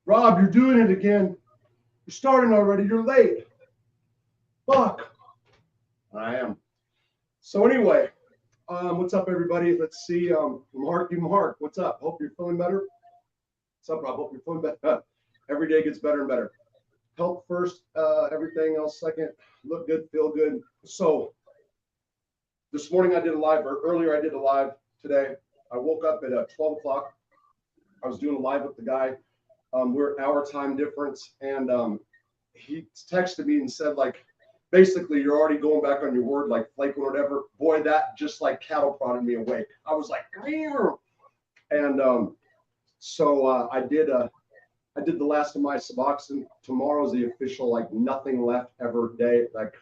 Rob, you're doing it again. You're starting already. You're late. Fuck. I am. So anyway, what's up, everybody? Let's see. Mark, what's up? Hope you're feeling better. What's up, Rob? Hope you're feeling better. Every day gets better and better. Health first, everything else second. Look good, feel good. So this morning I did a live, or earlier I did a live today. I woke up at 12 o'clock. I was doing a live with the guy. We're hour time difference, and he texted me and said, like, basically, you're already going back on your word, like flake or whatever. Boy, that just like cattle prodded me awake. I was like, "Meow." And so I did the last of my Suboxone. Tomorrow's the official like nothing left ever day. Like,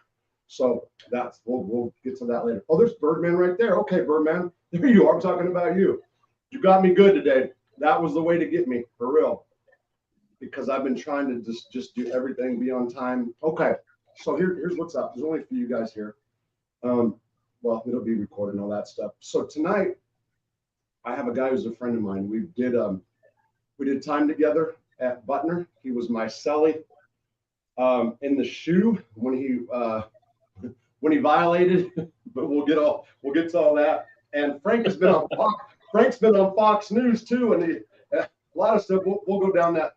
so that's we'll get to that later. Oh, there's Birdman right there. Okay, Birdman, there you are. I'm talking about you. You got me good today. That was the way to get me for real, because I've been trying to just do everything, be on time. Okay, so here's what's up. There's only a few guys here. Well, it'll be recorded and all that stuff. So tonight, I have a guy who's a friend of mine. We did time together at Butner. He was my cellie in the shoe when he violated. But we'll get to all that. And Frank's been on Fox News too, and a lot of stuff. We'll go down that.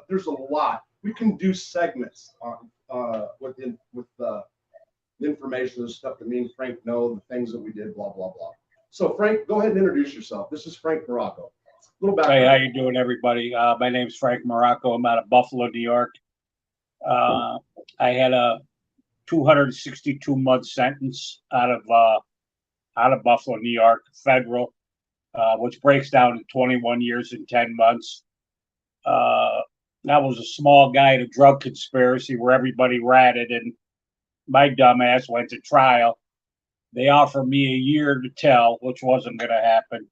There's a lot. We can do segments with the information and stuff that me and Frank know, the things that we did, blah blah blah. So Frank, go ahead and introduce yourself. This is Frank Morrocco. A little background. Hey, how you doing, everybody? My name's Frank Morrocco. I'm out of Buffalo, New York. I had a 262-month sentence out of Buffalo, New York, federal, which breaks down to 21 years and 10 months. That was a small guy in a drug conspiracy where everybody ratted, and my dumb ass went to trial. They offered me a year to tell, which wasn't going to happen.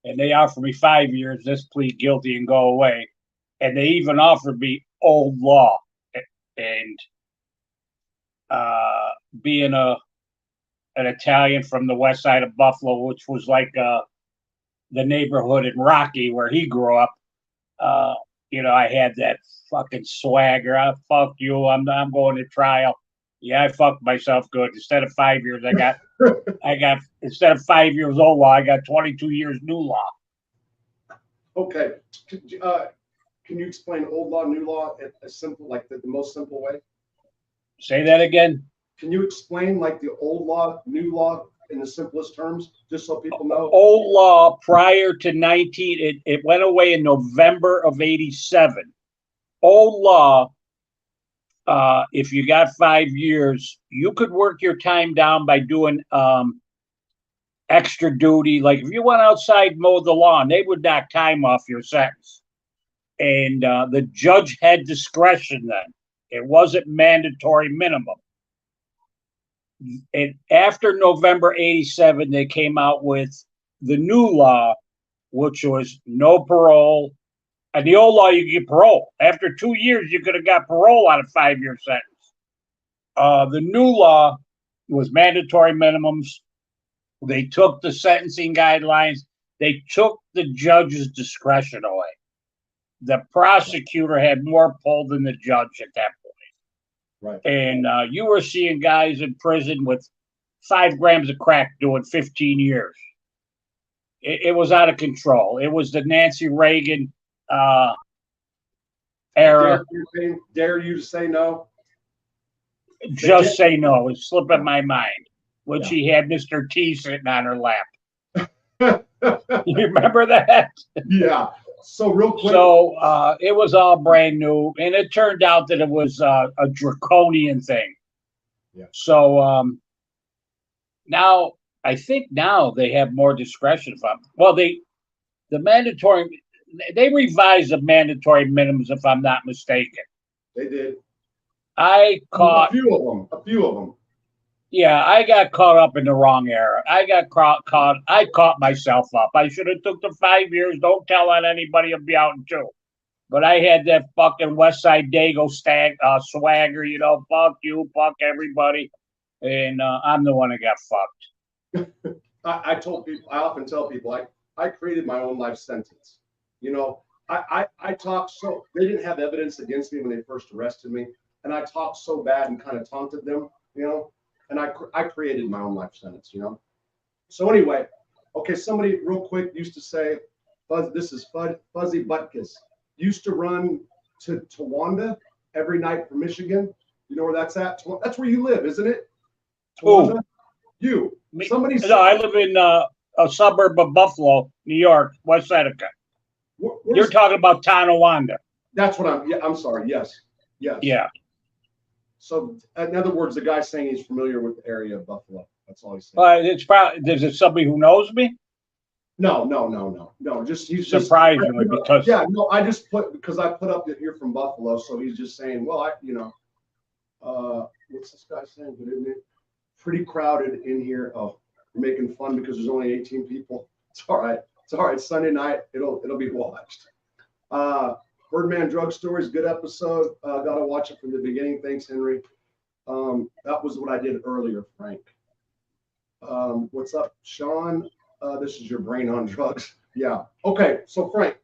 And they offered me 5 years, just plead guilty and go away. And they even offered me old law. And being an Italian from the west side of Buffalo, which was like the neighborhood in Rocky where he grew up, I had that fucking swagger. Fuck you. I'm going to trial. Yeah, I fucked myself good. Instead of 5 years, instead of 5 years old law, I got 22 years new law. Okay. Can you explain old law, new law in a simple, like the most simple way? Say that again. Can you explain like the old law, new law in the simplest terms, just so people know? Old law prior to it went away in November of 87. Old law, if you got 5 years, you could work your time down by doing extra duty. Like if you went outside, mowed the lawn, they would knock time off your sentence. And the judge had discretion then. It wasn't mandatory minimum. And after November 87, they came out with the new law, which was no parole. And the old law, you could get parole. After 2 years, you could have got parole on a 5-year sentence. The new law was mandatory minimums. They took the sentencing guidelines. They took the judge's discretion away. The prosecutor had more pull than the judge at that point. Right. And you were seeing guys in prison with 5 grams of crack doing 15 years. It was out of control. It was the Nancy Reagan era. Dare you to say no? Just say no. It's slipping my mind. When she had Mr. T sitting on her lap. You remember that? Yeah. So real quick. So it was all brand new, and it turned out that it was a draconian thing. Yeah. So now I think now they have more discretion. They revised the mandatory minimums, if I'm not mistaken. They did. I caught a few of them. Yeah, I got caught up in the wrong era. I caught myself up. I should have took the 5 years. Don't tell on anybody. I'll be out in 2. But I had that fucking West Side Dago swagger, fuck you, fuck everybody. And I'm the one that got fucked. I often tell people, I created my own life sentence. I talked so they didn't have evidence against me when they first arrested me, and I talked so bad and kind of taunted them, and I created my own life sentence. So anyway, okay, somebody real quick used to say, this is Fuzzy Butkus, used to run to Towanda every night from Michigan. You know where that's at? That's where you live, isn't it? Towanda? You. Somebody said. No, I live in a suburb of Buffalo, New York, West Seneca. You're talking about Tonawanda. That's what I'm sorry. Yes. Yeah. So in other words, the guy's saying he's familiar with the area of Buffalo. That's all he's saying. It's probably, is it somebody who knows me? No. He's surprisingly because no, I just because I put up that you're from Buffalo, so he's just saying, well, what's this guy saying? Good evening. Pretty crowded in here. Oh, you're making fun because there's only 18 people. It's all right. Sunday night, it'll be watched. Birdman Drug Stories, good episode. Gotta watch it from the beginning. Thanks, Henry. That was what I did earlier, Frank. What's up, Sean? This is your brain on drugs. Yeah. Okay. So Frank,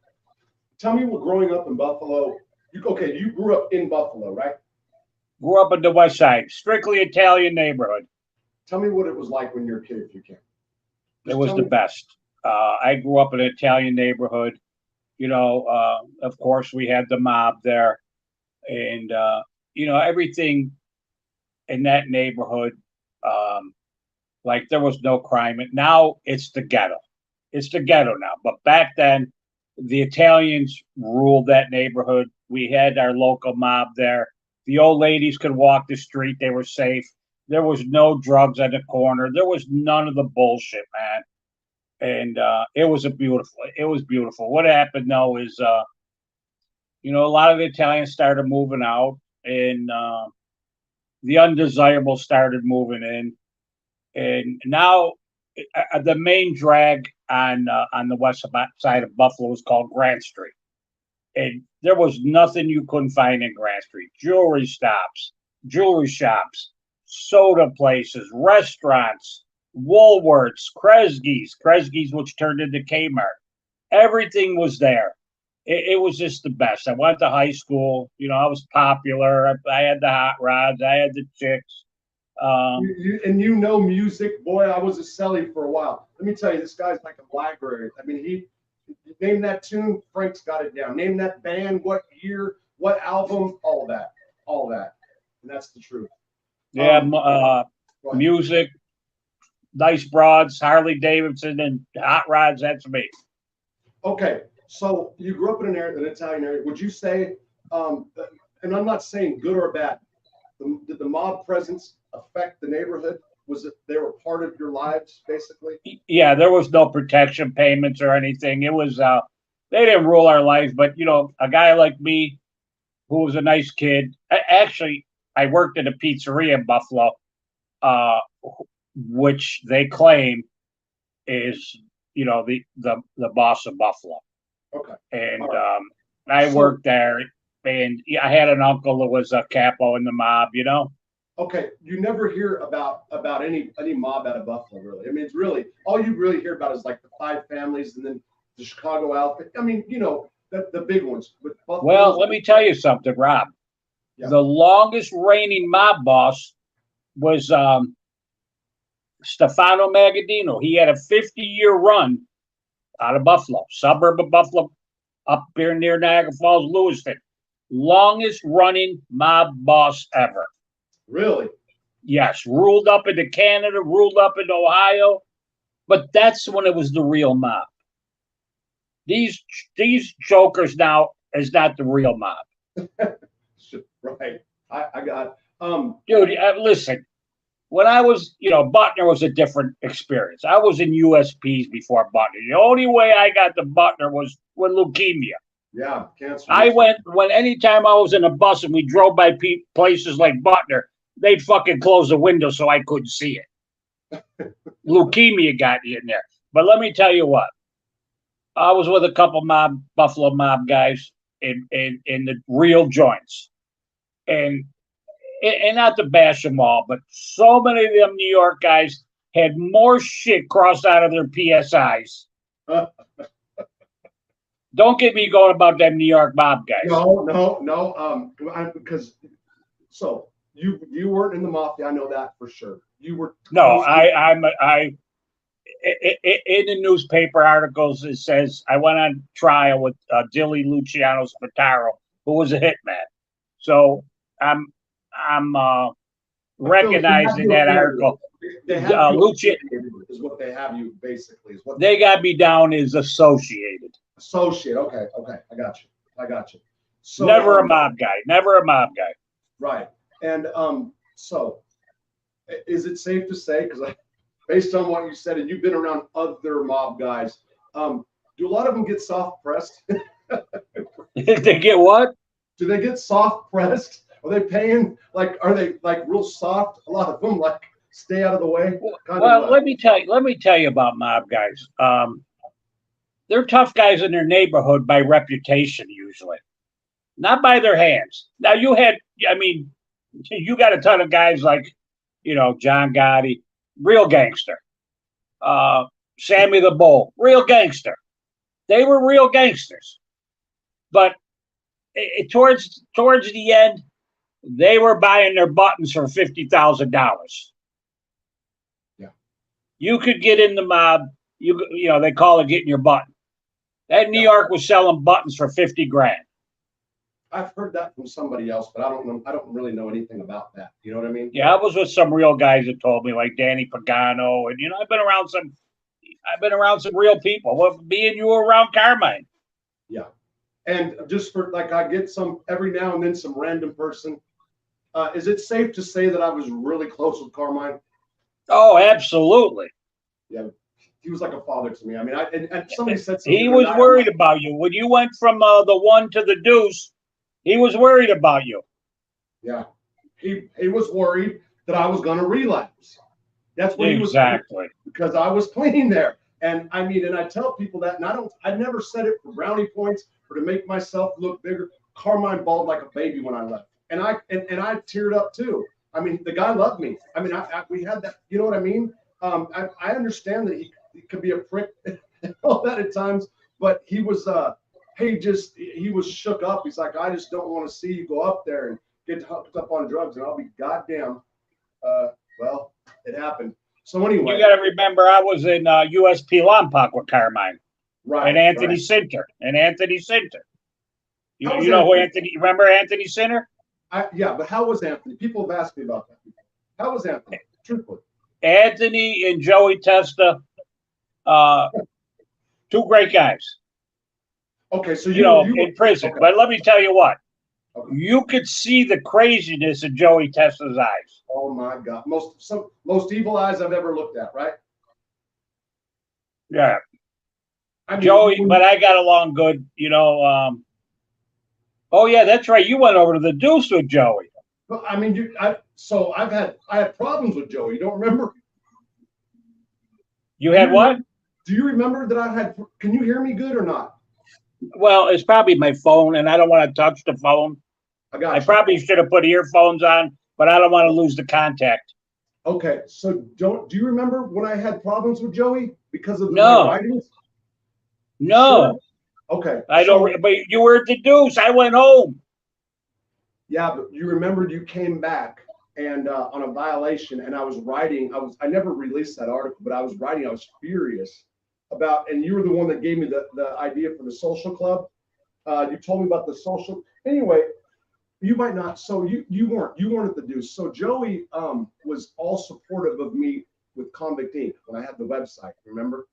tell me what growing up in Buffalo. You grew up in Buffalo, right? Grew up in the West Side, strictly Italian neighborhood. Tell me what it was like when you were a kid, if you can. It was the best. I grew up in an Italian neighborhood. Of course, we had the mob there, and everything in that neighborhood. Like there was no crime. Now it's the ghetto. It's the ghetto now. But back then, the Italians ruled that neighborhood. We had our local mob there. The old ladies could walk the street. They were safe. There was no drugs at the corner. There was none of the bullshit, man. And it was beautiful. What happened though is, a lot of the Italians started moving out, and the undesirables started moving in. And now the main drag on the west side of Buffalo is called Grant Street. And there was nothing you couldn't find in Grant Street. Jewelry shops, soda places, restaurants, Woolworths, Kresge's, which turned into Kmart. Everything was there. It was just the best. I went to high school. I was popular. I had the hot rods. I had the chicks. Music, boy. I was a celly for a while. Let me tell you, this guy's like a library. I mean, he name that tune, Frank's got it down. Name that band, what year, what album, all that, and that's the truth. Yeah, music, nice broads, Harley Davidson, and hot rods. That's me. Okay, so you grew up in an Italian area. Would you say, and I'm not saying good or bad, did the mob presence affect the neighborhood? Was it they were part of your lives, basically? Yeah, there was no protection payments or anything. It was they didn't rule our lives, but a guy like me, who was a nice kid. I worked at a pizzeria in Buffalo, which they claim is the boss of Buffalo. Okay. And I worked there, and I had an uncle that was a capo in the mob. Okay, you never hear about any mob out of Buffalo, really. I mean, it's really all you really hear about is like the five families and then the Chicago outfit. I mean, the big ones. Well, let me tell you something, Rob. Yeah. The longest reigning mob boss was Stefano Magaddino. He had a 50-year run out of Buffalo, suburb of Buffalo, up here near Niagara Falls, Lewiston. Longest running mob boss ever. Really? Yes. Ruled up into Canada, ruled up into Ohio. But that's when it was the real mob. These jokers now is not the real mob. Right. I got dude, listen. When I was, Butner was a different experience. I was in USPs before Butner. The only way I got to Butner was with leukemia. Yeah, cancer. Anytime I was in a bus and we drove by places like Butner, they'd fucking close the window so I couldn't see it. Leukemia got me in there. But let me tell you what. I was with a couple Buffalo mob guys in the real joints. And not to bash them all, but so many of them New York guys had more shit crossed out of their PSIs Don't get me going about them New York mob guys. No. Because so you weren't in the mafia. I know that for sure. You were No, close to- in the newspaper articles it says I went on trial with Dilly Luciano Spataro, who was a hitman. So I'm recognizing that article. They have you Lucia, is what they have you basically. Is what they got me down as associated. associate. Okay. I got you. So Never a mob guy. Never a mob guy. right. And so is it safe to say, because based on what you said, and you've been around other mob guys, do a lot of them get soft pressed? They get what? Do they get soft pressed? Are they paying are they like real soft? A lot of them like stay out of the way. Well, let me tell you about mob guys. They're tough guys in their neighborhood by reputation, usually, not by their hands. Now you got a ton of guys like, John Gotti, real gangster. Sammy the Bull, real gangster. They were real gangsters, but towards the end, they were buying their buttons for $50,000. Yeah, you could get in the mob. They call it getting your button. That New York was selling buttons for 50 grand. I've heard that from somebody else, but I don't know. I don't really know anything about that. You know what I mean? Yeah, I was with some real guys that told me, like Danny Pagano, and I've been around some real people. Well, me and you were around Carmine. Yeah, and just for I get some every now and then some random person. Is it safe to say that I was really close with Carmine? Oh, absolutely. Yeah, he was like a father to me. I mean, and somebody said something. He was worried about you when you went from the one to the deuce. He was worried about you. Yeah, he was worried that I was going to relapse. That's what exactly. He was because I was clean there. And I mean, and I tell people that, and I never said it for brownie points or to make myself look bigger. Carmine bawled like a baby when I left, and I teared up too. I mean, the guy loved me. I mean, we had that. You know what I mean? I understand that he could be a prick and all that at times, but he was he was shook up. He's like, I just don't want to see you go up there and get hooked up on drugs, and I'll be goddamn. Well, it happened. So anyway, you got to remember, I was in USP Lompoc with Carmine, right? And Anthony Sinter, You know who Anthony? Remember Anthony Sinter? Yeah, but how was Anthony? People have asked me about that. How was Anthony? Truthfully, Anthony and Joey Testa, two great guys. Okay, so you in prison, okay. But let me tell you what. Okay. You could see the craziness in Joey Testa's eyes. Oh my God, most evil eyes I've ever looked at, right? Yeah, I mean, Joey, but I got along good, Oh yeah, that's right. You went over to the deuce with Joey. Well, I mean, I had problems with Joey. You don't remember? You had what? Do you remember that I had? Can you hear me good or not? Well, it's probably my phone, and I don't want to touch the phone. I probably should have put earphones on, but I don't want to lose the contact. Okay, so do you remember when I had problems with Joey because of my writings? No. Sure. Okay. I don't. But you were at the deuce. I went home. Yeah, but you remembered you came back and on a violation, and I was writing. I never released that article, but I was writing. I was furious about, and you were the one that gave me the idea for the social club. You told me about the social. Anyway, you might not. So you weren't at the deuce. So Joey was all supportive of me with Convict Inc. when I had the website. Remember?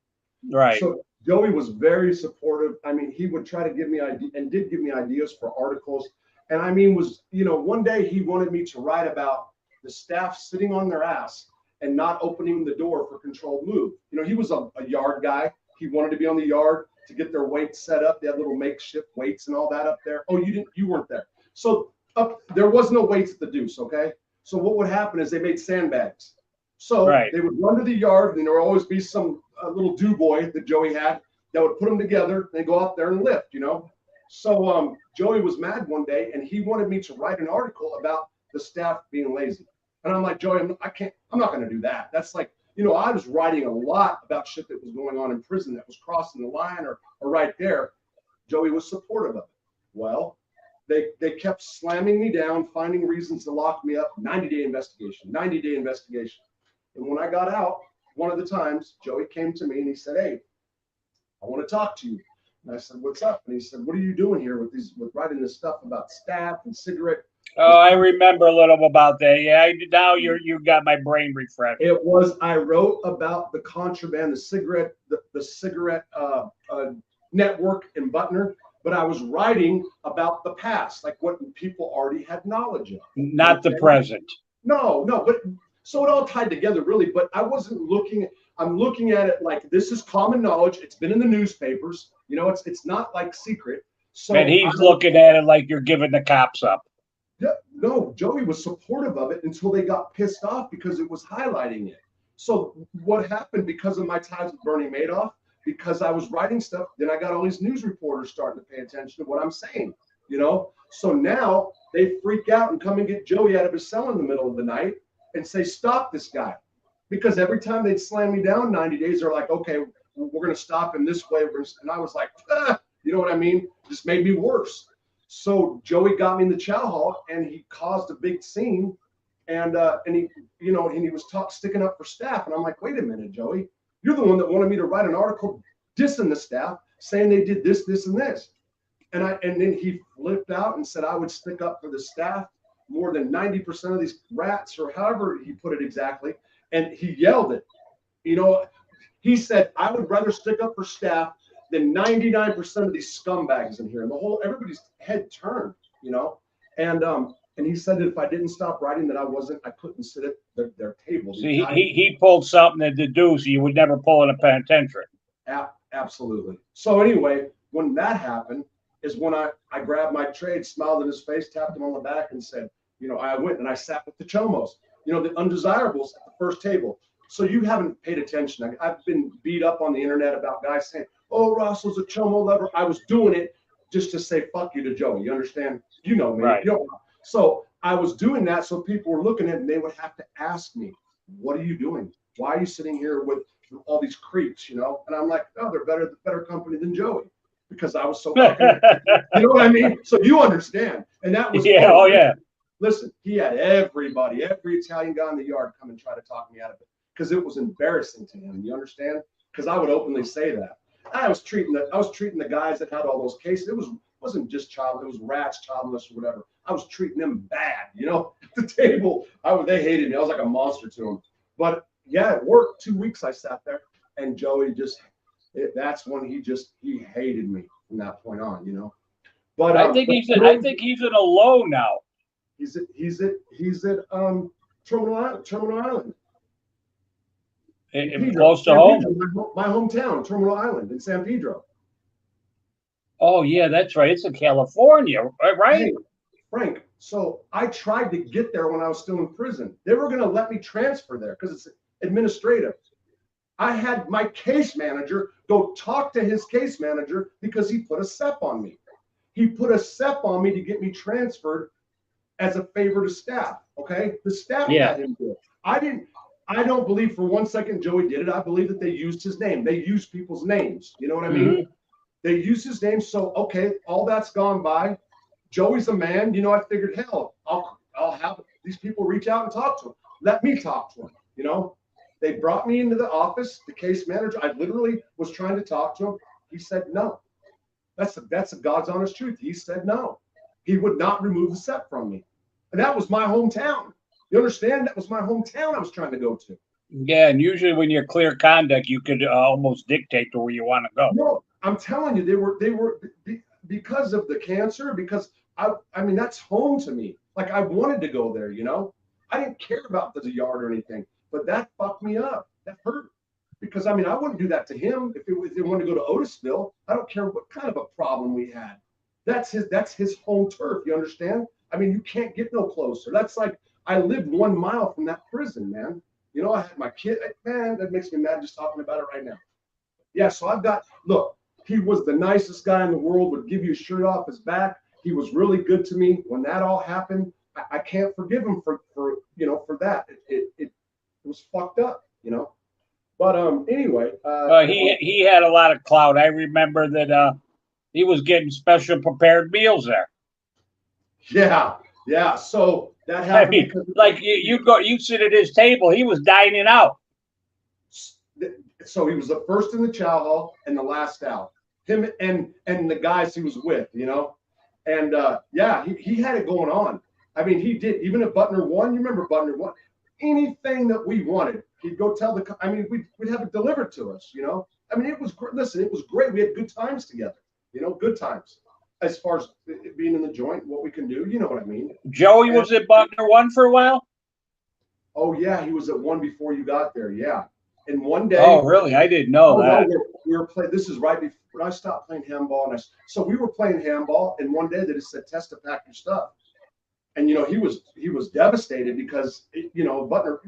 Right. So Joey was very supportive. I mean, he would try to give me ideas and did give me ideas for articles. And I mean, one day he wanted me to write about the staff sitting on their ass and not opening the door for controlled move. He was a yard guy. He wanted to be on the yard to get their weights set up. They had little makeshift weights and all that up there. Oh, you weren't there. So there was no weights at the deuce. Okay. So what would happen is they made sandbags. So They would run to the yard, and there would always be some little do-boy that Joey had that would put them together and go out there and lift, So Joey was mad one day, and he wanted me to write an article about the staff being lazy. And I'm like, Joey, I'm not going to do that. That's like, I was writing a lot about shit that was going on in prison that was crossing the line or right there. Joey was supportive of it. Well, they kept slamming me down, finding reasons to lock me up. 90-day investigation, 90-day investigation. And when I got out, one of the times, Joey came to me and he said, "Hey, I want to talk to you." And I said, "What's up?" And he said, "What are you doing here with writing this stuff about staff and cigarette?" Oh, I remember a little about that. Yeah, now you got my brain refreshed. I wrote about the contraband, the cigarette network in Butner, but I was writing about the past, like what people already had knowledge of. Not the present. No, but so it all tied together really, but I wasn't looking. I'm looking at it like this is common knowledge. It's been in the newspapers. You know, it's not like secret. So and he's looking at it like you're giving the cops up. Yeah, no, Joey was supportive of it until they got pissed off because it was highlighting it. So what happened because of my ties with Bernie Madoff, because I was writing stuff, then I got all these news reporters starting to pay attention to what I'm saying, you know? So now they freak out and come and get Joey out of his cell in the middle of the night and say, "Stop this guy." Because every time they'd slam me down 90 days, they're like, "Okay, we're going to stop him this way." And I was like, you know what I mean? Just made me worse. So Joey got me in the chow hall and he caused a big scene, and he, you know, and he was sticking up for staff. And I'm like, "Wait a minute, Joey, you're the one that wanted me to write an article dissing the staff, saying they did this, this, and this." And then he flipped out and said I would stick up for the staff more than 90% of these rats, or however he put it exactly. And he yelled it. You know, he said, "I would rather stick up for staff than 99% of these scumbags in here." And everybody's head turned, you know. And he said that if I didn't stop writing, that I couldn't sit at their table. See, he pulled something to do so you would never pull in a penitentiary. Absolutely. So anyway, when that happened is when I grabbed my trade, smiled in his face, tapped him on the back, and said, you know, I went and I sat with the chomos, you know, the undesirables at the first table. So you haven't paid attention. I've been beat up on the internet about guys saying, "Oh, Russell's a chomo lover." I was doing it just to say fuck you to Joey. You understand? You know me. Right. You know, so I was doing that so people were looking at it and they would have to ask me, "What are you doing? Why are you sitting here with all these creeps?" You know? And I'm like, "Oh, they're better company than Joey," because I was so fucking, you know what I mean? So you understand. And that was yeah. Listen, he had every Italian guy in the yard come and try to talk me out of it because it was embarrassing to him. You understand? Because I would openly say that. I was treating the guys that had all those cases. It wasn't just it was rats, childless, or whatever. I was treating them bad, you know, at the table. They hated me. I was like a monster to them. But yeah, it worked. 2 weeks I sat there, and Joey that's when he hated me from that point on, you know. But I think he's in a low now. He's at Terminal Island. Close to home. My hometown, Terminal Island in San Pedro. Oh yeah, that's right. It's in California, right? Hey, Frank, so I tried to get there when I was still in prison. They were going to let me transfer there because it's administrative. I had my case manager go talk to his case manager because he put a SEP on me. He put a SEP on me to get me transferred as a favor to staff. Okay, the staff had him do it. I don't believe for 1 second Joey did it. I believe that they used his name. They use people's names. You know what I mean? Mm-hmm. They use his name. So okay, all that's gone by. Joey's a man. You know, I figured, hell, I'll have these people reach out and talk to him. Let me talk to him. You know, they brought me into the office. The case manager. I literally was trying to talk to him. He said no. That's the God's honest truth. He said no. He would not remove the SEP from me. And that was my hometown. You understand? That was my hometown I was trying to go to. Yeah, and usually when you're clear conduct, you could almost dictate to where you want to go. No, I'm telling you, they were because of the cancer, because I mean, that's home to me. Like I wanted to go there, you know? I didn't care about the yard or anything, but that fucked me up. That hurt. Because I mean, I wouldn't do that to him if they wanted to go to Otisville. I don't care what kind of a problem we had. That's his home turf. You understand? I mean, you can't get no closer. That's like I lived 1 mile from that prison, man. You know, I had my kid. Man, that makes me mad just talking about it right now. Yeah, so look, he was the nicest guy in the world, would give you a shirt off his back. He was really good to me. When that all happened, I can't forgive him for that. It was fucked up, you know. But anyway. He had a lot of clout. I remember that He was getting special prepared meals there. Yeah, yeah. So that I happened mean, because like you sit at his table. He was dining out. so he was the first in the chow hall and the last out. Him and the guys he was with, and yeah, he had it going on. I mean, he did. Even at Butner won, you remember Butner won. Anything that we wanted, he'd go tell the. I mean, we'd have it delivered to us. I mean, it was great. Listen, it was great. We had good times together. Good times. As far as it being in the joint, what we can do, you know what I mean. Joey was at Butner one for a while. Oh yeah, he was at one before you got there. Yeah, and one day. Oh really? I didn't know that. No, we were playing. This is right before when I stopped playing handball, so we were playing handball, and one day they just said, "Test to pack your stuff," and he was devastated because Butner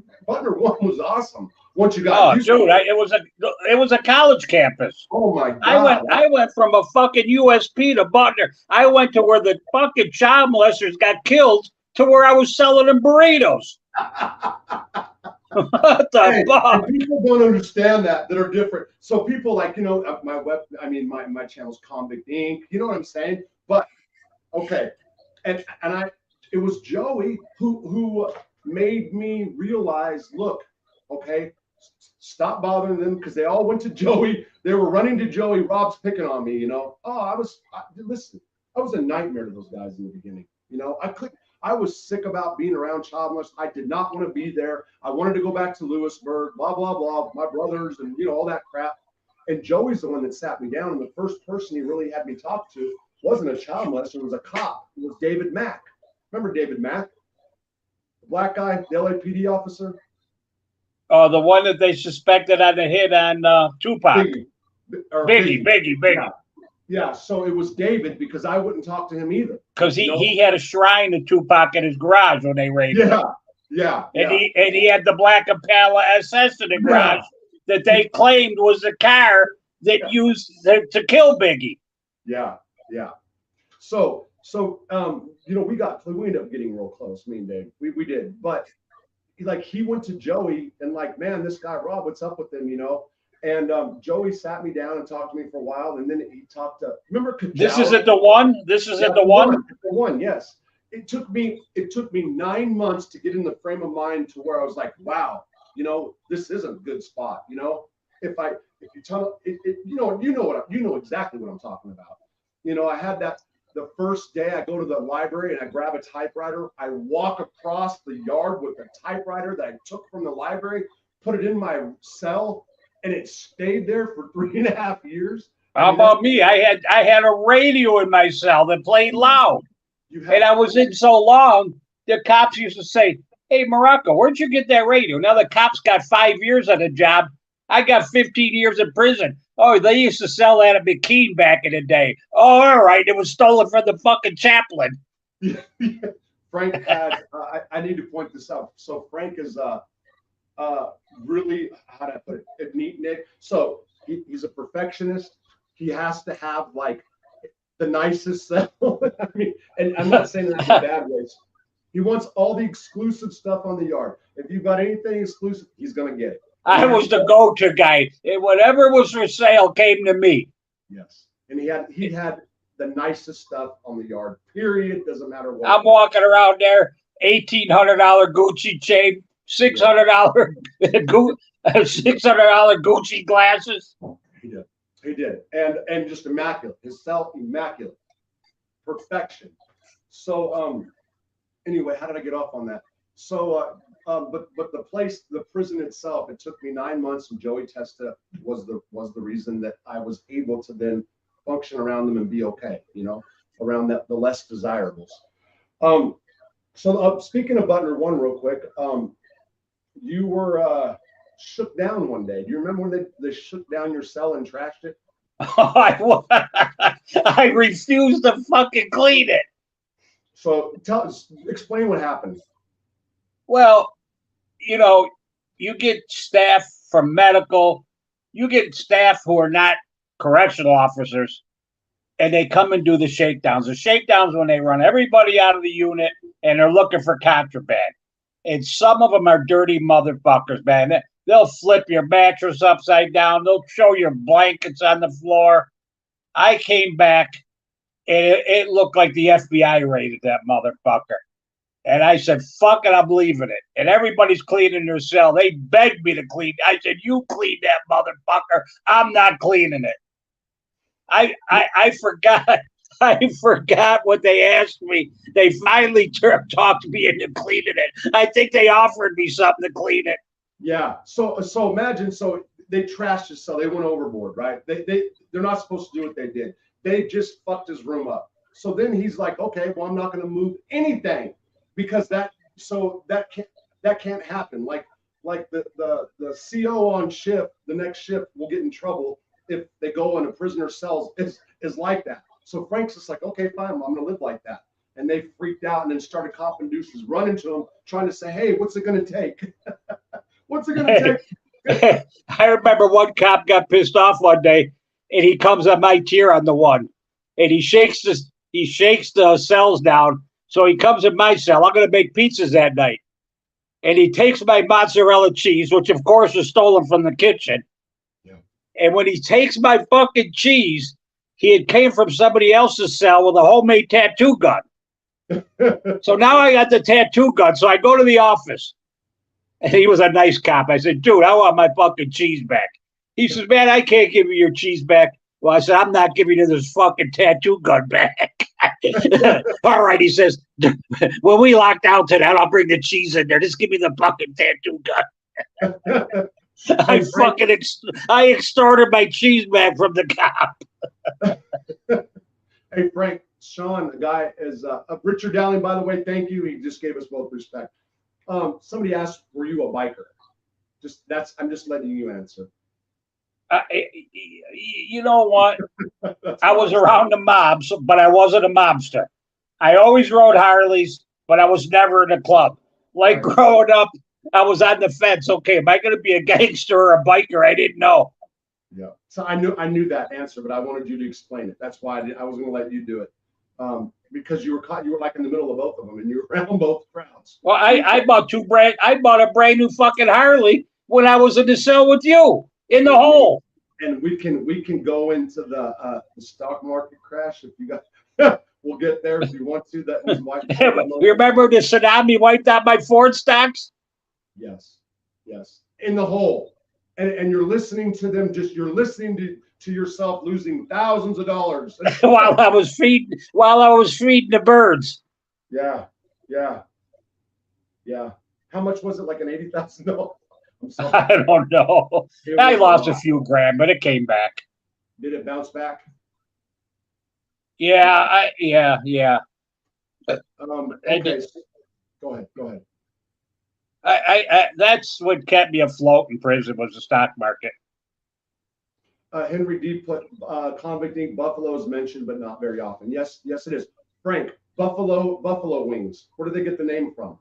one was awesome. Once you got used dude, it was a college campus. Oh my God! I went from a fucking USP to Butner. I went to where the fucking child molesters got killed to where I was selling them burritos. What the fuck? People don't understand that are different. So people like my channel's Convict Inc. You know what I'm saying? But okay, and it was Joey who made me realize, look, okay, stop bothering them because they all went to Joey. They were running to Joey. Rob's picking on me. Listen, I was a nightmare to those guys in the beginning. I was sick about being around child molesters. I did not want to be there. I wanted to go back to Lewisburg, blah, blah, blah, my brothers and, all that crap. And Joey's the one that sat me down. And the first person he really had me talk to wasn't a child molester. It was a cop. It was David Mack. Remember David Mack? The black guy, the LAPD officer? Oh, the one that they suspected had a hit on Tupac. Biggie. Yeah, so it was David because I wouldn't talk to him either. Because he had a shrine to Tupac in his garage when they raided him. Yeah. And he had the black Impala SS in the garage that they claimed was the car that used to kill Biggie. Yeah. So we ended up getting real close, me and Dave. We did. But he went to Joey and man, this guy Rob, what's up with him, And Joey sat me down and talked to me for a while, and then he talked to. Remember, Kajal? This is at the one. This is at the one. The one, yes. It took me 9 months to get in the frame of mind to where I was like, wow, this is a good spot. If you tell it, you know exactly what I'm talking about. I had that the first day I go to the library and I grab a typewriter. I walk across the yard with a typewriter that I took from the library, put it in my cell. And it stayed there for 3.5 years. How about me? I had a radio in my cell that played loud. And I was in so long, the cops used to say, "Hey, Morrocco, where'd you get that radio?" Now the cops got 5 years on the job. I got 15 years in prison. Oh, they used to sell that at McKean back in the day. Oh, all right. It was stolen from the fucking chaplain. Frank had, I need to point this out. So Frank is really, how do I put it, neat Nick. So he's a perfectionist. He has to have the nicest cell. I mean, and I'm not saying that in a bad way. He wants all the exclusive stuff on the yard. If you've got anything exclusive, he's gonna get it. I was the go-to guy. Whatever was for sale came to me. Yes, and he had the nicest stuff on the yard. Period. Doesn't matter what. I'm walking around there, $1,800 Gucci chain. $600 Gucci glasses. He did, and just immaculate. His cell, immaculate, perfection. So anyway, how did I get off on that? So but the prison itself, it took me 9 months, and Joey Testa was the reason that I was able to then function around them and be okay, around the less desirables. So speaking of Butner one real quick, you were shook down one day. Do you remember when they shook down your cell and trashed it? I refused to fucking clean it. So explain what happened. Well, you get staff from medical, you get staff who are not correctional officers, and they come and do the shakedowns. The shakedowns when they run everybody out of the unit and they're looking for contraband. And some of them are dirty motherfuckers, man. They'll flip your mattress upside down. They'll show your blankets on the floor. I came back and it looked like the FBI raided that motherfucker. And I said, fuck it, I'm leaving it. And everybody's cleaning their cell. They begged me to clean. I said, you clean that motherfucker. I'm not cleaning it. I forgot. I forgot what they asked me. They finally talked me into cleaning it. I think they offered me something to clean it. Yeah. So imagine. So they trashed his cell. They went overboard, right? They're not supposed to do what they did. They just fucked his room up. So then he's like, okay, well, I'm not going to move anything because that can't happen. Like the CO on shift, the next shift will get in trouble if they go in a prisoner cells is like that. So Frank's just like, okay, fine, I'm going to live like that. And they freaked out and then started copping deuces, running to him, trying to say, hey, what's it going to take? What's it going to take? I remember one cop got pissed off one day, and he comes on my tier on the one, and he shakes the cells down. So he comes in my cell. I'm going to make pizzas that night, and he takes my mozzarella cheese, which of course was stolen from the kitchen. Yeah. And when he takes my fucking cheese, he had came from somebody else's cell with a homemade tattoo gun. So now I got the tattoo gun. So I go to the office. And he was a nice cop. I said, dude, I want my fucking cheese back. He says, man, I can't give you your cheese back. Well, I said, I'm not giving you this fucking tattoo gun back. All right, he says, when we lock down tonight, I'll bring the cheese in there. Just give me the fucking tattoo gun. I extorted my cheese back from the cop. Hey, Frank, Sean, the guy is Richard Dowling, by the way, thank you. He just gave us both respect. Somebody asked, were you a biker? I'm just letting you answer. You know what? I was around the mobs, but I wasn't a mobster. I always rode Harleys, but I was never in a club. Like growing up, I was on the fence. Okay, am I going to be a gangster or a biker? I didn't know. Yeah. So I knew that answer, but I wanted you to explain it. That's why I was going to let you do it. Because you were like in the middle of both of them, and you were around both crowds. Well, I bought a brand new fucking Harley when I was in the cell with you in the hole. And we can go into the stock market crash if you got. We'll get there if you want to. That was why. You remember the tsunami wiped out my Ford stocks? Yes. In the hole, and you're listening to them. You're listening to yourself losing thousands of dollars while I was feeding the birds. Yeah. How much was it? Like an $80,000? I don't know. I lost a few grand, but it came back. Did it bounce back? Yeah. Okay. Go ahead. I that's what kept me afloat in prison was the stock market. Henry D. put convict ink. Buffalo is mentioned, but not very often. Yes, it is. Frank, buffalo wings. Where did they get the name from?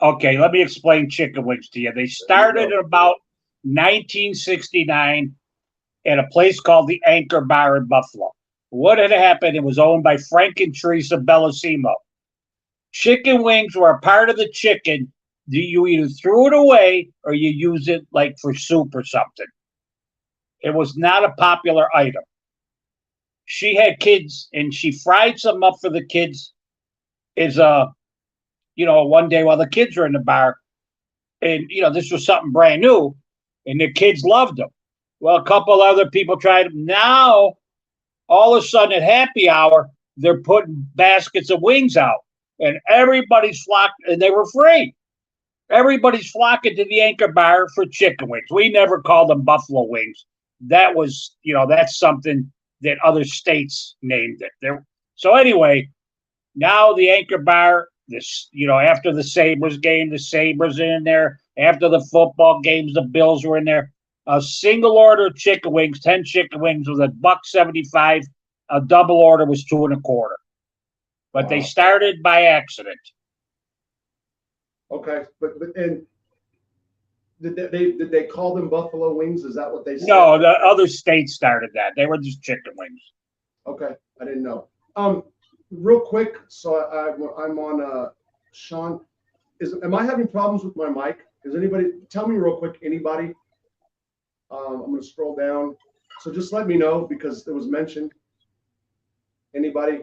Okay, let me explain chicken wings to you. They started in about 1969 at a place called the Anchor Bar in Buffalo. What had happened? It was owned by Frank and Teresa Bellissimo. Chicken wings were a part of the chicken. You either threw it away or you use it like for soup or something. It was not a popular item. She had kids and she fried some up for the kids one day while the kids were in the bar. And, this was something brand new and the kids loved them. Well, a couple other people tried them. Now, all of a sudden at happy hour, they're putting baskets of wings out and everybody's flocked and they were free. Everybody's flocking to the Anchor Bar for chicken wings. We never called them buffalo wings. That was, that's something that other states named it. So anyway, now the Anchor Bar, after the Sabres game, the Sabres are in there. After the football games, the Bills were in there. A single order of chicken wings, 10 chicken wings was $1.75. A double order was $2.25. But They started by accident. Okay, but and did they call them buffalo wings? Is that what they said? No, the other states started that. They were just chicken wings. Okay, I didn't know. Real quick, so I'm on Sean. Am I having problems with my mic? Is anybody tell me real quick? Anybody? I'm going to scroll down. So just let me know because it was mentioned. Anybody?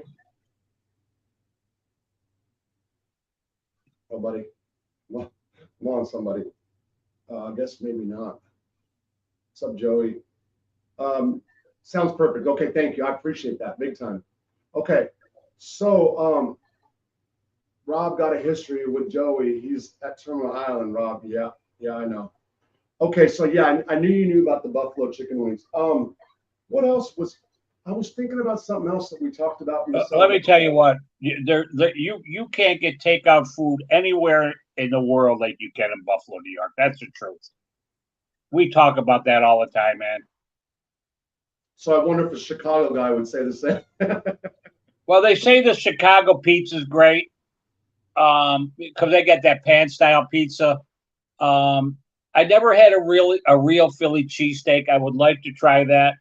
Nobody? Well, come on, somebody. I guess maybe not. What's up, Joey? Sounds perfect. Okay, thank you. I appreciate that big time. Okay, so Rob got a history with Joey. He's at Terminal Island, Rob. Yeah, yeah, I know. Okay, so yeah, I knew you knew about the buffalo chicken wings. What else was I was thinking about something else that we talked about. Let me tell you what, you can't get takeout food anywhere in the world like you can in Buffalo, New York. That's the truth. We talk about that all the time, man. So I wonder if a Chicago guy would say the same. Well, they say the Chicago pizza is great, because they got that pan style pizza. I never had a real Philly cheesesteak. I would like to try that,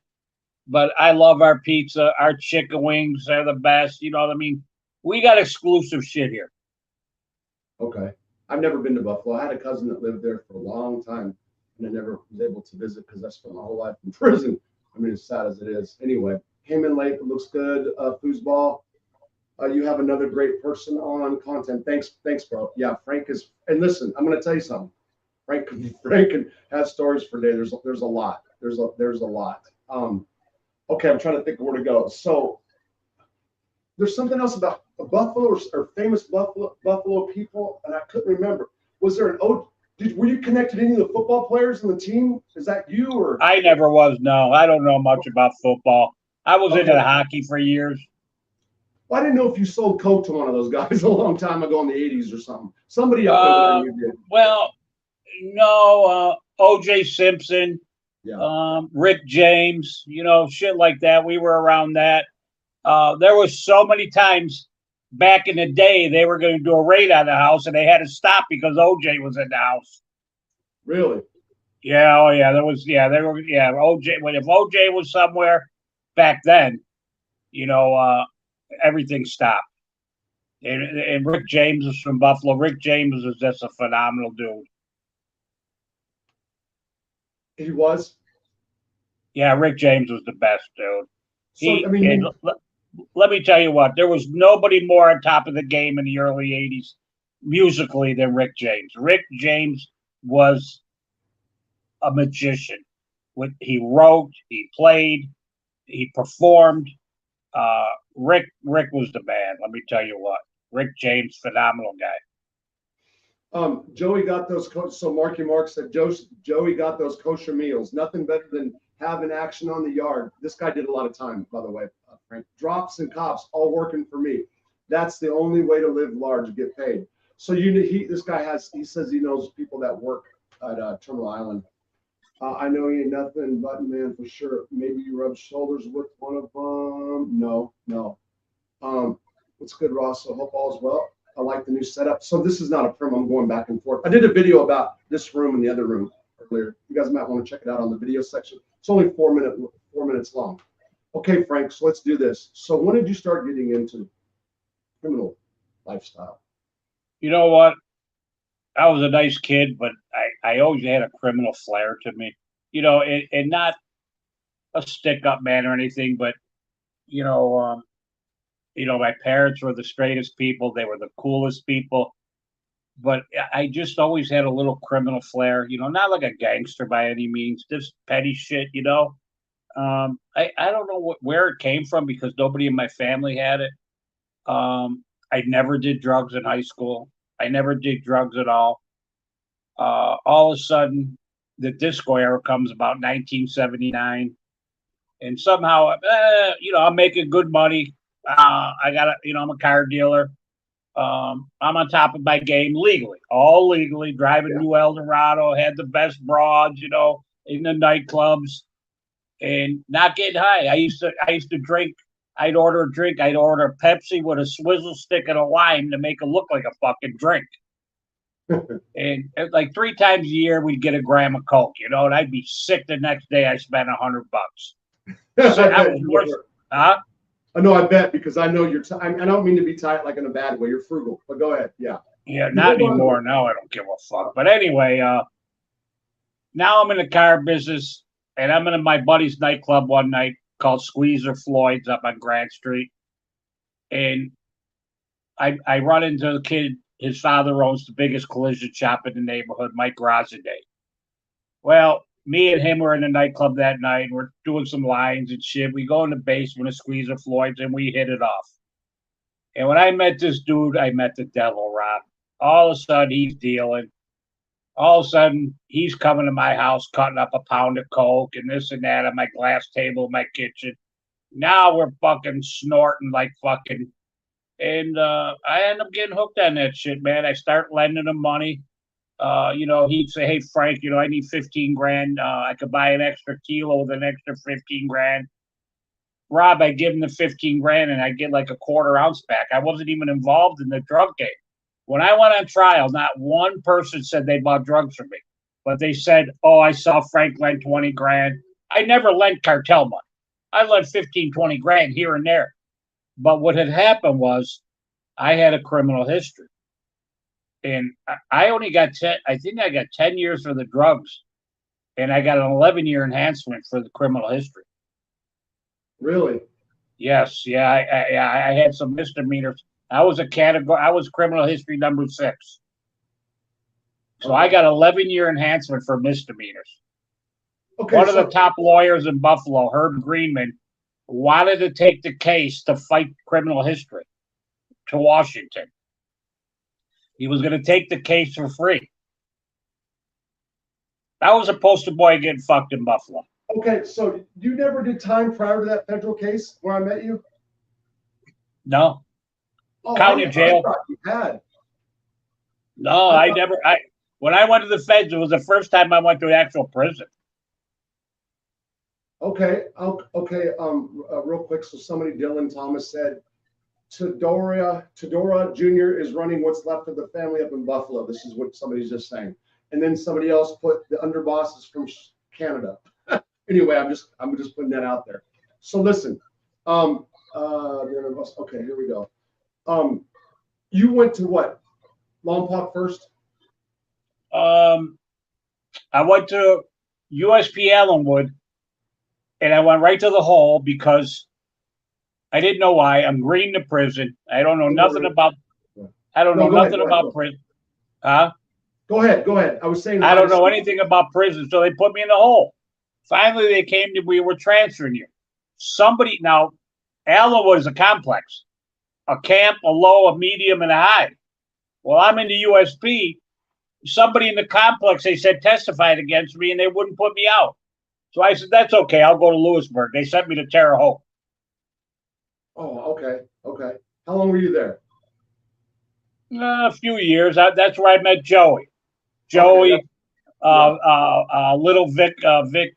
but I love our pizza. Our chicken wings are the best. You know what I mean? We got exclusive shit here. Okay, I've never been to Buffalo. I had a cousin that lived there for a long time, and I never was able to visit because I spent my whole life in prison. I mean, as sad as it is. Anyway, came in late. It looks good. Foosball. You have another great person on content. Thanks, bro. Yeah, Frank is. And listen, I'm going to tell you something. Frank has stories for days. There's a lot. There's a lot. Okay, I'm trying to think of where to go. So there's something else about Buffalo or famous Buffalo people, and I couldn't remember. Was there an were you connected to any of the football players in the team? Is that you or? I never was. No, I don't know much about football. I was into hockey for years. Well, I didn't know if you sold coke to one of those guys a long time ago in the '80s or something. Somebody up there you did. Well, no, O.J. Simpson, yeah. Rick James, shit like that. We were around that. There was so many times back in the day they were going to do a raid on the house and they had to stop because O.J. was in the house. Really? Yeah. Oh, yeah. O.J. If O.J. was somewhere back then, everything stopped. And Rick James is from Buffalo. Rick James is just a phenomenal dude. He was? Yeah, Rick James was the best, dude. So, let me tell you what, there was nobody more on top of the game in the early 80s musically than Rick James. Rick James was a magician. He wrote, he played, he performed. Rick was the man. Let me tell you what. Rick James, phenomenal guy. Joey got those. So Marky Mark said Joey got those kosher meals. Nothing better than having action on the yard. This guy did a lot of time, by the way, Frank. Drops and cops, all working for me. That's the only way to live large, get paid. So this guy he says he knows people that work at Terminal Island. I know he ain't nothing but man for sure. Maybe you rub shoulders with one of them. No. What's good, Ross? So hope all's well. I like the new setup. So this is not a prim. I'm going back and forth. I did a video about this room and the other room earlier. You guys might want to check it out on the video section. It's only 4 minutes long. Okay, Frank. So let's do this. So when did you start getting into criminal lifestyle? You know what? I was a nice kid, but I always had a criminal flair to me. And not a stick-up man or anything, but my parents were the straightest people. They were the coolest people. But I just always had a little criminal flair, not like a gangster by any means, just petty shit, I don't know where it came from because nobody in my family had it. I never did drugs in high school. I never did drugs at all. All of a sudden, the disco era comes about 1979. And somehow, I'm making good money. I'm a car dealer. I'm on top of my game all legally, driving New Eldorado, had the best broads, in the nightclubs and not getting high. I used to drink. I'd order a drink. I'd order a Pepsi with a swizzle stick and a lime to make it look like a fucking drink. And like 3 times a year, we'd get a gram of Coke, and I'd be sick the next day. I spent $100. So I was worse. Huh? No, I bet because I know you're. I don't mean to be tight like in a bad way. You're frugal, but go ahead. Yeah. Yeah, not anymore. Now I don't give a fuck. But anyway, now I'm in the car business. and I'm in my buddy's nightclub one night called Squeezer Floyd's up on Grant Street, and I run into the kid. His father owns the biggest collision shop in the neighborhood, Mike Rosaday. Well, me and him were in the nightclub that night. We're doing some lines and shit. We go in the basement of Squeezer Floyd's and we hit it off. And when I met this dude, I met the devil, Rob. All of a sudden, he's dealing. All of a sudden, he's coming to my house, cutting up a pound of coke and this and that on my glass table in my kitchen. Now we're fucking snorting like fucking. And I end up getting hooked on that shit, man. I start lending him money. He'd say, "Hey, Frank, I need 15 grand. I could buy an extra kilo with an extra 15 grand." Rob, I give him the 15 grand and I get like a quarter ounce back. I wasn't even involved in the drug game. When I went on trial, not one person said they bought drugs from me, but they said, "Oh, I saw Frank lend 20 grand. I never lent cartel money. I lent 15, 20 grand here and there. But what had happened was I had a criminal history. And I only got 10, I think I got 10 years for the drugs. And I got an 11-year enhancement for the criminal history. Really? Yes. Yeah. I had some misdemeanors. I was criminal history number 6. So I got 11-year enhancement for misdemeanors. Okay, One of the top lawyers in Buffalo, Herb Greenman, wanted to take the case to fight criminal history to Washington. He was going to take the case for free. I was a poster boy getting fucked in Buffalo. Okay, so you never did time prior to that federal case where I met you? No. County jail. I thought you had. No, I never. When I went to the feds, it was the first time I went to an actual prison. Okay. Real quick. So Dylan Thomas said, Tedora Jr. is running what's left of the family up in Buffalo. This is what somebody's just saying. And then somebody else put the underboss is from Canada. Anyway, I'm just putting that out there. So listen, okay, here we go. You went to what? Lompoc first? I went to USP Allenwood, and I went right to the hole because I didn't know why. I'm green to prison. I don't know nothing about. I don't know nothing about prison. Huh? Go ahead. I was saying. I don't know anything about prison, so they put me in the hole. Finally, they came to. We were transferring you. Somebody now, Allenwood is a complex, a camp, a low, a medium, and a high. Well, I'm in the USP. Somebody in the complex, they said, testified against me, and they wouldn't put me out. So I said, that's okay. I'll go to Lewisburg. They sent me to Terre Haute. Oh, okay. How long were you there? A few years. That's where I met Joey. Joey, little Vic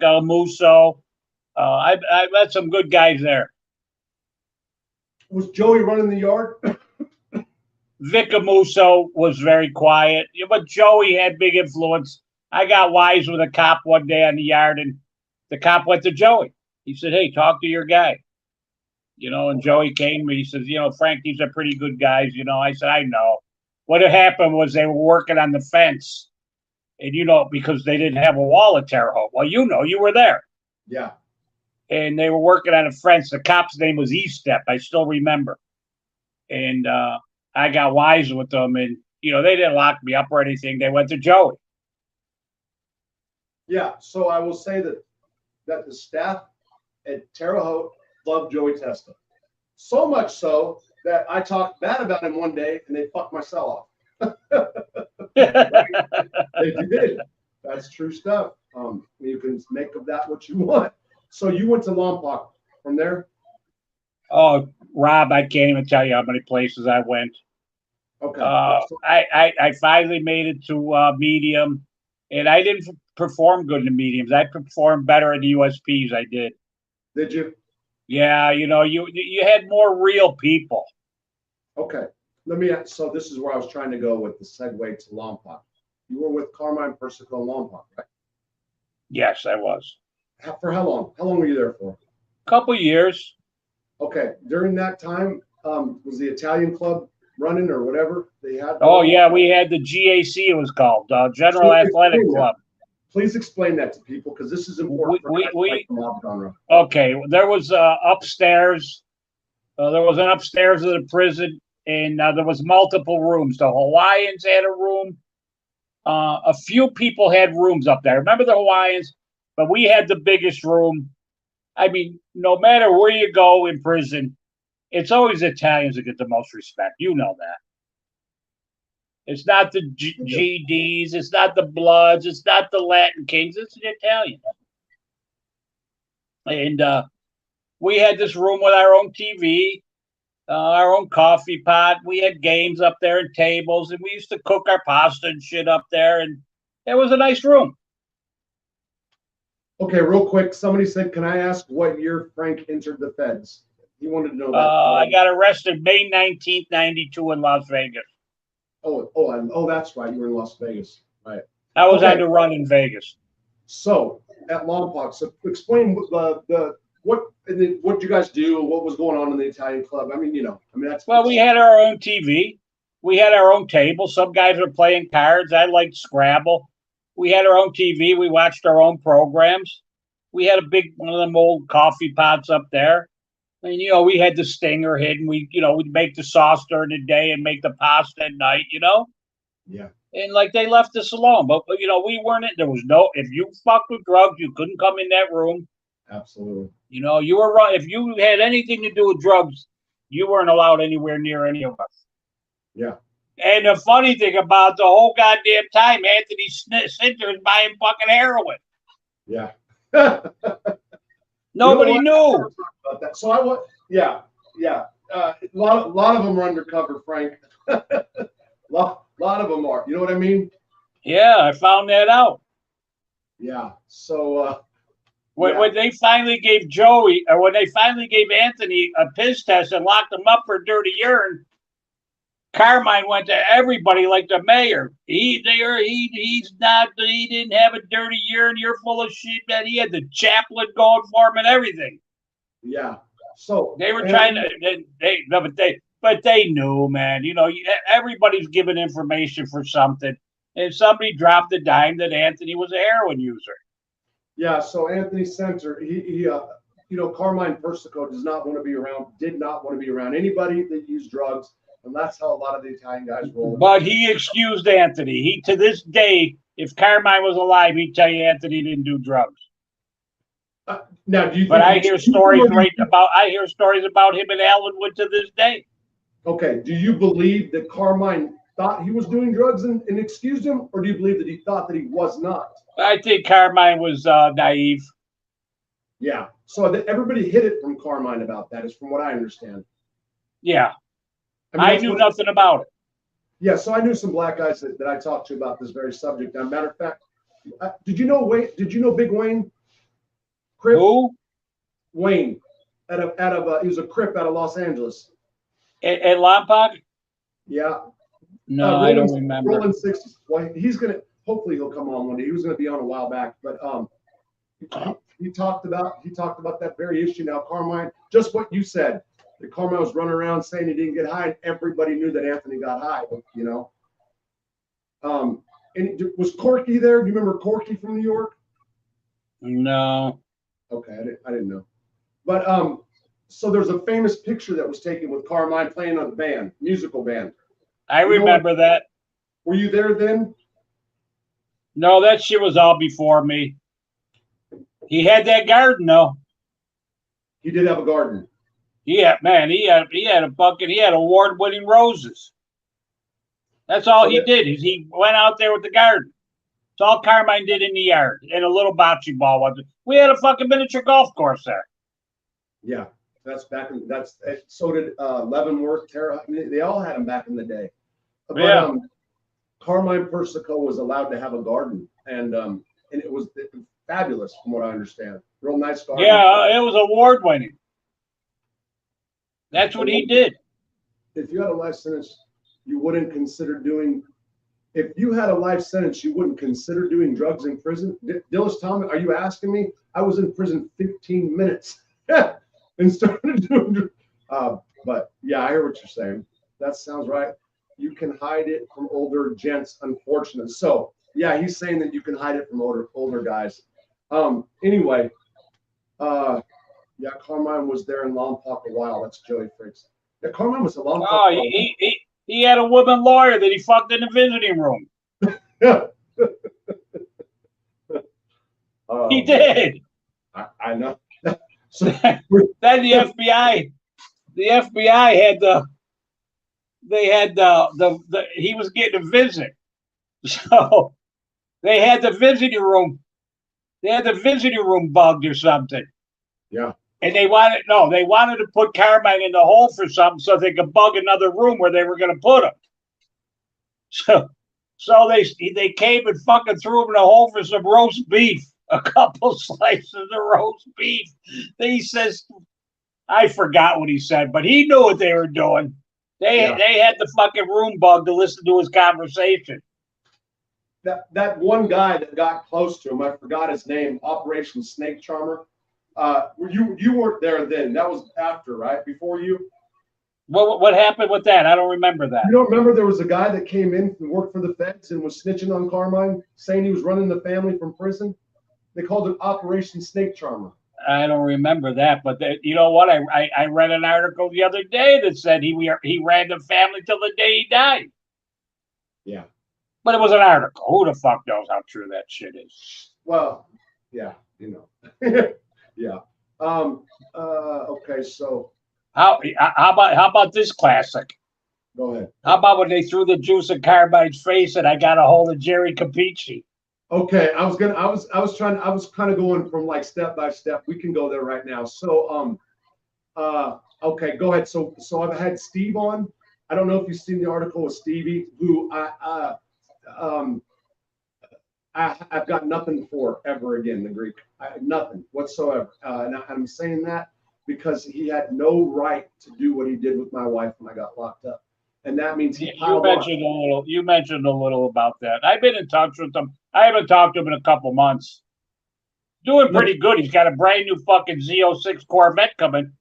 Musso. I met some good guys there. Was Joey running the yard? Vic Musso was very quiet, but Joey had big influence. I got wise with a cop one day on the yard, and the cop went to Joey. He said, "Hey, talk to your guy." And Joey came to me. He says, "Frank, these are pretty good guys." I said, "I know." What had happened was they were working on the fence, and because they didn't have a wall at Terre Haute. Well, you were there. Yeah. And they were working on a fence. The cop's name was E-Step. I still remember. And I got wise with them, and they didn't lock me up or anything. They went to Joey. Yeah. So I will say that the staff at Terre Haute loved Joey Testa. So much so that I talked bad about him one day and they fucked my cell off. They did. That's true stuff. You can make of that what you want. So you went to Lompoc from there? Oh, Rob, I can't even tell you how many places I went. Okay. I finally made it to medium, and I didn't perform good in the mediums. I performed better in the USPs. I did. Did you? Yeah, you had more real people. Okay. So this is where I was trying to go with the segue to Lompoc. You were with Carmine Persico in Lompoc, right? Yes, I was. For how long? How long were you there for? A couple years. Okay. During that time, was the Italian club running or whatever they had? Oh, yeah, we had the GAC, it was called, General Athletic Club. Please explain that to people because this is important for guys like the mob genre. Okay, there was upstairs. There was an upstairs of the prison, and there was multiple rooms. The Hawaiians had a room. A few people had rooms up there. Remember the Hawaiians? But we had the biggest room. I mean, no matter where you go in prison, it's always Italians that get the most respect. You know that. It's not the GDs. It's not the Bloods. It's not the Latin Kings. It's the Italians. And we had this room with our own TV, our own coffee pot. We had games up there and tables, and we used to cook our pasta and shit up there. And it was a nice room. Okay, real quick. Somebody said, "Can I ask what year Frank entered the feds?" He wanted to know that. I got arrested May 19th, 92 in Las Vegas. Oh, that's right. You were in Las Vegas, right? I was on the run in Vegas. So at Lompoc, so explain what you guys do, what was going on in the Italian club. I mean, that's. Well, we had our own TV. We had our own table. Some guys were playing cards. I liked Scrabble. We had our own TV. We watched our own programs. We had a big one of them old coffee pots up there. And, we had the stinger hidden. We'd make the sauce during the day and make the pasta at night, Yeah. And they left us alone. But, we weren't, there was if you fucked with drugs, you couldn't come in that room. Absolutely. You were wrong. If you had anything to do with drugs, you weren't allowed anywhere near any of us. Yeah. And the funny thing about the whole goddamn time, Anthony Sinter was buying fucking heroin. Yeah. Nobody knew. About that. So yeah. A lot of them are undercover, Frank. lot of them are. You know what I mean? Yeah, I found that out. Yeah. So when they finally gave when they finally gave Anthony a piss test and locked him up for dirty urine, Carmine went to everybody like the mayor. He didn't have a dirty urine. You're full of shit, man. He had the chaplain going for him and everything. Yeah. So they were trying to, but they knew, man. Everybody's giving information for something, and somebody dropped a dime that Anthony was a heroin user. Yeah. So Anthony Sinter, he Carmine Persico did not want to be around anybody that used drugs. And that's how a lot of the Italian guys roll. But he excused Anthony. He, to this day, if Carmine was alive, he'd tell you Anthony didn't do drugs. Now, do you? But I hear stories about him and Allenwood to this day. Okay. Do you believe that Carmine thought he was doing drugs and excused him, or do you believe that he thought that he was not? I think Carmine was naive. Yeah. So everybody hid it from Carmine about that, is from what I understand. Yeah. I knew nothing about it. Yeah, so I knew some black guys that I talked to about this very subject. As a matter of fact, did you know Big Wayne? Crip? Who? Wayne. He was a Crip out of Los Angeles. At Lompoc? Yeah. No, I don't remember. Rolling 60s. Well, hopefully he'll come on one day. He was gonna be on a while back, but he talked about that very issue. Now, Carmine, just what you said. That Carmine was running around saying he didn't get high, and everybody knew that Anthony got high. And was Corky there? Do you remember Corky from New York? No. Okay, I didn't know. But so there's a famous picture that was taken with Carmine playing on the musical band. I remember that. Were you there then? No, that shit was all before me. He had that garden though. He did have a garden. Yeah, man, he had award-winning roses. That's all he did, is he went out there with the garden. It's all Carmine did in the yard, and a little bocce ball. We had a fucking miniature golf course there. Yeah, so did Leavenworth, Terre. They all had them back in the day. But Carmine Persico was allowed to have a garden, and it was fabulous from what I understand. Real nice garden. Yeah, it was award-winning. That's what he did. If you had a life sentence, you wouldn't consider doing. If you had a life sentence, you wouldn't consider doing drugs in prison. Dillis Thomas, are you asking me? I was in prison 15 minutes and started doing. But yeah, I hear what you're saying. That sounds right. You can hide it from older gents, unfortunately. So Yeah, he's saying that you can hide it from older guys. Anyway, yeah, Carmine was there in Lompoc a while. That's Joey Fricks. Yeah, Carmine was a Lompoc. Oh, he had a woman lawyer that he fucked in the visiting room. Yeah. He did. I know. So then the FBI had he was getting a visit. So they had the visiting room bugged or something. Yeah. And they wanted to put Carmine in the hole for something so they could bug another room where they were going to put him. So they came and fucking threw him in the hole for some roast beef, a couple slices of roast beef. He says, I forgot what he said, but he knew what they were doing. They had the fucking room bug to listen to his conversation. That one guy that got close to him, I forgot his name, Operation Snake Charmer. You weren't there then. That was after, right? Before you? What happened with that? I don't remember that. You don't remember there was a guy that came in and worked for the feds and was snitching on Carmine, saying he was running the family from prison? They called it Operation Snake Charmer. I don't remember that, but you know what? I read an article the other day that said he ran the family till the day he died. Yeah. But it was an article. Who the fuck knows how true that shit is? Well, yeah, you know. Yeah. Okay, so how about this classic? Go ahead. How about when they threw the juice in Carmine's face and I got a hold of Jerry Capici? Okay, I was kind of going from like step by step. We can go there right now. So okay, go ahead. So I've had Steve on. I don't know if you've seen the article with Stevie, who I've got nothing for ever again, the Greek. Nothing whatsoever. And I'm saying that because he had no right to do what he did with my wife when I got locked up. And that means you mentioned a little about that. I've been in touch with him. I haven't talked to him in a couple months. Doing pretty good. He's got a brand new fucking Z06 Corvette coming.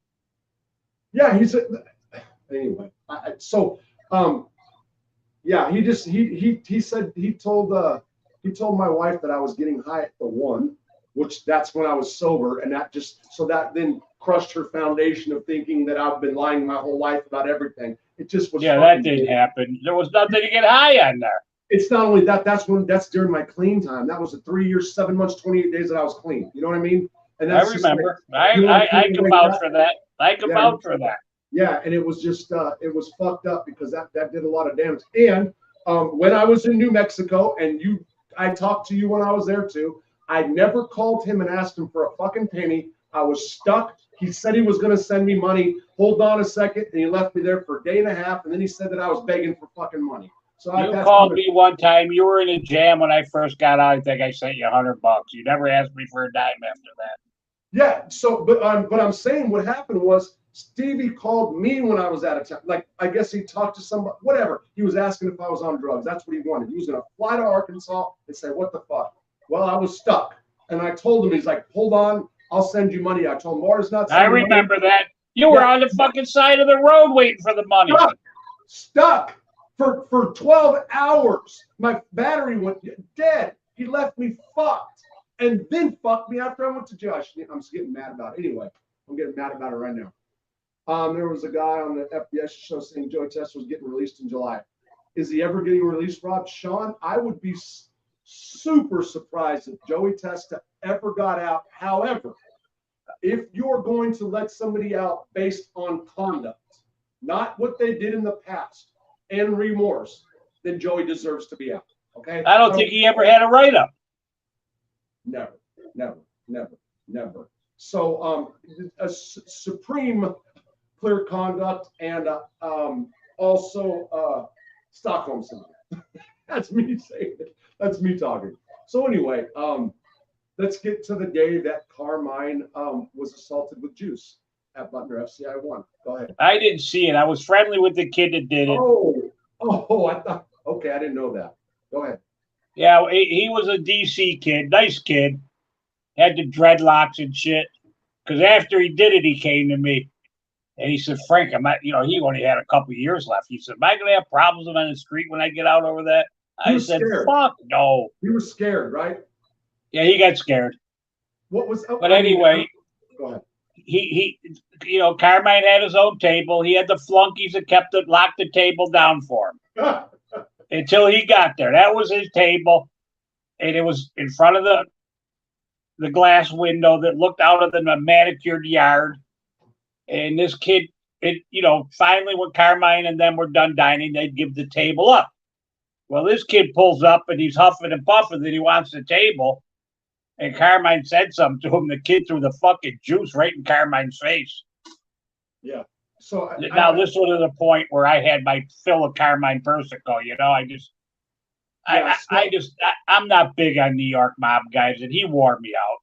Yeah, anyway. Yeah, he said he told my wife that I was getting high at the one, which that's when I was sober, and that then crushed her foundation of thinking that I've been lying my whole life about everything. It just was. Yeah, that didn't happen. There was nothing to get high on there. It's not only that. That's during my clean time. That was the 3 years, 7 months, 28 days that I was clean. You know what I mean? And I remember. I can vouch for that. I can vouch for that. Yeah, and it was just it was fucked up because that did a lot of damage. And when I was in New Mexico, and I talked to you when I was there too. I never called him and asked him for a fucking penny. I was stuck. He said he was going to send me money. Hold on a second, and he left me there for a day and a half. And then he said that I was begging for fucking money. So you called me one time. You were in a jam when I first got out. I think I sent you $100. You never asked me for a dime after that. Yeah. So, but I'm saying what happened was Stevie called me when I was out of town. Like, I guess he talked to somebody, whatever. He was asking if I was on drugs. That's what he wanted. He was going to fly to Arkansas and say, what the fuck? Well, I was stuck. And I told him, he's like, hold on, I'll send you money. I told him, Marta's not sending money. I remember that. You were on the fucking side of the road waiting for the money. Stuck for 12 hours. My battery went dead. He left me fucked. And then fucked me after I went to jail. I'm just getting mad about it. Anyway, I'm getting mad about it right now. There was a guy on the FBS show saying Joey Testa was getting released in July. Is he ever getting released, Rob? Sean, I would be super surprised if Joey Testa ever got out. However, if you're going to let somebody out based on conduct, not what they did in the past, and remorse, then Joey deserves to be out. Okay? I don't think he ever had a write-up. Never. So a supreme clear conduct and also Stockholm syndrome. That's me saying it. That's me talking. So anyway, let's get to the day that Carmine was assaulted with juice at Butner FCI 1. Go ahead. I didn't see it. I was friendly with the kid that did it. Oh, I thought. Okay, I didn't know that. Go ahead. Yeah, he was a DC kid, nice kid. Had the dreadlocks and shit. Because after he did it, he came to me and he said, Frank, he only had a couple of years left. He said, am I going to have problems on the street when I get out over that? He I was said, scared. fuck no. He was scared, right? Yeah, he got scared. What was? But anyway, go ahead. he, Carmine had his own table. He had the flunkies that locked the table down for him until he got there. That was his table, and it was in front of the glass window that looked out of the manicured yard. And this kid, finally when Carmine and them were done dining, they'd give the table up. Well, this kid pulls up and he's huffing and puffing that he wants the table. And Carmine said something to him. The kid threw the fucking juice right in Carmine's face. Yeah. So now this was the point where I had my fill of Carmine Persico. I'm not big on New York mob guys, and he wore me out.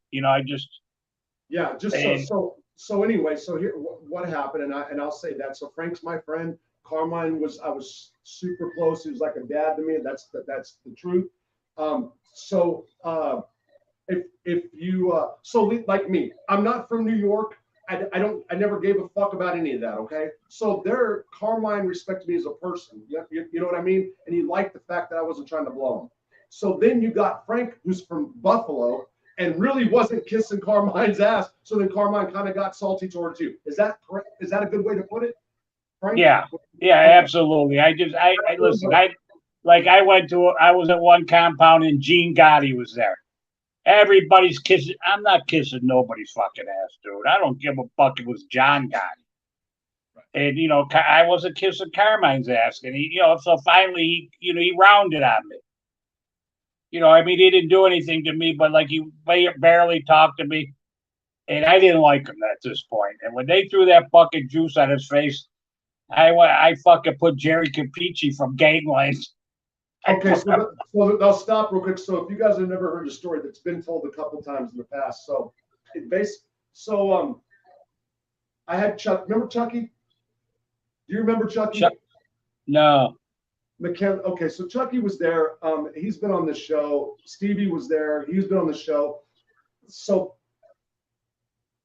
So anyway, so here what happened, and I'll say that. So Frank's my friend. Carmine I was super close. He was like a dad to me. That's the truth. If you like me, I'm not from New York. I never gave a fuck about any of that. Okay. So Carmine respected me as a person. You know what I mean? And he liked the fact that I wasn't trying to blow him. So then you got Frank, who's from Buffalo, and really wasn't kissing Carmine's ass. So then Carmine kind of got salty towards you. Is that correct? Is that a good way to put it, Frank? Yeah, absolutely. I listen. I was at one compound and Gene Gotti was there. Everybody's kissing. I'm not kissing nobody's fucking ass, dude. I don't give a fuck. It was John Gotti. And, I wasn't kissing Carmine's ass. And so finally, he rounded on me. He didn't do anything to me, but he barely talked to me. And I didn't like him at this point. And when they threw that fucking juice on his face, I fucking put Jerry Capici from Gangland. Okay, so I'll stop real quick. So if you guys have never heard a story that's been told a couple times in the past, I had Chuck. Remember Chucky? Do you remember Chucky? No. McKen. Okay, so Chucky was there. He's been on the show. Stevie was there. He's been on the show. So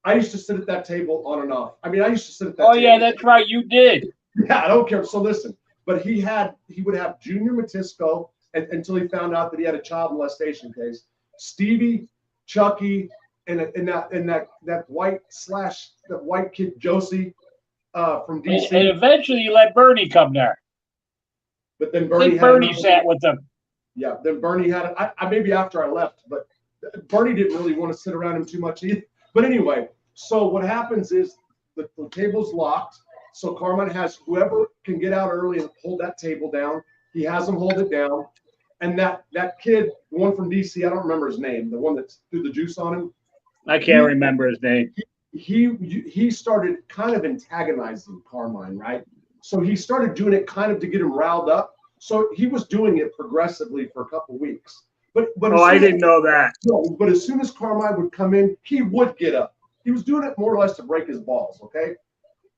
I used to sit at that table on and off. I used to sit at that table. Oh, yeah, that's right. You did. Yeah, I don't care. So listen. But he would have Junior Matisco until he found out that he had a child molestation case. Stevie, Chucky, and that white kid Josie from DC. And eventually you let Bernie come there. But then Bernie sat with them. Yeah, then Bernie had maybe after I left, but Bernie didn't really want to sit around him too much either. But anyway, so what happens is the table's locked. So Carmine has whoever can get out early and hold that table down. He has them hold it down. And that kid, the one from DC, I don't remember his name, the one that threw the juice on him. I can't remember his name. He started kind of antagonizing Carmine, right? So he started doing it kind of to get him riled up. So he was doing it progressively for a couple of weeks. But I didn't know that. No, but as soon as Carmine would come in, he would get up. He was doing it more or less to break his balls, okay?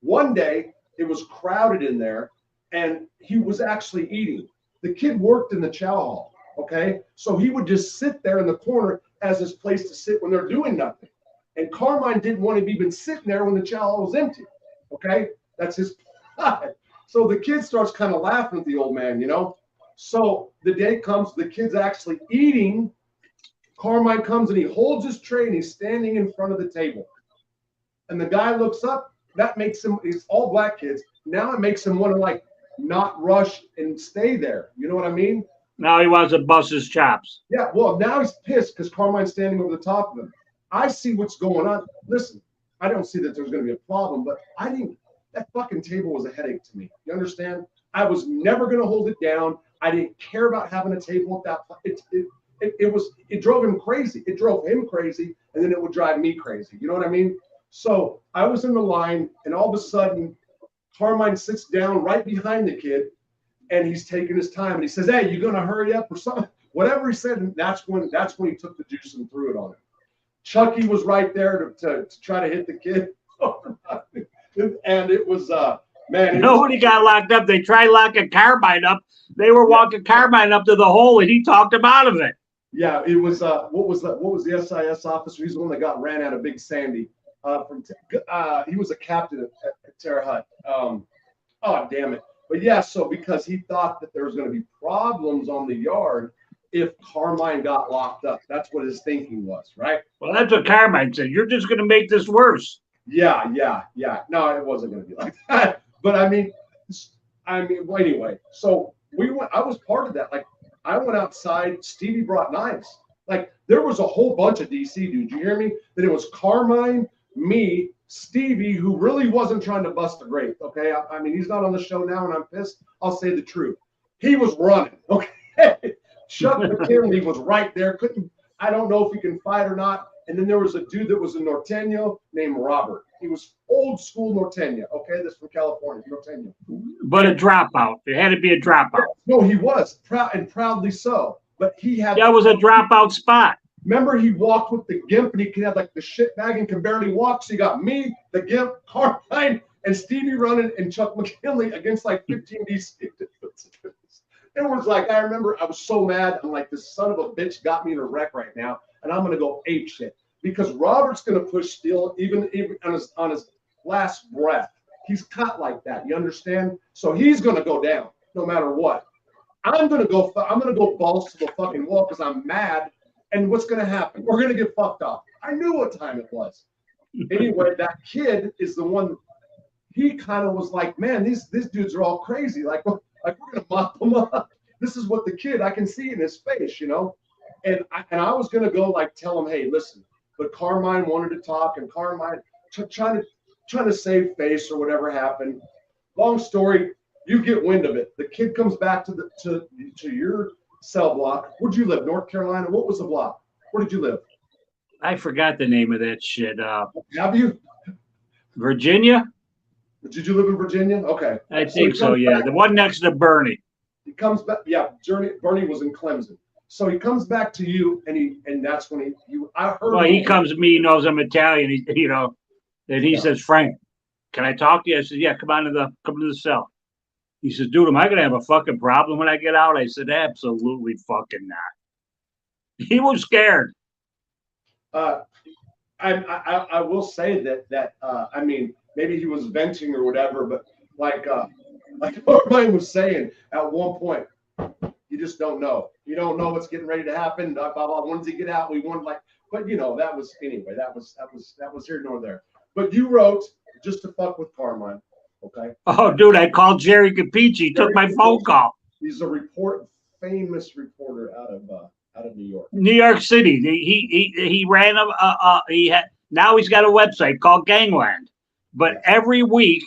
One day, it was crowded in there, and he was actually eating. The kid worked in the chow hall, okay? So he would just sit there in the corner as his place to sit when they're doing nothing. And Carmine didn't want to be even sitting there when the chow hall was empty, okay? That's his pride. So the kid starts kind of laughing at the old man, So the day comes, the kid's actually eating. Carmine comes and he holds his tray and he's standing in front of the table. And the guy looks up. That makes him, it's all black kids. Now it makes him want to not rush and stay there. You know what I mean? Now he wants to bust his chops. Yeah, well, now he's pissed because Carmine's standing over the top of him. I see what's going on. Listen, I don't see that there's going to be a problem, but that fucking table was a headache to me. You understand? I was never going to hold it down. I didn't care about having a table at that. It drove him crazy. It drove him crazy, and then it would drive me crazy. You know what I mean? So I was in the line, and all of a sudden, Carmine sits down right behind the kid, and he's taking his time. And he says, "Hey, you gonna hurry up or something?" Whatever he said, and that's when he took the juice and threw it on him. Chucky was right there to try to hit the kid, and it was man. Nobody got locked up. They tried locking Carmine up. They were walking Carmine up to the hole, and he talked him out of it. Yeah, it was what was the SIS officer? He's the one that got ran out of Big Sandy. He was a captain at Terre Haute. Oh damn it! But yeah, so because he thought that there was going to be problems on the yard if Carmine got locked up. That's what his thinking was, right? Well, that's what Carmine said. You're just going to make this worse. Yeah. No, it wasn't going to be like that. But well, anyway. So we went. I was part of that. Like, I went outside. Stevie brought knives. Like, there was a whole bunch of DC dudes. You hear me? That it was Carmine, me, Stevie, who really wasn't trying to bust a grape. Okay, I mean, he's not on the show now, and I'm pissed. I'll say the truth. He was running. Okay, Chuck McKinley was right there. I don't know if he can fight or not. And then there was a dude that was a Norteño named Robert. He was old school Norteño. Okay, this from California, Norteño. But a dropout. It had to be a dropout. No, he was proudly so. But he had. That was a dropout spot. Remember, he walked with the gimp, and he could have like the shit bag and can barely walk. So you got me, the gimp, Carmine, and Stevie running, and Chuck McKinley against like 15 DC. It was like, I remember I was so mad. I'm like, this son of a bitch got me in a wreck right now, and I'm gonna go ape shit because Robert's gonna push steel even on his last breath. He's cut like that. You understand? So he's gonna go down no matter what. I'm gonna go balls to the fucking wall because I'm mad. And what's gonna happen? We're gonna get fucked up. I knew what time it was. Anyway, that kid is the one. He kind of was like, man, these dudes are all crazy. Like we're gonna mop them up. This is what the kid, I can see in his face, you know. And I was gonna go like tell him, hey, listen. But Carmine wanted to talk, and Carmine trying to save face or whatever happened. Long story, you get wind of it. The kid comes back to your cell block. Where'd you live? North Carolina? What was the block? Where did you live? I forgot the name of that shit. Have you? Virginia? Did you live in Virginia? Okay. I think so, yeah. The one next to Bernie. He comes back. Yeah, Bernie was in Clemson. So he comes back to you, and that's when I heard. Well, he comes to me, he knows I'm Italian, and he says, Frank, can I talk to you? I said, yeah, come to the cell. He says, dude, am I going to have a fucking problem when I get out? I said, absolutely fucking not. He was scared. I will say that I mean, maybe he was venting or whatever, but like Carmine was saying at one point, you just don't know. You don't know what's getting ready to happen. Blah, blah, blah. When does he get out? We won but that was anyway. That was here nor there. But you wrote just to fuck with Carmine. Okay. Oh, dude, I called Jerry Capici. He took my phone call. He's a famous reporter out of New York. New York City. He ran now he's got a website called Gangland. But every week,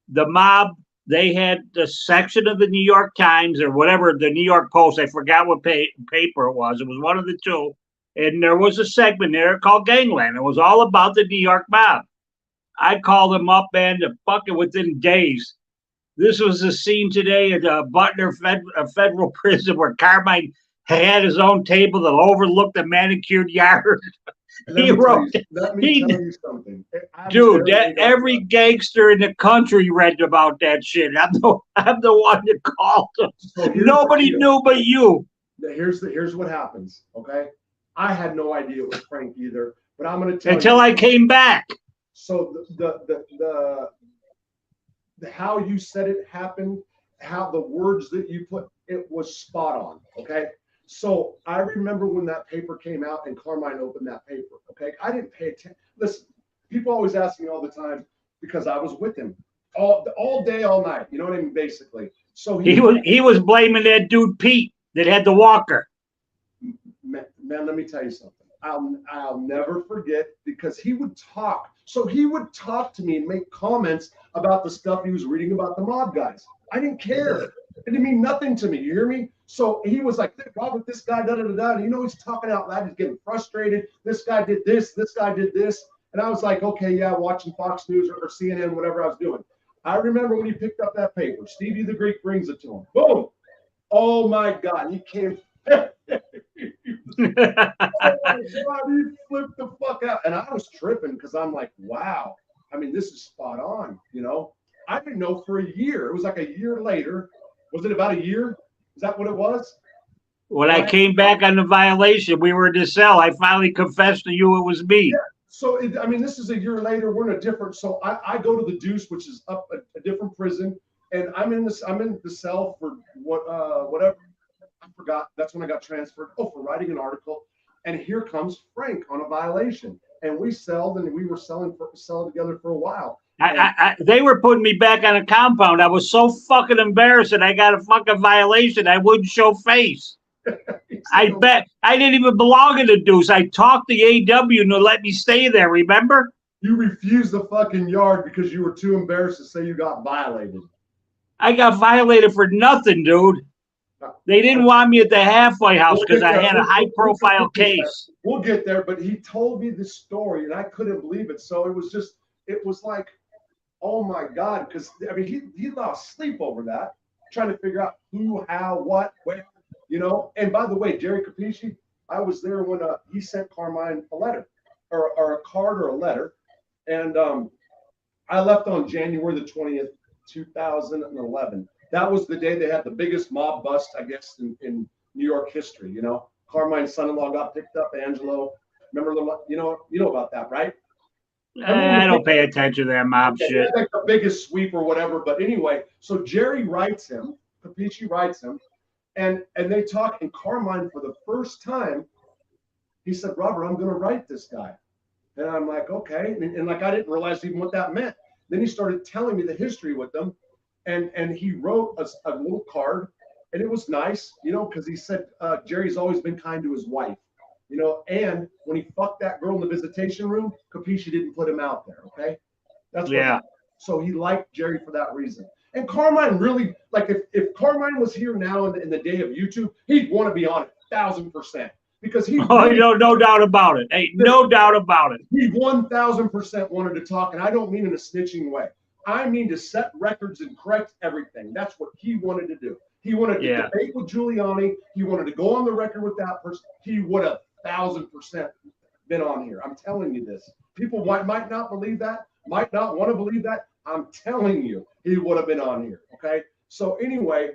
the mob, they had the section of the New York Times or whatever, the New York Post. I forgot what paper it was. It was one of the two. And there was a segment there called Gangland. It was all about the New York mob. I called him up, man, to fucking within days. This was the scene today at Butner federal prison where Carmine had his own table that overlooked the manicured yard. He wrote. Let me tell you something, dude. Every gangster in the country read about that shit. I'm the one that called him. So nobody knew but you. Here's what happens. Okay, I had no idea it was Frank either, but I'm going to tell you until I came back. So the how you said it happened, how the words that you put, it was spot on. Okay. So I remember when that paper came out and Carmine opened that paper. Okay. I didn't pay attention. Listen, people always ask me all the time because I was with him all day, all night. You know what I mean? Basically. So he was blaming that dude Pete that had the walker. Man, let me tell you something. I'll never forget because he would talk. So he would talk to me and make comments about the stuff he was reading about the mob guys. I didn't care. It didn't mean nothing to me. You hear me? So he was like, Robert, this guy, da da da da. You know, he's talking out loud. He's getting frustrated. This guy did this. This guy did this. And I was like, okay, yeah, watching Fox News or CNN, whatever I was doing. I remember when he picked up that paper. Stevie the Greek brings it to him. Boom. Oh my God. He came. Oh my God, he flipped the fuck out. And I was tripping because I'm like, wow. I mean, this is spot on, you know. I didn't know for a year. It was like a year later. Was it about a year? Is that what it was? When I came back on the violation, we were in the cell. I finally confessed to you it was me. Yeah. So, I mean, this is a year later. We're in a different. So I go to the Deuce, which is up a different prison. and I'm in the cell for whatever. I forgot. That's when I got transferred. Oh, for writing an article. And here comes Frank on a violation. And we were selling together for a while. And They were putting me back on a compound. I was so fucking embarrassed that I got a fucking violation. I wouldn't show face. I bet I didn't even belong in the deuce. I talked the AW and they let me stay there. Remember? You refused the fucking yard because you were too embarrassed to say you got violated. I got violated for nothing, dude. They didn't want me at the halfway house because I had a high-profile case. We'll get there, but he told me the story, and I couldn't believe it. So it was like, oh my God, because I mean, he lost sleep over that, trying to figure out who, how, what, where, you know. And by the way, Jerry Capisci, I was there when he sent Carmine a letter, or a card or a letter, and I left on January the 20th, 2011. That was the day they had the biggest mob bust, I guess, in New York history. You know, Carmine's son-in-law got picked up. Angelo, remember you know about that, right? I don't pay attention to that mob shit. Like the biggest sweep or whatever. But anyway, so Jerry writes him, Capisci writes him, and they talk. And Carmine, for the first time, he said, "Robert, I'm going to write this guy." And I'm like, okay, and like I didn't realize even what that meant. Then he started telling me the history with them. And he wrote a little card, and it was nice, you know, because he said Jerry's always been kind to his wife, you know, and when he fucked that girl in the visitation room, Capisci didn't put him out there, okay? That's what so he liked Jerry for that reason. And Carmine really, like, if Carmine was here now in the day of YouTube, he'd want to be on it 1,000%. Because he no doubt about it. Hey, no doubt about it. He 1,000% wanted to talk, and I don't mean in a snitching way. I mean to set records and correct everything. That's what he wanted to do. He wanted to debate with Giuliani. He wanted to go on the record with that person. He would have 1,000% been on here. I'm telling you this. People might not believe that, might not want to believe that. I'm telling you, he would have been on here. Okay. So anyway,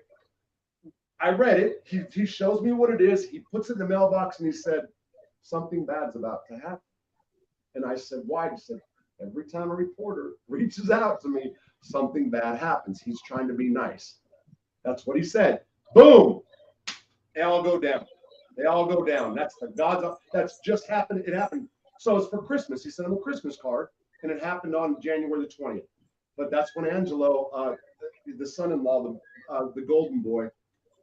I read it. He shows me what it is. He puts it in the mailbox and he said, something bad's about to happen. And I said, why? He said, every time a reporter reaches out to me, something bad happens. He's trying to be nice. That's what he said. Boom. They all go down. They all go down. That's the God's. That's just happened. It happened. So it's for Christmas. He sent him a Christmas card, and it happened on January the 20th. But that's when Angelo, the son-in-law, the golden boy.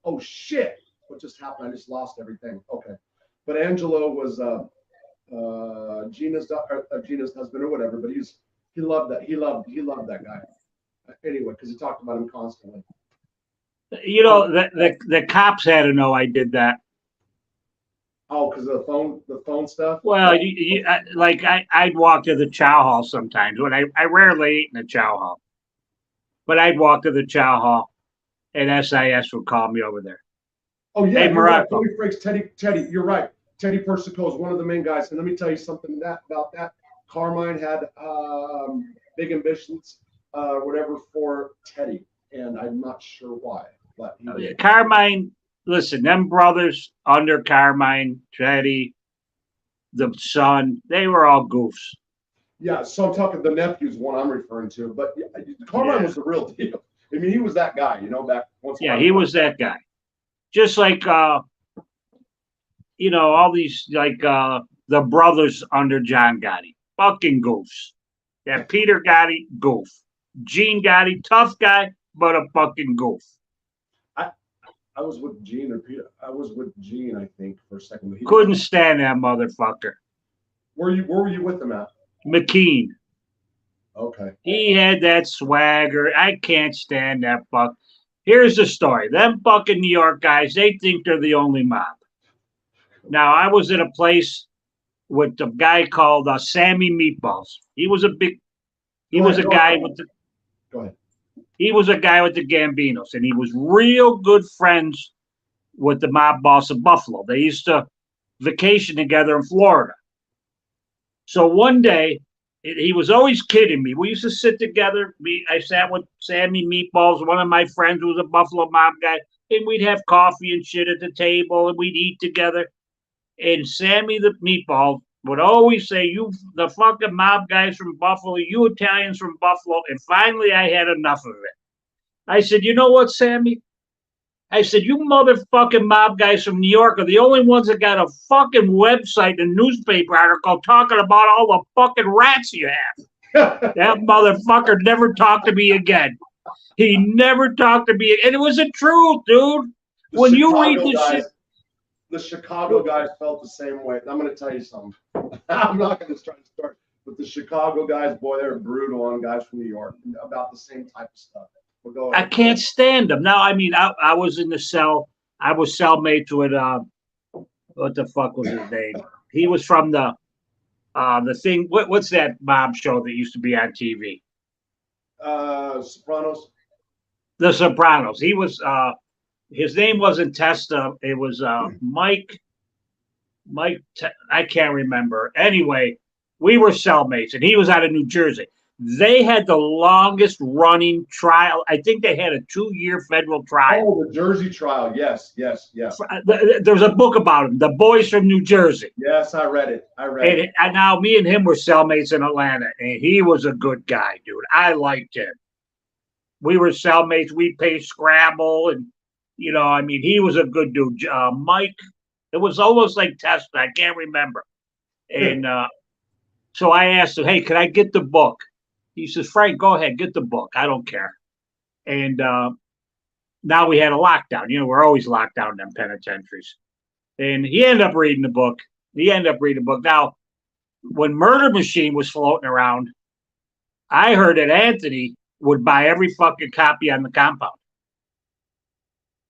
Oh shit! What just happened? I just lost everything. Okay. But Angelo was Gina's husband or whatever, but he loved that guy anyway because he talked about him constantly. You know, the cops had to know I did that. Oh, because of the phone stuff. Well, I'd walk to the chow hall sometimes. When I rarely eat in the chow hall, but I'd walk to the chow hall, and SIS would call me over there. Oh yeah, hey, Morrocco. Right. Teddy, you're right. Teddy Persico is one of the main guys. And let me tell you something about that. Carmine had big ambitions, whatever, for Teddy. And I'm not sure why. But Carmine, listen, them brothers under Carmine, Teddy, the son, they were all goofs. Yeah, so I'm talking the nephew's one I'm referring to. But Carmine was the real deal. I mean, he was that guy, you know, back once. Yeah, he was that guy. Just like you know, all these the brothers under John Gotti, fucking goofs. Yeah, Peter Gotti, goof. Gene Gotti, tough guy, but a fucking goof. I was with Gene or Peter. I was with Gene, I think, for a second. Couldn't stand that motherfucker. Where were you with him at? McKean. Okay. He had that swagger. I can't stand that fuck. Here's the story. Them fucking New York guys, they think they're the only mob. Now, I was at a place with a guy called Sammy Meatballs. He was a guy with the. Go ahead. He was a guy with the Gambinos, and he was real good friends with the mob boss of Buffalo. They used to vacation together in Florida. So one day, he was always kidding me. We used to sit together. I sat with Sammy Meatballs, one of my friends who was a Buffalo mob guy, and we'd have coffee and shit at the table, and we'd eat together. And Sammy the Meatball would always say, you, the fucking mob guys from Buffalo, you Italians from Buffalo. And finally, I had enough of it. I said, you know what, Sammy? I said, you motherfucking mob guys from New York are the only ones that got a fucking website and newspaper article talking about all the fucking rats you have. That motherfucker never talked to me again. He never talked to me. And it was the truth, dude. When you read this shit. The Chicago guys felt the same way. I'm going to tell you something. I'm not going to try to start, but the Chicago guys, boy, they're brutal on guys from New York about the same type of stuff. I can't stand them. Now, I mean, I was in the cell. I was cellmates with, what the fuck was his name? He was from the thing. What's that mob show that used to be on TV? Sopranos. The Sopranos. He was, his name wasn't Testa. It was Mike. I can't remember. Anyway, we were cellmates, and he was out of New Jersey. They had the longest running trial. I think they had a 2-year federal trial. Oh, the Jersey trial. Yes. There's a book about him, The Boys from New Jersey. Yes, I read it. And now me and him were cellmates in Atlanta, and he was a good guy, dude. I liked him. We were cellmates. We played Scrabble, and I mean, he was a good dude. Mike, it was almost like Testa. I can't remember. And so I asked him, hey, can I get the book? He says, Frank, go ahead, get the book. I don't care. And now we had a lockdown. We're always locked down in them penitentiaries. And he ended up reading the book. Now, when Murder Machine was floating around, I heard that Anthony would buy every fucking copy on the compound.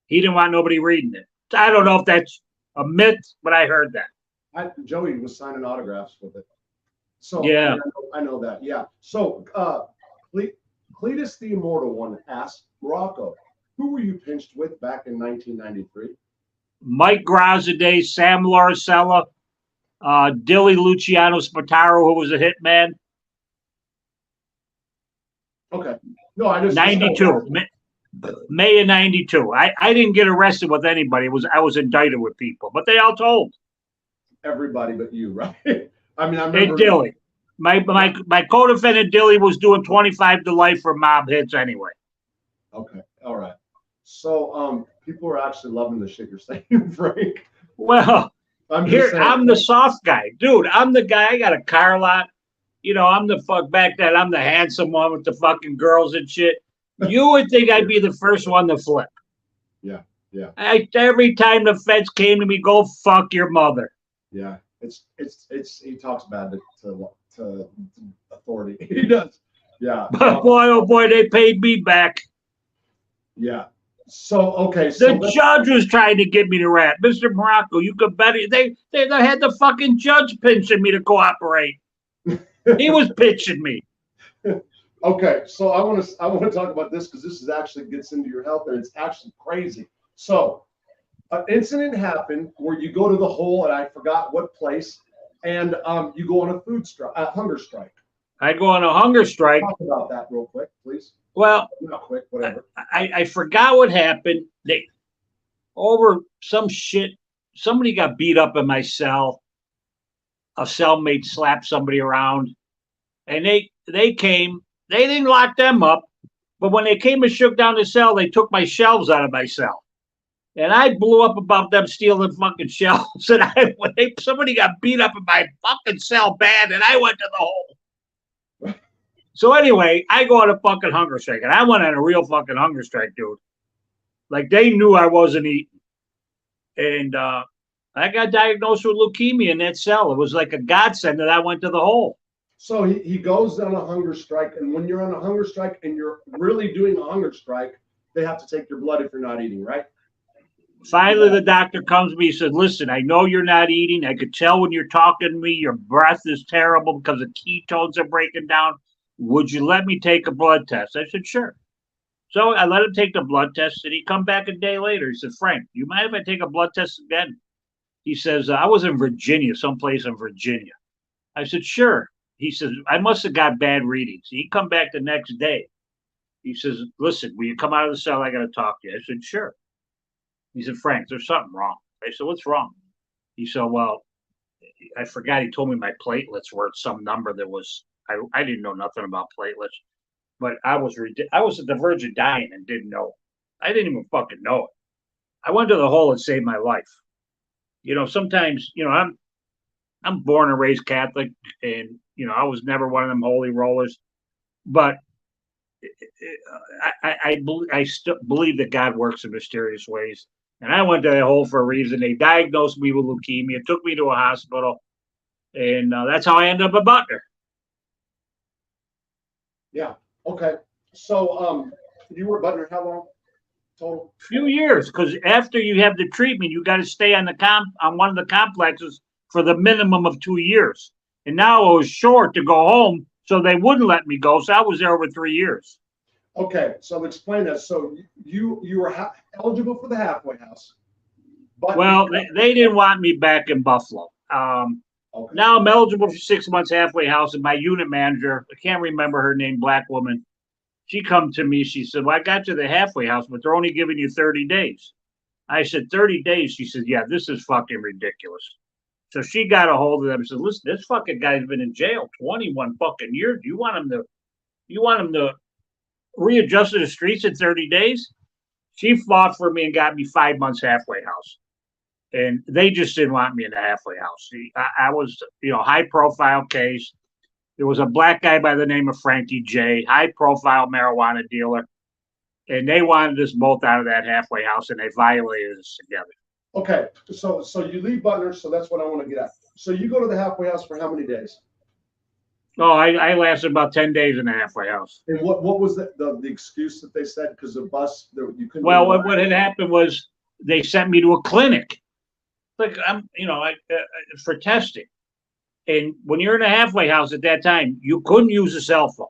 He didn't want nobody reading it. I don't know if that's a myth, but I heard that. Joey was signing autographs with it. So yeah, I know that. Yeah. So Cletus the Immortal One asked Morrocco, who were you pinched with back in 1993? Mike Graziadei, Sam Laricella, Dilly Luciano Spataro, who was a hitman. Okay. No, I just 92. May of 92. I didn't get arrested with anybody. I was indicted with people, but they all told. Everybody but you, right? I mean, I remember. And Dilly. My co-defendant Dilly was doing 25 to life for mob hits anyway. Okay. All right. So people are actually loving the shit you're saying, Frank. Well, I'm the soft guy. Dude, I'm the guy. I got a car lot. I'm the fuck back then. I'm the handsome one with the fucking girls and shit. You would think I'd be the first one to flip. Yeah. Every time the feds came to me, go fuck your mother. Yeah. It's he talks bad to authority. He does. Yeah. But boy, oh boy, they paid me back. Yeah. So okay. So the judge was trying to get me to rap. Mr. Morrocco, you could bet it. They had the fucking judge pinching me to cooperate. He was pitching me. Okay, so I want to talk about this because this is actually gets into your health and it's actually crazy. So, an incident happened where you go to the hole and I forgot what place, and you go on a hunger strike. I go on a hunger strike. Talk about that real quick, please. Well, not quick, whatever. I forgot what happened. Over some shit. Somebody got beat up in my cell. A cellmate slapped somebody around, and they came. They didn't lock them up, but when they came and shook down the cell, they took my shelves out of my cell. And I blew up about them stealing fucking shelves. And somebody got beat up in my fucking cell bad, and I went to the hole. So anyway, I go on a fucking hunger strike, and I went on a real fucking hunger strike, dude. Like, they knew I wasn't eating. And I got diagnosed with leukemia in that cell. It was like a godsend that I went to the hole. So he goes on a hunger strike, and when you're on a hunger strike and you're really doing a hunger strike, they have to take your blood if you're not eating, right? Finally, the doctor comes to me and said, listen, I know you're not eating. I could tell when you're talking to me, your breath is terrible because the ketones are breaking down. Would you let me take a blood test? I said, sure. So I let him take the blood test, and he come back a day later. He said, Frank, you mind if I take a blood test again? He says, I was in Virginia, someplace in Virginia. I said, sure. He says, I must have got bad readings. He come back the next day. He says, listen, will you come out of the cell? I got to talk to you. I said, sure. He said, Frank, there's something wrong. I said, what's wrong? He said, well, I forgot. He told me my platelets were at some number that was, I didn't know nothing about platelets. but I was at the verge of dying and didn't know. I didn't even fucking know it. I went to the hole and saved my life. Sometimes, I'm born and raised Catholic, and I was never one of them holy rollers, but I still believe that God works in mysterious ways. And I went to the hole for a reason. They diagnosed me with leukemia, took me to a hospital, and that's how I ended up at Butner. Yeah. Okay. So, you were at Butner how long total? Few years, because after you have the treatment, you got to stay on on one of the complexes for the minimum of 2 years. And now I was short to go home, so they wouldn't let me go. So I was there over 3 years. Okay, so explain that. So you were eligible for the halfway house, but well, they didn't want me back in Buffalo. Okay. Now I'm eligible for 6 months halfway house, and my unit manager, I can't remember her name, black woman, she come to me. She said, "Well, I got you the halfway house, but they're only giving you 30 days." I said, 30 days? She said, "Yeah, this is fucking ridiculous." So she got a hold of them and said, "Listen, this fucking guy's been in jail 21 fucking years. You want him to readjust to the streets in 30 days? She fought for me and got me 5 months halfway house. And they just didn't want me in the halfway house. See, I was, high profile case. There was a black guy by the name of Frankie J, high profile marijuana dealer. And they wanted us both out of that halfway house, and they violated us together. Okay, so you leave Butner, so that's what I want to get at. So you go to the halfway house for how many days? Oh, I lasted about 10 days in the halfway house. And what was the excuse that they said? Because the bus, you couldn't. Well, what had happened was they sent me to a clinic. Like for testing. And when you're in a halfway house at that time, you couldn't use a cell phone.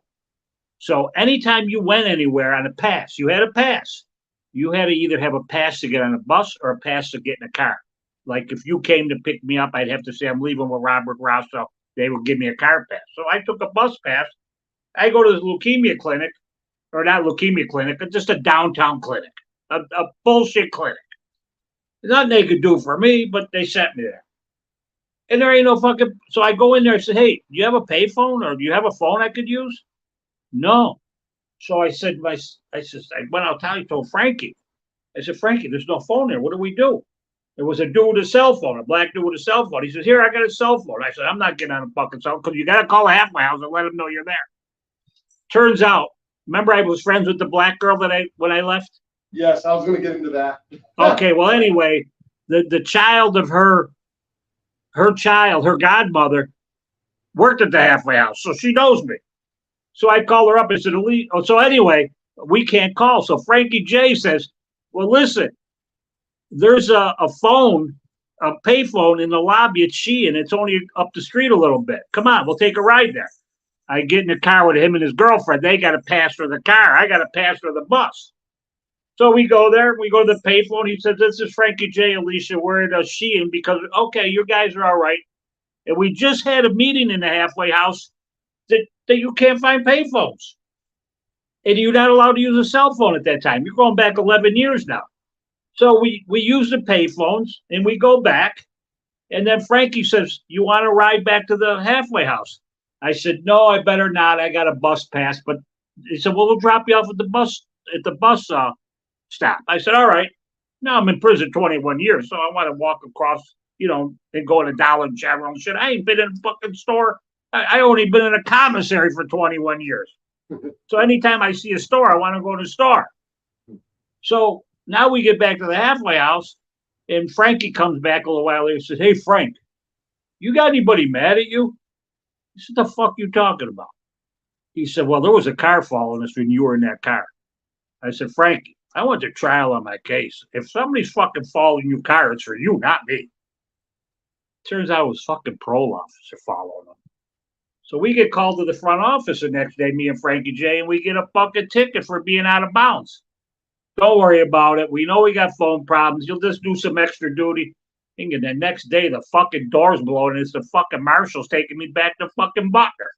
So anytime you went anywhere on a pass, you had a pass. You had to either have a pass to get on a bus or a pass to get in a car. Like if you came to pick me up, I'd have to say I'm leaving with Robert Rosso. They would give me a car pass. So I took a bus pass. I go to the leukemia clinic, or not leukemia clinic, but just a downtown clinic, a bullshit clinic. There's nothing they could do for me, but they sent me there. And there ain't no fucking. So I go in there and say, "Hey, do you have a payphone, or do you have a phone I could use?" No. So I said, I went out and told Frankie. I said, "Frankie, there's no phone there. What do we do?" There was a dude with a cell phone, a black dude with a cell phone. He says, "Here, I got a cell phone." I said, "I'm not getting on a fucking cell phone because you got to call a halfway house and let them know you're there." Turns out, remember I was friends with the black girl when I left? Yes, I was going to get into that. Okay, well, anyway, the child of her godmother, worked at the halfway house, so she knows me. So I call her up and said, so anyway, we can't call. So Frankie J says, "Well, listen, there's a phone, a payphone in the lobby at Sheehan. It's only up the street a little bit. Come on, we'll take a ride there." I get in the car with him and his girlfriend. They got to pass for the car. I got to pass for the bus. So we go there. We go to the payphone. He says, "This is Frankie J, Alicia. We're at Sheehan because, okay, you guys are all right. And we just had a meeting in the halfway house that you can't find payphones. And you're not allowed to use a cell phone at that time. You're going back 11 years now." So we use the payphones and we go back. And then Frankie says, "You want to ride back to the halfway house?" I said, "No, I better not. I got a bus pass." But he said, "Well, we'll drop you off at the bus stop." I said, "All right." Now I'm in prison 21 years, so I want to walk across, and go to Dollar General and shit. I ain't been in a fucking store. I only been in a commissary for 21 years. So anytime I see a store, I want to go to the store. So now we get back to the halfway house, and Frankie comes back a little while later and says, "Hey, Frank, you got anybody mad at you?" I said, "The fuck you talking about?" He said, "Well, there was a car following us when you were in that car." I said, "Frankie, I went to trial on my case. If somebody's fucking following your car, it's for you, not me." Turns out it was fucking parole officer following them. So we get called to the front office the next day, me and Frankie J, and we get a fucking ticket for being out of bounds. "Don't worry about it. We know we got phone problems. You'll just do some extra duty." And the next day, the fucking door's blowing, and it's the fucking marshals taking me back to fucking Butner.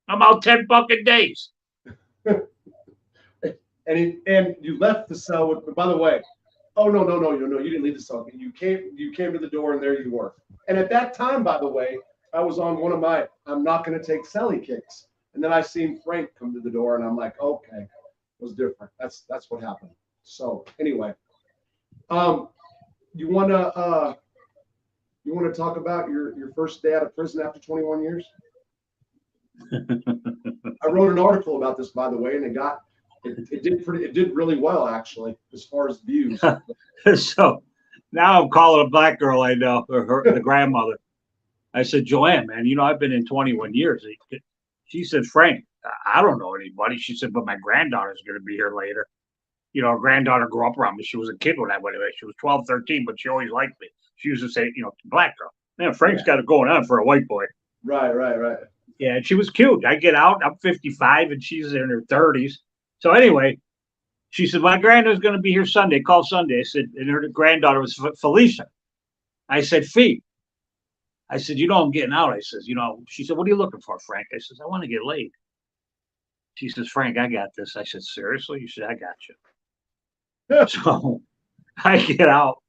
I'm out 10 fucking days. And you left the cell with, by the way, oh, no, you didn't leave the cell. You came to the door, and there you were. And at that time, by the way, I was on one of my I'm not going to take celly kicks. And then I seen Frank come to the door, and I'm like, okay, it was different. That's what happened. So anyway, you wanna talk about your first day out of prison after 21 years? I wrote an article about this, by the way, and it did really well, actually, as far as views. So now I'm calling a black girl I know, or the grandmother. I said, Joanne, man, I've been in 21 years. She said, Frank, I don't know anybody. She said, but my granddaughter's going to be here later. Her granddaughter grew up around me. She was a kid when I went away. She was 12, 13, but she always liked me. She used to say, black girl. Man, Frank's got it going on for a white boy. Right. Yeah, and she was cute. I get out, I'm 55, and she's in her 30s. So anyway, she said, my granddaughter's going to be here Sunday. Call Sunday. I said, and her granddaughter was Felicia. I said, Fee. I said, I'm getting out. I says, she said, what are you looking for, Frank? I says, I want to get laid. She says, Frank, I got this. I said, seriously? You said, I got you. So I get out.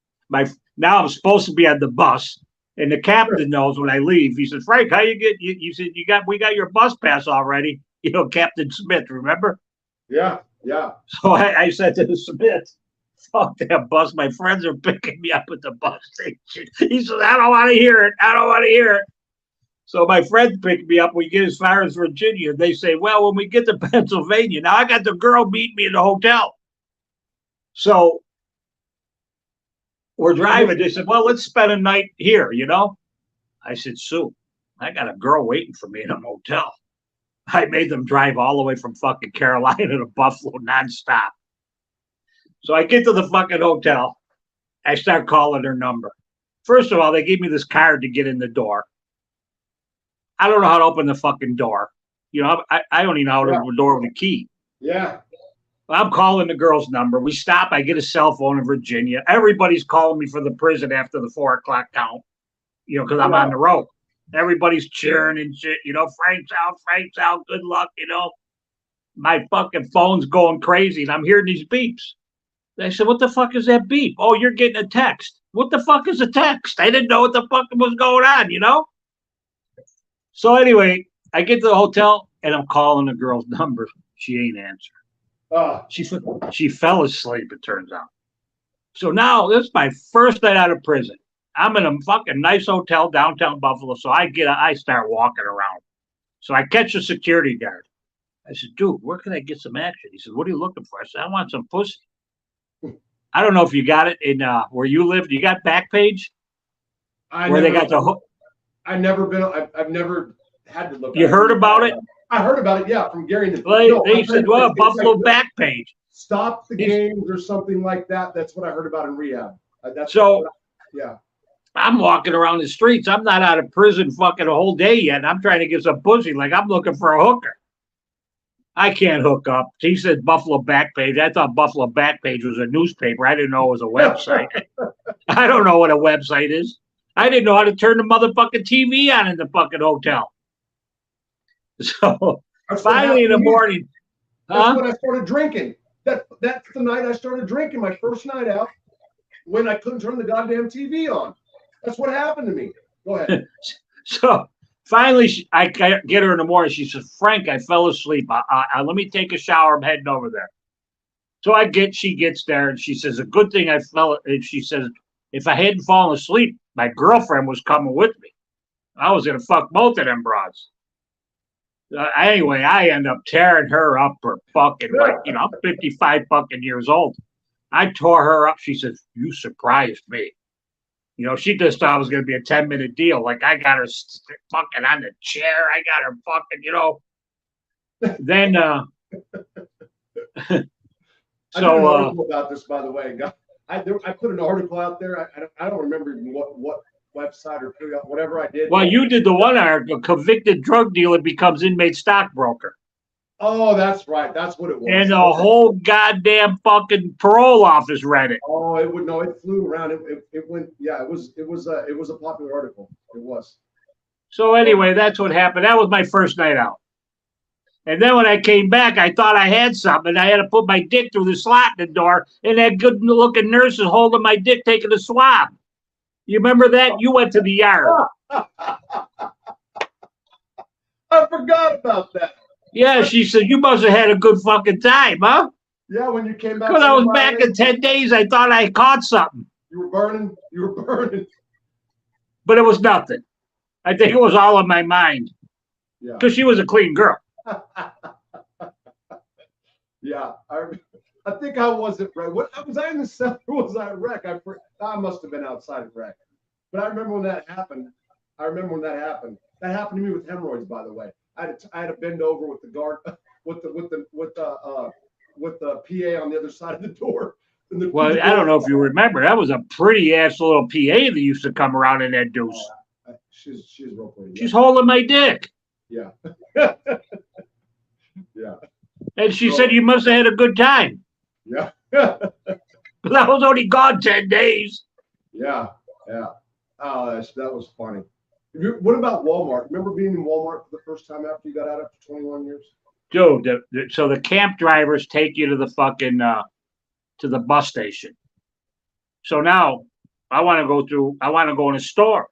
Now I'm supposed to be on the bus, and the captain knows when I leave. He says, Frank, how you get? You said we got your bus pass already. Captain Smith, remember? Yeah. So I said to the Smith, fuck that bus. My friends are picking me up at the bus station. He says, I don't want to hear it. So my friends pick me up. We get as far as Virginia. They say, well, when we get to Pennsylvania, now I got the girl meet me in the hotel. So we're driving. They said, well, let's spend a night here, I said, Sue, I got a girl waiting for me in a motel. I made them drive all the way from fucking Carolina to Buffalo nonstop. So I get to the fucking hotel. I start calling her number. First of all, they gave me this card to get in the door. I don't know how to open the fucking door. I don't even know how to open the door with a key. Yeah. I'm calling the girl's number. We stop. I get a cell phone in Virginia. Everybody's calling me for the prison after the 4 o'clock count, because I'm on the road. Everybody's cheering and shit. Frank's out. Good luck. My fucking phone's going crazy, and I'm hearing these beeps. They said, what the fuck is that beep? Oh, you're getting a text. What the fuck is a text? I didn't know what the fuck was going on, So anyway, I get to the hotel, and I'm calling the girl's number. She ain't answering. She fell asleep, it turns out. So now this is my first night out of prison. I'm in a fucking nice hotel downtown Buffalo. So I start walking around. So I catch a security guard. I said, dude, where can I get some action? He said, what are you looking for? I said, I want some pussy. I don't know if you got it in where you lived. You got Backpage? I've never had to look. You heard about it? I heard about it, yeah, from Gary. They said, well, Buffalo like Backpage. Stop the games or something like that. That's what I heard about in rehab. Yeah. I'm walking around the streets. I'm not out of prison fucking a whole day yet. I'm trying to get some pussy. Like I'm looking for a hooker. I can't hook up. He said Buffalo Backpage. I thought Buffalo Backpage was a newspaper. I didn't know it was a website. I don't know what a website is. I didn't know how to turn the motherfucking TV on in the fucking hotel. So finally in the morning. That's when I started drinking. That's the night I started drinking, my first night out, when I couldn't turn the goddamn TV on. That's what happened to me. Go ahead. So finally, I get her in the morning. She says, Frank, I fell asleep. Let me take a shower. I'm heading over there. So she gets there, and she says, a good thing I fell. She says, if I hadn't fallen asleep, my girlfriend was coming with me. I was going to fuck both of them broads. Anyway, I end up tearing her up for fucking, I'm 55 fucking years old. I tore her up. She says, you surprised me. She just thought it was going to be a 10-minute deal. Like, I got her fucking on the chair. I got her fucking, Then, I did an article about this, by the way. I put an article out there. I don't remember what website or whatever I did. Well, you did the one article, convicted drug dealer becomes inmate stockbroker. Oh, that's right. That's what it was. And the whole goddamn fucking parole office read it. Oh, it flew around. It went. Yeah, it was a popular article. It was. So anyway, that's what happened. That was my first night out. And then when I came back, I thought I had something. I had to put my dick through the slot in the door, and that good-looking nurse is holding my dick, taking a swab. You remember that? You went to the yard. I forgot about that. Yeah, she said, you must have had a good fucking time, huh? Yeah, when you came back. Because I was back in 10 days, I thought I caught something. You were burning. You were burning. But it was nothing. I think it was all in my mind. Yeah. Because she was a clean girl. Yeah. I think I was at Rec. What was I in the cell or was I at Rec? I must have been outside of Rec. But I remember when that happened. That happened to me with hemorrhoids, by the way. I had to bend over with the guard, with the PA on the other side of the door. Well, I don't know if you remember. That was a pretty ass little PA that used to come around in that deuce. She's real pretty. She's holding my dick. Yeah. Yeah. And she said you must have had a good time. Yeah. But I was only gone 10 days. Yeah. Yeah. Oh, that was funny. What about Walmart? Remember being in Walmart for the first time after you got out after 21 years? Dude, so the camp drivers take you to the fucking to the bus station. So now I want to go in a store.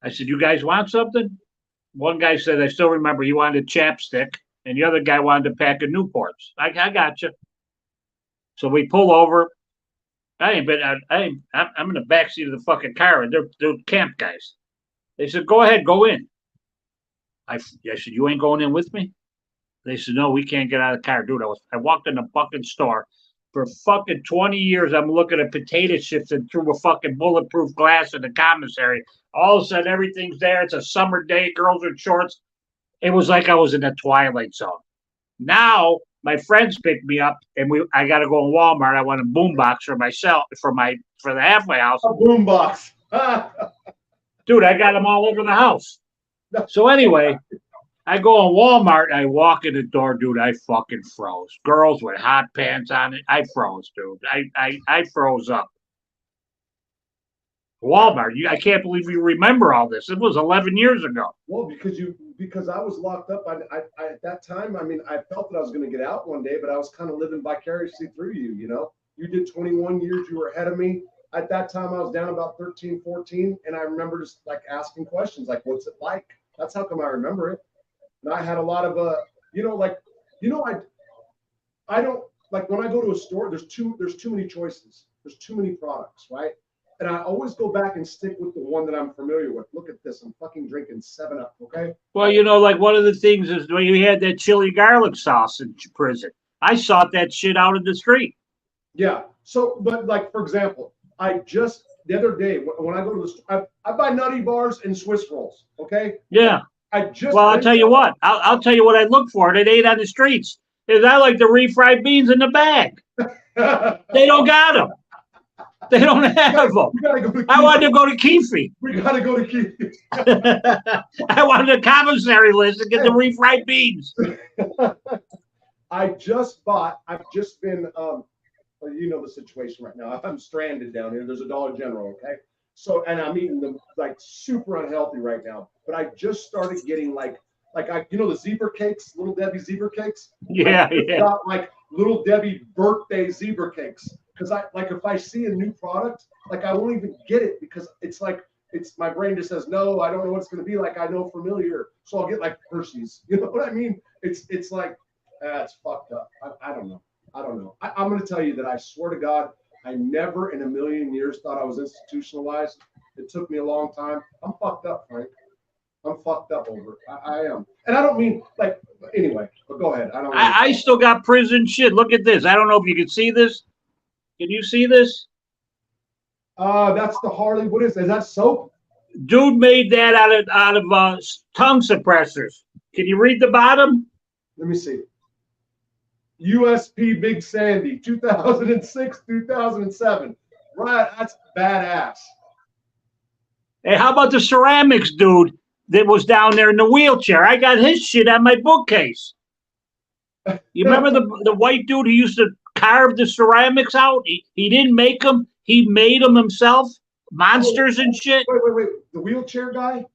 I said, you guys want something? One guy said, I still remember he wanted a chapstick, and the other guy wanted a pack of Newports. I got you. So we pull over. I'm in the backseat of the fucking car, and they're camp guys. They said, go ahead, go in. I said, you ain't going in with me? They said, no, we can't get out of the car. Dude, I walked in the fucking store. For fucking 20 years, I'm looking at potato chips and through a fucking bulletproof glass in the commissary. All of a sudden, everything's there. It's a summer day. Girls in shorts. It was like I was in the Twilight Zone. Now, my friends picked me up, and I got to go in Walmart. I want a boombox for myself, for the halfway house. A boombox. Dude, I got them all over the house. So anyway, I go in Walmart, and I walk in the door, dude, I fucking froze. Girls with hot pants on it. I froze, dude. I froze up. Walmart, I can't believe you remember all this. It was 11 years ago. Well, because I was locked up. I at that time, I mean, I felt that I was going to get out one day, but I was kind of living vicariously through you, you know? You did 21 years. You were ahead of me. At that time, I was down about 13, 14, and I remember just like asking questions like, what's it like? That's how come I remember it. And I had a lot of I don't like when I go to a store, there's too many choices. There's too many products, right? And I always go back and stick with the one that I'm familiar with. Look at this. I'm fucking drinking 7-Up, okay? Well, you know, like one of the things is when you had that chili garlic sauce in prison. I sought that shit out in the street. Yeah. So, but like, for example, the other day, when I go to the store, I buy nutty bars and Swiss rolls, okay? Yeah. I'll tell you what. I'll tell you what I look for at 8 on the streets. Is I like the refried beans in the bag. They don't got them. They don't have them. I wanted to go to Keefe. We got to go to Keefe. I wanted a commissary list to get the refried beans. I've just been, you know the situation right now. I'm stranded down here. There's a Dollar General, okay? So, and I'm eating them like super unhealthy right now. But I just started getting like the zebra cakes, Little Debbie zebra cakes. Yeah, yeah. Got like Little Debbie birthday zebra cakes. Because if I see a new product, like I won't even get it because it's my brain just says no, I don't know what it's going to be like. I know familiar, so I'll get like Hershey's. You know what I mean? It's like it's fucked up. I don't know. I'm going to tell you that I swear to God, I never in a million years thought I was institutionalized. It took me a long time. I'm fucked up, Frank. I'm fucked up over it. I am, and I don't mean like anyway. But go ahead. I still got prison shit. Look at this. I don't know if you can see this. Can you see this? That's the Harley. What is that? Is that soap? Dude made that out of tongue suppressors. Can you read the bottom? Let me see. USP Big Sandy, 2006, 2007. Right, that's badass. Hey, how about the ceramics dude that was down there in the wheelchair? I got his shit on my bookcase. You remember the white dude who used to carve the ceramics out? He didn't make them. He made them himself. Monsters and shit. Wait. The wheelchair guy?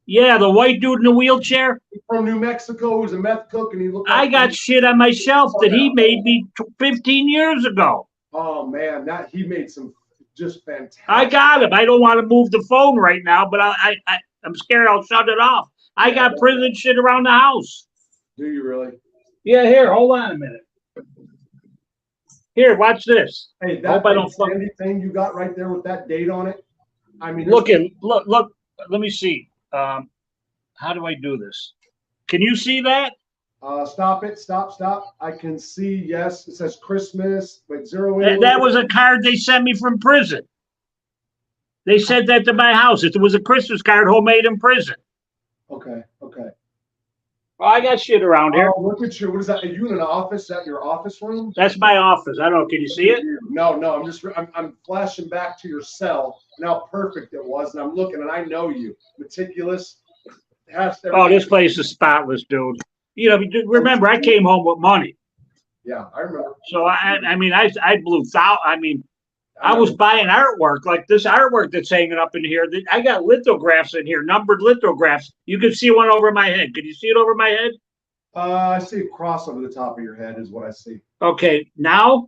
Yeah, the white dude in the wheelchair. From New Mexico, who's a meth cook, and he looked. I got shit on my shelf that he made me 15 years ago. Oh man, he made some just fantastic. I got him. I don't want to move the phone right now, but I'm scared I'll shut it off. I got prison shit around the house. Do you really? Yeah, here, hold on a minute. Here, watch this. Hey, Hope that I don't fuck. thing you got right there with that date on it. I mean, Look. Let me see. How do I do this? Can you see that? Stop it. Stop. I can see. Yes, it says Christmas. Wait, zero in. That was a card they sent me from prison. They sent that to my house. It was a Christmas card homemade in prison. Okay. Well, I got shit around here. Oh, look at you. What is that? Are you in an office? Is that your office room? That's my office. I don't know. Can you see it? No. I'm flashing back to your cell and how perfect it was, and I'm looking, and I know you, meticulous. Oh, this place is spotless, dude. You know, remember, I came home with money. Yeah, I remember. So I blew out. I was buying artwork like this artwork that's hanging up in here. I got lithographs in here, numbered lithographs. You can see one over my head. Can you see it over my head? I see a cross over the top of your head is what I see. Okay, now.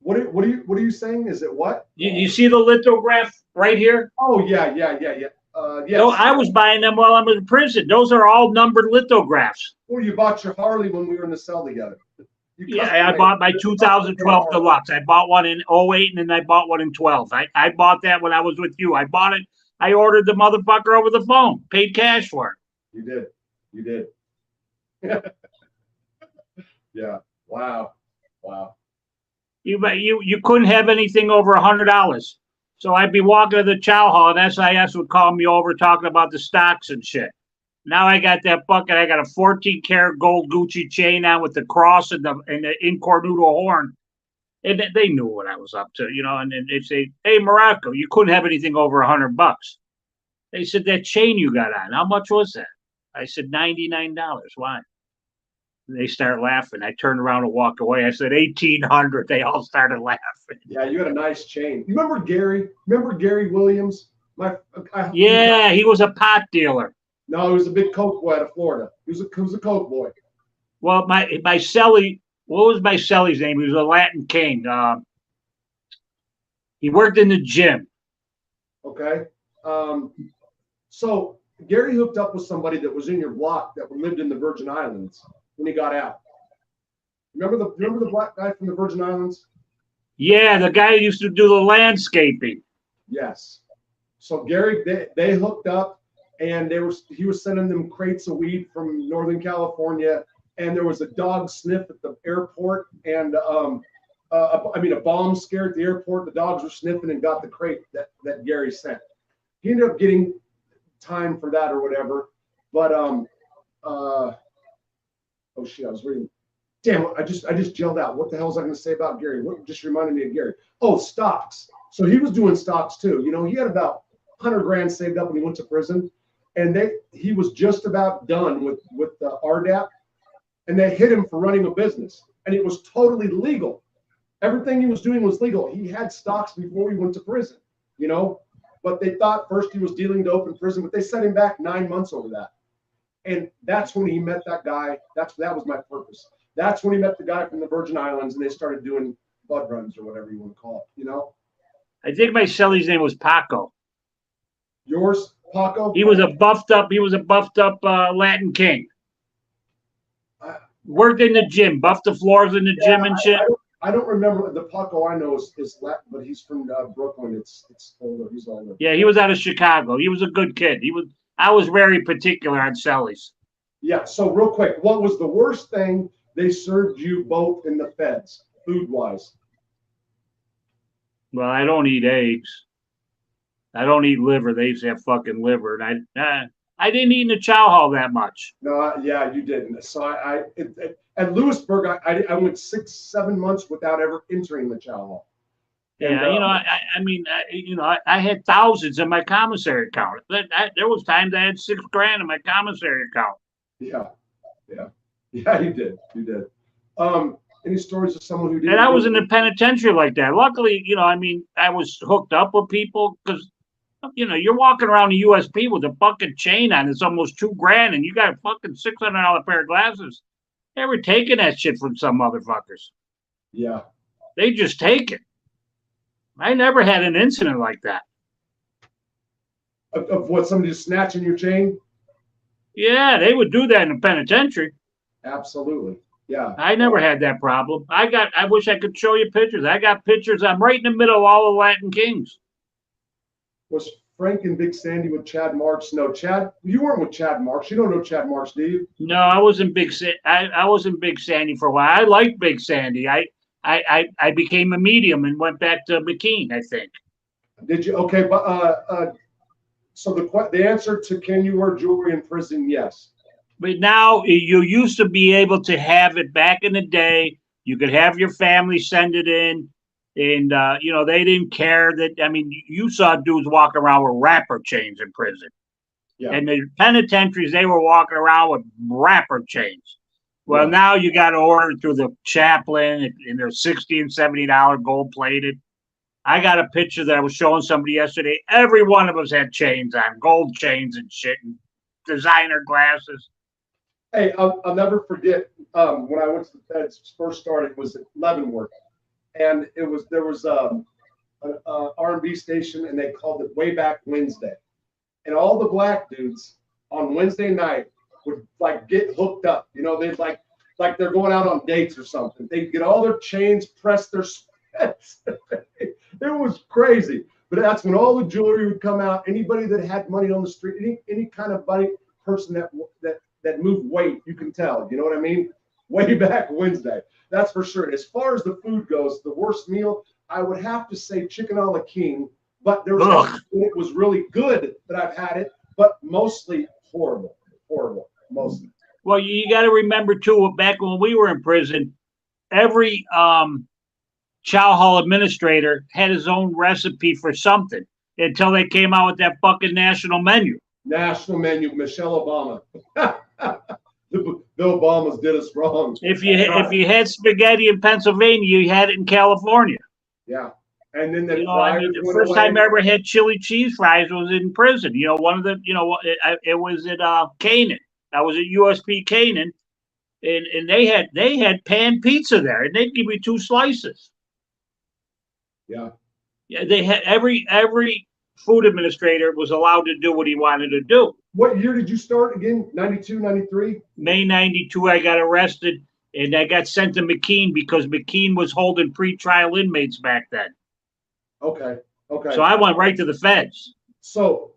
What are you saying? Is it what? You see the lithograph right here? Oh yeah. Yes. No, I was buying them while I'm in prison. Those are all numbered lithographs. Well, you bought your Harley when we were in the cell together. Yeah, I bought my 2012 Deluxe. I bought one in 08 and then I bought one in 12. I bought that when I was with you. I bought it. I ordered the motherfucker over the phone. Paid cash for it. You did. Yeah. Wow. You couldn't have anything over $100. So I'd be walking to the chow hall and SIS would call me over talking about the stocks and shit. Now I got that bucket. I got a 14-karat gold Gucci chain on with the cross and the incornuto horn. And they knew what I was up to, you know. And then they say, "Hey, Morrocco, you couldn't have anything over $100." They said, "That chain you got on, how much was that?" I said, $99. Why? And they start laughing. I turned around and walked away. I said, $1,800. They all started laughing. Yeah, you had a nice chain. You remember Gary? Remember Gary Williams? Yeah, he was a pot dealer. No, he was a big coke boy out of Florida. He was a coke boy. Well, my cellie, what was my cellie's name? He was a Latin king. He worked in the gym. Okay. So Gary hooked up with somebody that was in your block that lived in the Virgin Islands when he got out. Remember the black guy from the Virgin Islands? Yeah, the guy who used to do the landscaping. Yes. So Gary, they hooked up. And he was sending them crates of weed from Northern California, and there was a dog sniff at the airport, and a bomb scare at the airport. The dogs were sniffing and got the crate that Gary sent. He ended up getting time for that or whatever. But oh shit, I was reading. Damn, I just yelled out. What the hell was I going to say about Gary? What just reminded me of Gary? Oh, stocks. So he was doing stocks too. You know, he had about 100 grand saved up when he went to prison. And he was just about done with the RDAP, and they hit him for running a business, and it was totally legal. Everything he was doing was legal. He had stocks before he went to prison, you know, but they thought first he was dealing to open prison, but they set him back 9 months over that. And that's when he met that guy. That was my purpose. That's when he met the guy from the Virgin Islands, and they started doing bud runs or whatever you want to call it, you know. I think my cellie's name was Paco. Yours? Paco? He was a buffed up Latin king. Worked in the gym, buffed the floors in the gym and shit. I don't remember the Paco I know is Latin, but he's from Brooklyn. It's older. He's older. Yeah, he was out of Chicago. He was a good kid. I was very particular on cellies. Yeah. So real quick, what was the worst thing they served you both in the feds, food wise? Well, I don't eat eggs. I don't eat liver. They used to have fucking liver, and I didn't eat in the chow hall that much. No, yeah, you didn't. So at Lewisburg, I went 6-7 months without ever entering the chow hall. Yeah, and, I had thousands in my commissary account. There was times I had $6,000 in my commissary account. Yeah, you did. Any stories of someone who did? And I was in the penitentiary like that. Luckily, I was hooked up with people because. You're walking around the USP with a fucking chain on. It's almost $2,000, and you got a fucking $600 pair of glasses. They were taking that shit from some motherfuckers. Yeah. They just take it. I never had an incident like that. Of what, somebody just snatching your chain? Yeah, they would do that in the penitentiary. Absolutely. Yeah. I never had that problem. I wish I could show you pictures. I got pictures. I'm right in the middle of all the Latin Kings. Was Frank and Big Sandy with Chad Marks? No, Chad, you weren't with Chad Marks. You don't know Chad Marks, do you? No, I wasn't I wasn't Big Sandy for a while. I liked Big Sandy. I became a medium and went back to McKean, I think. Did you? Okay, but so the answer to can you wear jewelry in prison? Yes. But now you used to be able to have it back in the day. You could have your family send it in, and they didn't care that. I mean, you saw dudes walk around with rapper chains in prison, Yeah. and the penitentiaries they were walking around with rapper chains. Well, Yeah. now you got to order through the chaplain, and they're $60 and $70 gold plated. I got a picture that I was showing somebody yesterday. Every one of us had chains on, gold chains and shit, and designer glasses. Hey, I'll never forget when I went to the feds first started was at Leavenworth, and there was an R&B station, and they called it Way Back Wednesday, and all the black dudes on Wednesday night would like get hooked up. They'd like they're going out on dates or something. They'd get all their chains, press their sweats. It was crazy. But that's when all the jewelry would come out. Anybody that had money on the street, any kind of money person that moved weight, you can tell. You know what I mean? Way Back Wednesday. That's for sure. As far as the food goes, the worst meal, I would have to say chicken a la king. But there was it was really good that I've had it, but mostly horrible, mostly. Well, you got to remember too. Back when we were in prison, every chow hall administrator had his own recipe for something until they came out with that fucking national menu. National menu, Michelle Obama. The Obamas did us wrong. If you had spaghetti in Pennsylvania, you had it in California. Yeah. And then the first time I ever had chili cheese fries was in prison. One of the, it was at Canaan. I was at USP Canaan, and they had pan pizza there, and they'd give me 2 slices. Yeah. Yeah, they had every food administrator was allowed to do what he wanted to do. What year did you start again? 92, 93? May 92, I got arrested, and I got sent to McKean because McKean was holding pre-trial inmates back then. Okay. So I went right to the feds. So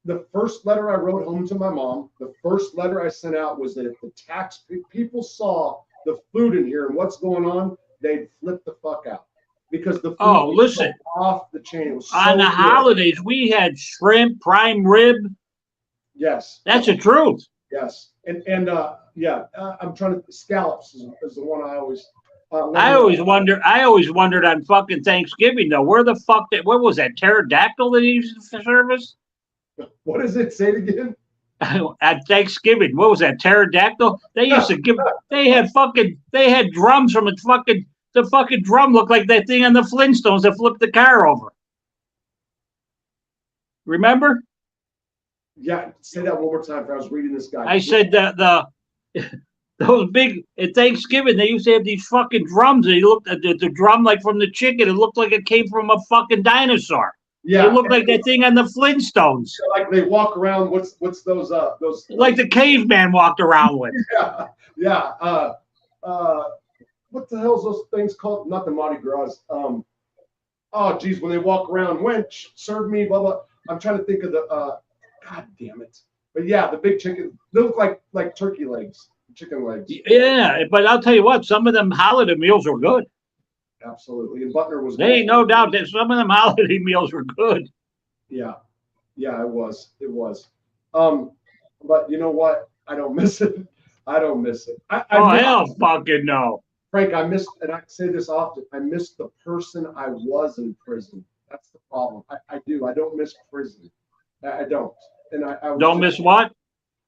the first letter I wrote home to my mom, the first letter I sent out was that if the tax people saw the food in here and what's going on, they'd flip the fuck out. Because the food was off the chain. It was so on the holidays, we had shrimp, prime rib. Yes. That's the truth. Yes. And I'm trying to, scallops is the one I always... I always wondered on fucking Thanksgiving though, where the fuck what was that pterodactyl that he used for service? What does it say again? At Thanksgiving, what was that pterodactyl? They used to give. They had drums from the fucking drum looked like that thing on the Flintstones that flipped the car over. Remember? Yeah, say that one more time. I was reading this guy. I said those big at Thanksgiving, they used to have these fucking drums. They looked at the drum like from the chicken. It looked like it came from a fucking dinosaur. Yeah, it looked like that thing on the Flintstones. Like they walk around. What's those? Like the caveman walked around with. Yeah. What the hell's those things called? Not the Mardi Gras. Oh, geez, when they walk around, wench, serve me, blah blah. I'm trying to think of the. God damn it! But yeah, the big chicken. They look like turkey legs. Chicken legs. Yeah, but I'll tell you what, some of them holiday meals were good. Absolutely, and Butner was. There ain't no doubt that some of them holiday meals were good. Yeah, it was. But you know what? I don't miss it. Hell, fucking no. Frank, I missed, and I say this often. I miss the person I was in prison. That's the problem. I do. I don't miss prison. I don't. And I don't miss what?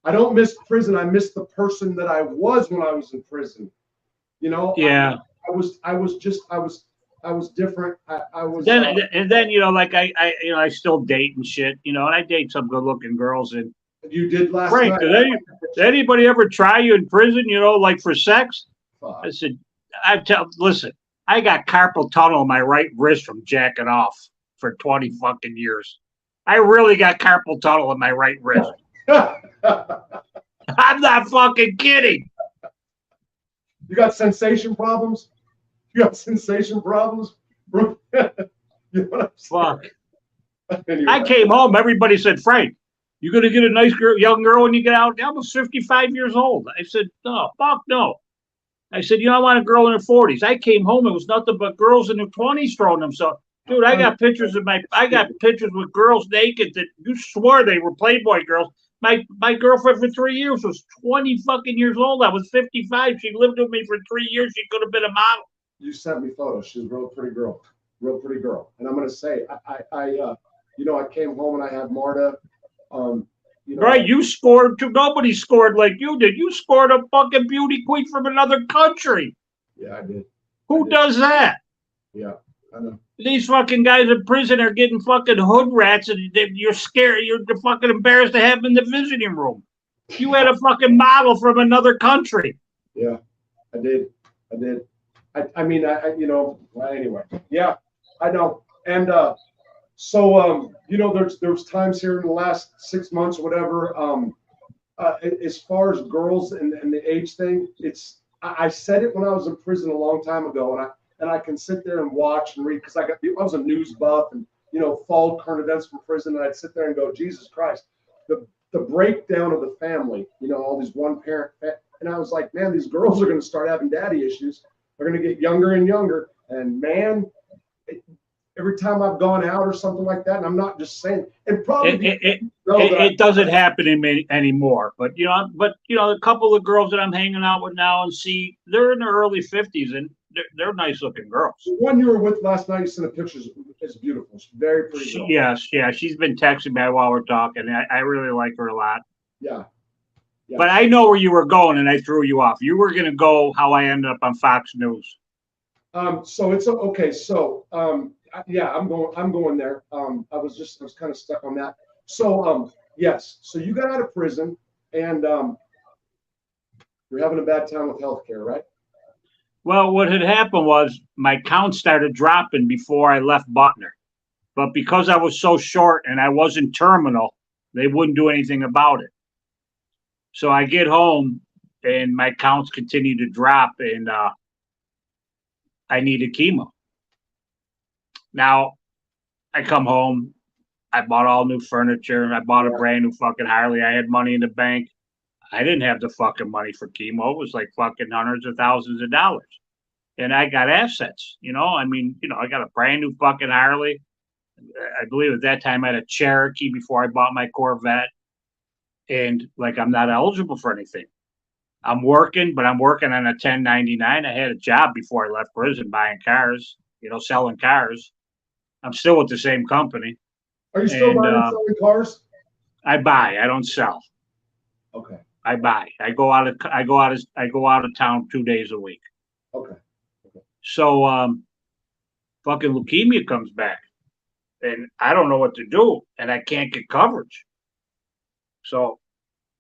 I don't miss prison. I miss the person that I was when I was in prison. Yeah. I was different. I was. And then like I still date and shit. And I date some good looking girls. And you did last Frank, night. Did anybody ever try you in prison? Like for sex? Fuck. I said, listen, I got carpal tunnel in my right wrist from jacking off for 20 fucking years. I really got carpal tunnel in my right wrist. I'm not fucking kidding. You got sensation problems? You got sensation problems? You know what I'm Fuck. saying? Anyway. I came home. Everybody said, Frank, you're going to get a nice girl, young girl when you get out. I was 55 years old. I said, no, fuck no. I said, I want a girl in her 40s. I came home. It was nothing but girls in their 20s throwing themselves. Dude, I got pictures with girls naked that you swore they were Playboy girls. My girlfriend for 3 years was 20 fucking years old. I was 55. She lived with me for 3 years. She could have been a model. You sent me photos. She's a real pretty girl. And I'm going to say, I came home and I had Marta. Right, you scored too. Nobody scored like you did. You scored a fucking beauty queen from another country. Yeah, I did. Who does that? Yeah, I know. These fucking guys in prison are getting fucking hood rats, and you're scared. You're fucking embarrassed to have them in the visiting room. You had a fucking model from another country. Yeah, I did. Anyway. Yeah, I know. And there's times here in the last 6 months or whatever, as far as girls and the age thing, I said it when I was in prison a long time ago, and I can sit there and watch and read because I was a news buff and followed current events from prison, and I'd sit there and go, Jesus Christ, the breakdown of the family, all these one parent, and I was like, man, these girls are going to start having daddy issues. They're going to get younger and younger, and man, every time I've gone out or something like that, and I'm not just saying, and probably it doesn't happen anymore. But a couple of girls that I'm hanging out with now and see, they're in their early 50s and they're nice looking girls. The one you were with last night, you sent a picture. It's beautiful. She's very pretty girl. Yes, she's been texting me while we're talking. I really like her a lot. Yeah. But I know where you were going, and I threw you off. You were going to go how I ended up on Fox News. So it's okay. So yeah, I'm going there. I was kind of stuck on that. So yes. So you got out of prison, and you're having a bad time with healthcare, right? Well, what had happened was my count started dropping before I left Butner. But because I was so short and I wasn't terminal, they wouldn't do anything about it. So I get home and my counts continue to drop, and I needed chemo. Now, I come home. I bought all new furniture. I bought a brand new fucking Harley. I had money in the bank. I didn't have the fucking money for chemo. It was like fucking hundreds of thousands of dollars. And I got assets, I got a brand new fucking Harley. I believe at that time I had a Cherokee before I bought my Corvette. And I'm not eligible for anything. I'm working, but I'm working on a 1099. I had a job before I left prison buying cars, selling cars. I'm still with the same company. Are you still buying and selling cars? I buy. I don't sell. Okay. I buy. I go out of town 2 days a week. Okay. So fucking leukemia comes back, and I don't know what to do, and I can't get coverage. So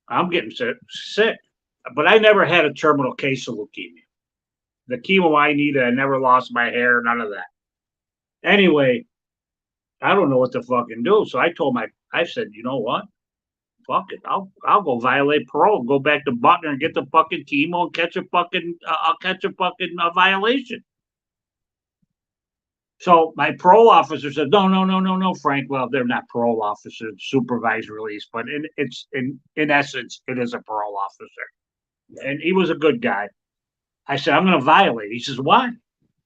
I'm getting sick. But I never had a terminal case of leukemia. The chemo I needed, I never lost my hair, none of that. Anyway, I don't know what to fucking do. So I said, you know what? Fuck it. I'll go violate parole, go back to Butner and get the fucking chemo and catch a fucking violation. So my parole officer said, no, Frank. Well, they're not parole officers, supervised release, but in essence, it is a parole officer. And he was a good guy. I said, I'm going to violate. He says, why?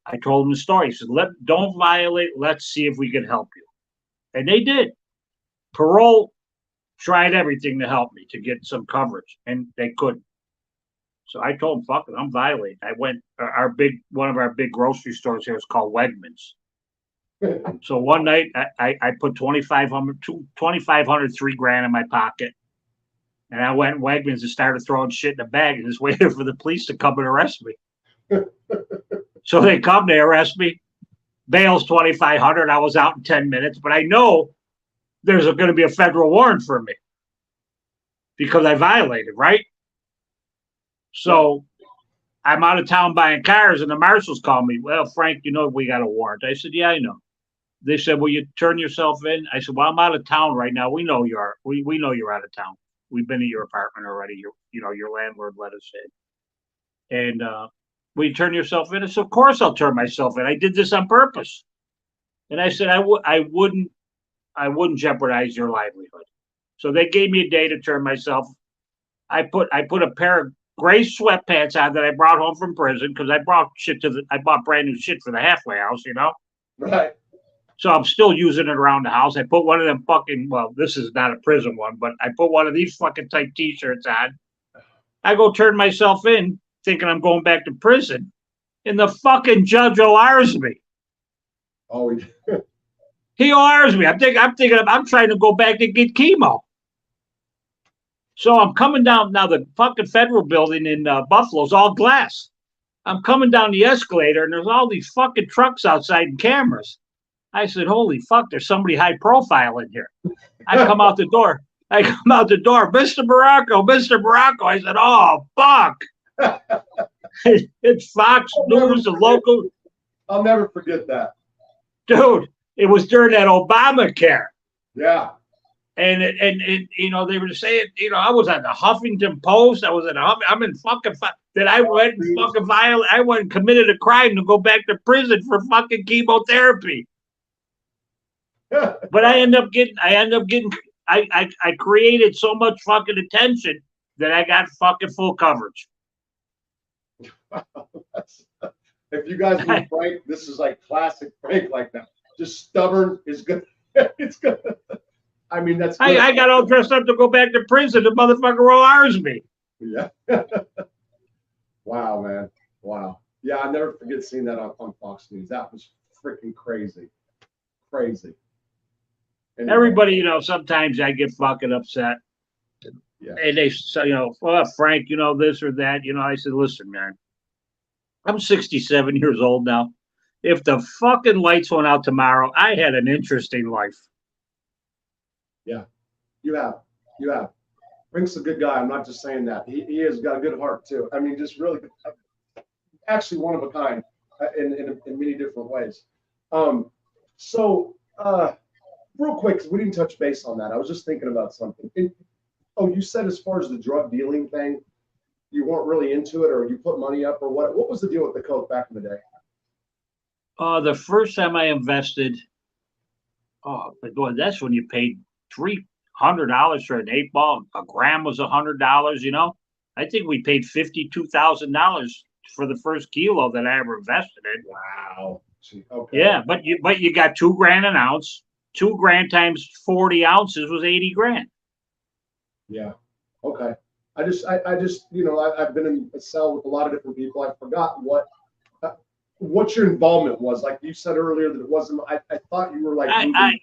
I told him the story. He said, don't violate. Let's see if we can help you. And they did. Parole tried everything to help me to get some coverage, and they couldn't. So I told him, fuck it, I'm violating. I went, one of our big grocery stores here is called Wegmans. So one night I put 2,500, $3,000 in my pocket. And I went in Wegmans and started throwing shit in the bag and just waited for the police to come and arrest me. So they come, they arrest me. Bail's $2,500. I was out in 10 minutes, but I know there's going to be a federal warrant for me because I violated, right? So I'm out of town buying cars, and the marshals call me. Well, Frank, we got a warrant. I said, yeah, I know. They said, will you turn yourself in? I said, well, I'm out of town right now. We know you are. We know you're out of town. We've been at your apartment already. Your landlord let us in. And will you turn yourself in? I said, of course I'll turn myself in. I did this on purpose. And I said, I wouldn't jeopardize your livelihood. So they gave me a day to turn myself. I put a pair of gray sweatpants on that I brought home from prison because I bought brand new shit for the halfway house, Right. So I'm still using it around the house. I put one of them this is not a prison one, but I put one of these fucking type t-shirts on. I go turn myself in thinking I'm going back to prison. And the fucking judge ORs me. Oh, he ORs me. I'm trying to go back to get chemo. So I'm coming down now. The fucking federal building in Buffalo's all glass. I'm coming down the escalator and there's all these fucking trucks outside and cameras. I said, holy fuck, there's somebody high profile in here. I come out the door. Mr. Morrocco, Mr. Morrocco. I said, oh, fuck. It's Fox News, the local. I'll never forget that. Dude, it was during that Obamacare. Yeah. And they were saying, I was at the Huffington Post. I'm in fucking, that I went and fucking I went and committed a crime to go back to prison for fucking chemotherapy. But I created so much fucking attention that I got fucking full coverage. If you guys know Frank, this is like classic Frank like that. Just stubborn is good. It's good. I mean, that's good. I got all dressed up to go back to prison. The motherfucker ORs me. Yeah. Wow, man. Wow. Yeah, I'll never forget seeing that on Fox News. That was freaking crazy. Crazy. Anyway. Everybody, sometimes I get fucking upset. Yeah. And they say, well, Frank, this or that. I said, listen, man, I'm 67 years old now. If the fucking lights went out tomorrow, I had an interesting life. Yeah, you have. Frank's a good guy. I'm not just saying that. He has got a good heart too. I mean, just really, actually one of a kind in many different ways. So real quick, 'cause we didn't touch base on that. I was just thinking about something. You said as far as the drug dealing thing, you weren't really into it, or you put money up, or what? What was the deal with the coke back in the day? The first time I invested, that's when you paid $300 for an 8-ball. A gram was $100. I think we paid $52,000 for the first kilo that I ever invested in. Wow. Okay. Yeah, but you got $2,000 an ounce. $2,000 times 40 ounces was $80,000. Yeah. Okay. I just I've been in a cell with a lot of different people. I forgot what your involvement was. Like you said earlier that it wasn't. I thought you were like.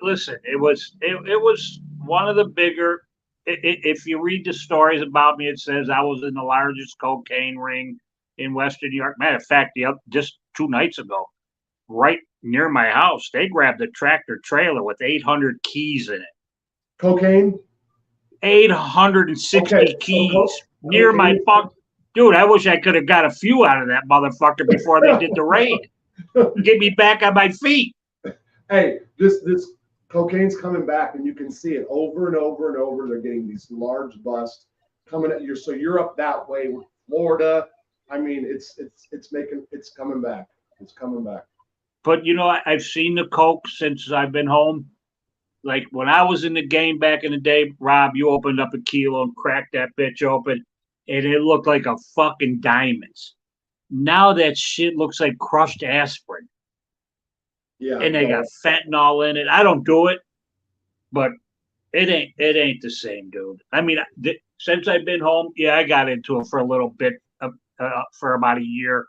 Listen. It was one of the bigger. If you read the stories about me, it says I was in the largest cocaine ring in Western New York. Matter of fact, just 2 nights ago, right near my house, they grabbed a tractor trailer with 800 keys in it. Cocaine. 860 keys near my fuck. Dude, I wish I could have got a few out of that motherfucker before they did the raid. Get me back on my feet. Hey, this cocaine's coming back, and you can see it over and over and over. They're getting these large busts coming at you. So you're up that way with Florida. I mean, it's coming back. It's coming back. But I've seen the coke since I've been home. Like when I was in the game back in the day, Rob, you opened up a kilo and cracked that bitch open, and it looked like a fucking diamonds. Now that shit looks like crushed aspirin. Yeah. And they got fentanyl in it. I don't do it, but it ain't the same, dude. I mean, since I've been home, yeah, I got into it for a little bit, for about a year,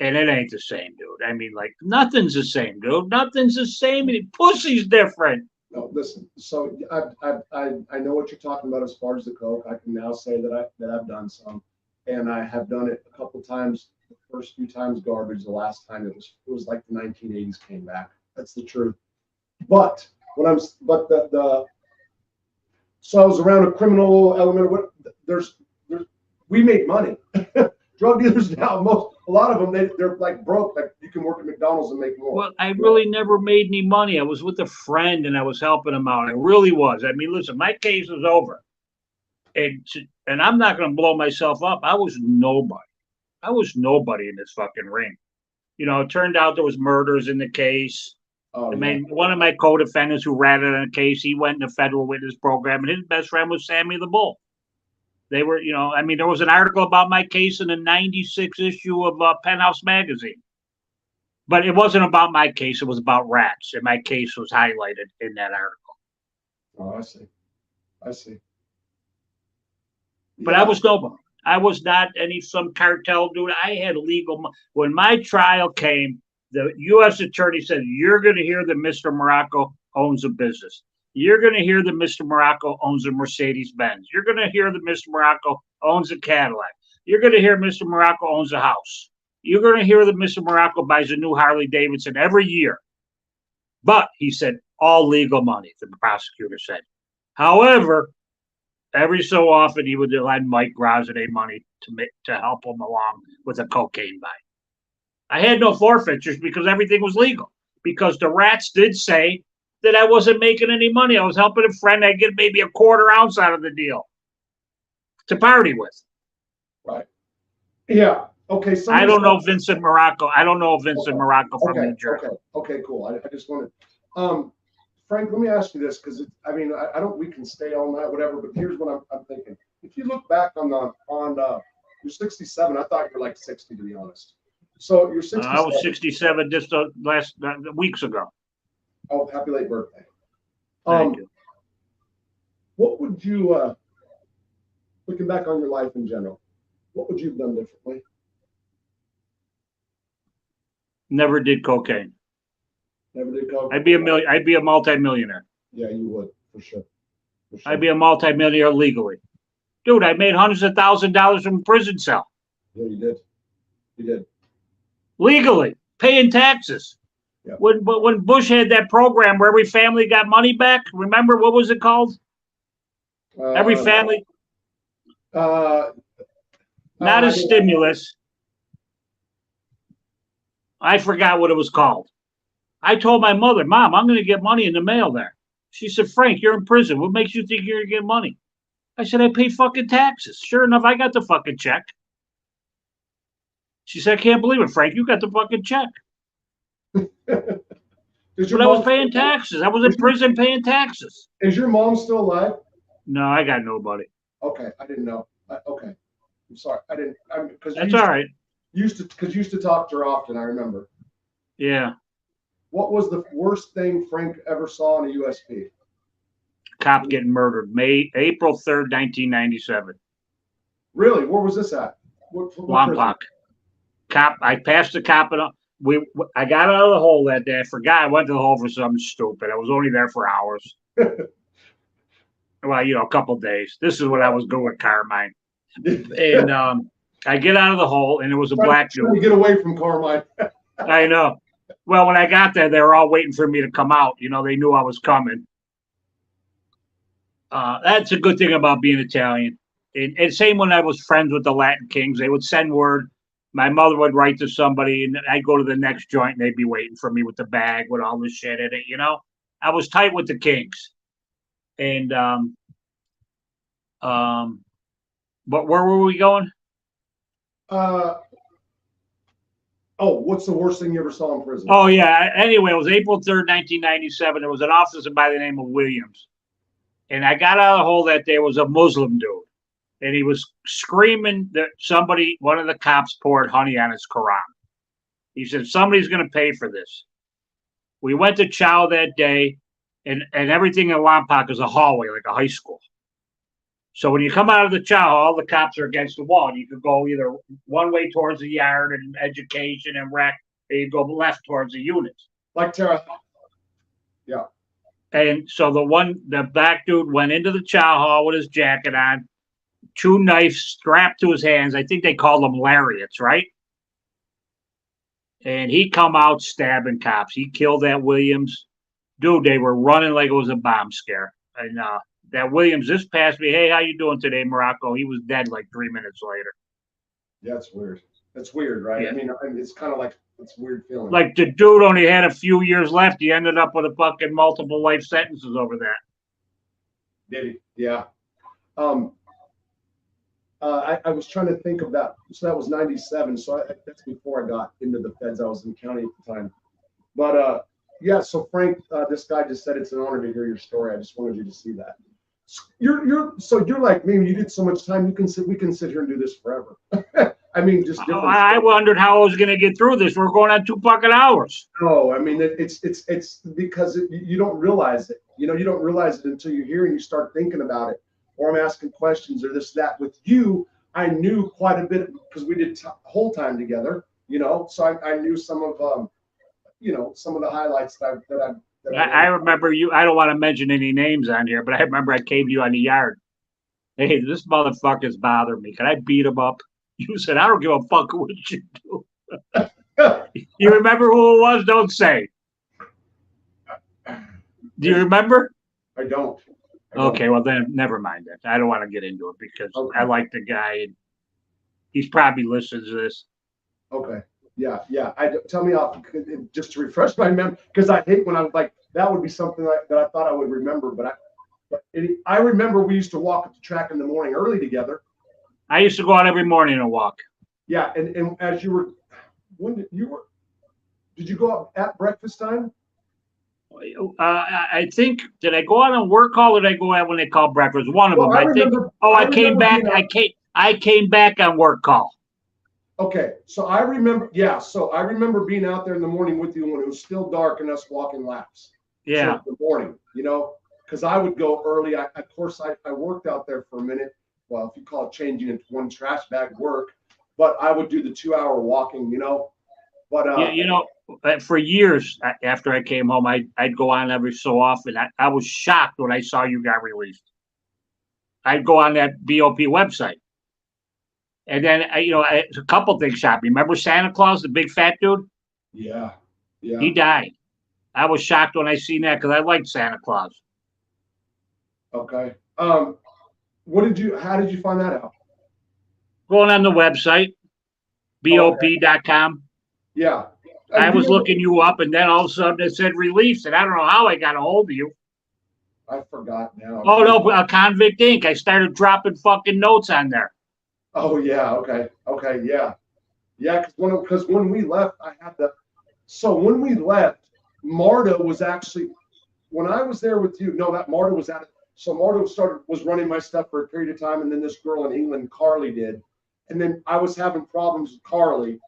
and it ain't the same, dude. I mean, like nothing's the same, dude. Nothing's the same. Pussy's different. No, listen. So I know what you're talking about as far as the coke. I can now say that I've done some, and I have done it a couple times. The first few times garbage. The last time it was like the 1980s came back. That's the truth. But so I was around a criminal element. We made money. Drug dealers now, a lot of them they're like broke. Like you can work at McDonald's and make more. Well, I really never made any money. I was with a friend and I was helping him out. I really was. I mean, listen, my case is over, and I'm not going to blow myself up. I was nobody. I was nobody in this fucking ring. You know, it turned out there was murders in the case. Oh, I yeah. mean, one of my co-defendants who ratted on a case, he went in the federal witness program, and his best friend was Sammy the Bull. They were, you know, I mean, there was an article about my case in the '96 issue of Penthouse magazine. But it wasn't about my case. It was about rats. And my case was highlighted in that article. Oh, I see. I see. But I was nobody. I was not some cartel dude. I had legal. When my trial came, the U.S. attorney said, "You're going to hear that Mr. Morrocco owns a business. You're going to hear that Mr. Morrocco owns a Mercedes Benz. You're going to hear that Mr. Morrocco owns a Cadillac. You're going to hear Mr. Morrocco owns a house. You're going to hear that Mr. Morrocco buys a new Harley Davidson every year." But he said, all legal money, the prosecutor said. However, every so often he would lend Mike Grossenet money to help him along with a cocaine buy. I had no forfeitures because everything was legal. Because the rats did say that I wasn't making any money. I was helping a friend. I'd get maybe a quarter ounce out of the deal to party with. Right. Yeah. Okay. I don't know Vincent Morrocco. I don't know Vincent Morrocco from New Jersey. Okay. Cool. I just wanted, Frank, let me ask you this, because I mean, I don't. We can stay all night, whatever. But here's what I'm thinking. If you look back on you're 67. I thought you're like 60, to be honest. So you're 67. I was 67 just last weeks ago. Oh, happy late birthday. Thank you. What would you, looking back on your life in general, what would you have done differently? Never did cocaine. Never did cocaine. I'd be a multimillionaire. Yeah, you would, for sure. I'd be a multimillionaire legally. Dude, I made hundreds of $1,000s from a prison cell. Yeah, you did. You did. Legally, paying taxes. Yeah. When Bush had that program where every family got money back, remember what was it called? Every family. Not a stimulus. I forgot what it was called. I told my mother, "Mom, I'm going to get money in the mail there." She said, "Frank, you're in prison. What makes you think you're going to get money?" I said, "I pay fucking taxes." Sure enough, I got the fucking check. She said, "I can't believe it, Frank. You got the fucking check." But I was paying taxes. I was in prison paying taxes. Is your mom still alive? No, I got nobody. Okay, I didn't know. Okay, I'm sorry. I didn't. Because that's all right. Used to talk to her often. I remember. Yeah. What was the worst thing Frank ever saw in a USP? Cop getting murdered. April 3rd, 1997. Really? Where was this at? Lompoc. Cop. I passed the cop and I got out of the hole that day. I forgot I went to the hole for something stupid. I was only there for hours. Well, a couple of days. This is what I was doing with Carmine. And I get out of the hole, and it was a black dude. To get away from Carmine. I know. Well, when I got there, they were all waiting for me to come out. They knew I was coming. That's a good thing about being Italian. And same when I was friends with the Latin Kings. They would send word. My mother would write to somebody, and I'd go to the next joint, and they'd be waiting for me with the bag with all this shit in it. I was tight with the Kings. And but where were we going? What's the worst thing you ever saw in prison? Oh, yeah. Anyway, it was April 3rd, 1997. There was an officer by the name of Williams. And I got out of the hole that day. It was a Muslim dude. And he was screaming that one of the cops poured honey on his Quran. He said, "Somebody's going to pay for this." We went to chow that day, and everything in Lompoc is a hallway, like a high school. So when you come out of the chow hall, the cops are against the wall. You could go either one way towards the yard and education and rec, or you go left towards the units. Like Tara. Yeah. And so the black dude went into the chow hall with his jacket on, 2 knives strapped to his hands. I think they called them lariats, right? And he come out stabbing cops. He killed that Williams. Dude, they were running like it was a bomb scare. And that Williams just passed me. "Hey, how you doing today, Morrocco?" He was dead like 3 minutes later. Yeah, that's weird. That's weird, right? Yeah. I mean, it's kind of like, it's a weird feeling. Like the dude only had a few years left. He ended up with a fucking multiple life sentences over that. Did he? Yeah. I was trying to think of that. So that was 97. So that's before I got into the feds. I was in county at the time. But yeah, so Frank, this guy just said it's an honor to hear your story. I just wanted you to see that. You're like me. You did so much time. We can sit here and do this forever. I mean, just different. I wondered how I was going to get through this. We're going on 2 fucking hours. No, I mean it's because you don't realize it. You know, you don't realize it until you're here and you start thinking about it. Or I'm asking questions or this that. With you, I knew quite a bit because we did whole time together. You know, so I knew some of you know, some of the highlights that I remember you. I don't want to mention any names on here, but I remember I came to you on the yard. Hey, this motherfucker's bothering me. Can I beat him up? You said, I don't give a fuck what you do. You remember who it was? Don't say. Do you remember? I don't. Okay, well then, never mind that. I don't want to get into it because I like the guy, and he's probably listening to this. Okay. Yeah. Tell me off just to refresh my memory because I hate when I'm like that would be something that I thought I would remember, but I remember we used to walk at the track in the morning early together. I used to go out every morning and walk. Yeah, and as you were, did you go out at breakfast time? I think did I go out on work call or did I go out when they called breakfast? One of them. I think. I came back. I came back on work call. Okay, so I remember. Yeah, so I remember being out there in the morning with you when it was still dark and us walking laps. Yeah. So the morning, you know, because I would go early. Of course, I worked out there for a minute. Well, if you call it changing into one trash bag work, but I would do the 2-hour walking, you know. But you know, for years after I came home, I'd go on every so often. I was shocked when I saw you got released. I'd go on that BOP website, and then a couple things shocked me. Remember Santa Claus, the big fat dude? Yeah. He died. I was shocked when I seen that because I liked Santa Claus. Okay. How did you find that out? Going on the website, BOP.com. Yeah. I was looking you up, and then all of a sudden it said release, and I don't know how I got a hold of you. I forgot now. Oh, no, Convict Inc. I started dropping fucking notes on there. Oh, yeah. Okay, yeah. Yeah, because when we left, so when we left, Marta was actually, when I was there with you, no, that Marta was at it. So Marta was running my stuff for a period of time, and then this girl in England, Carly, did. And then I was having problems with Carly.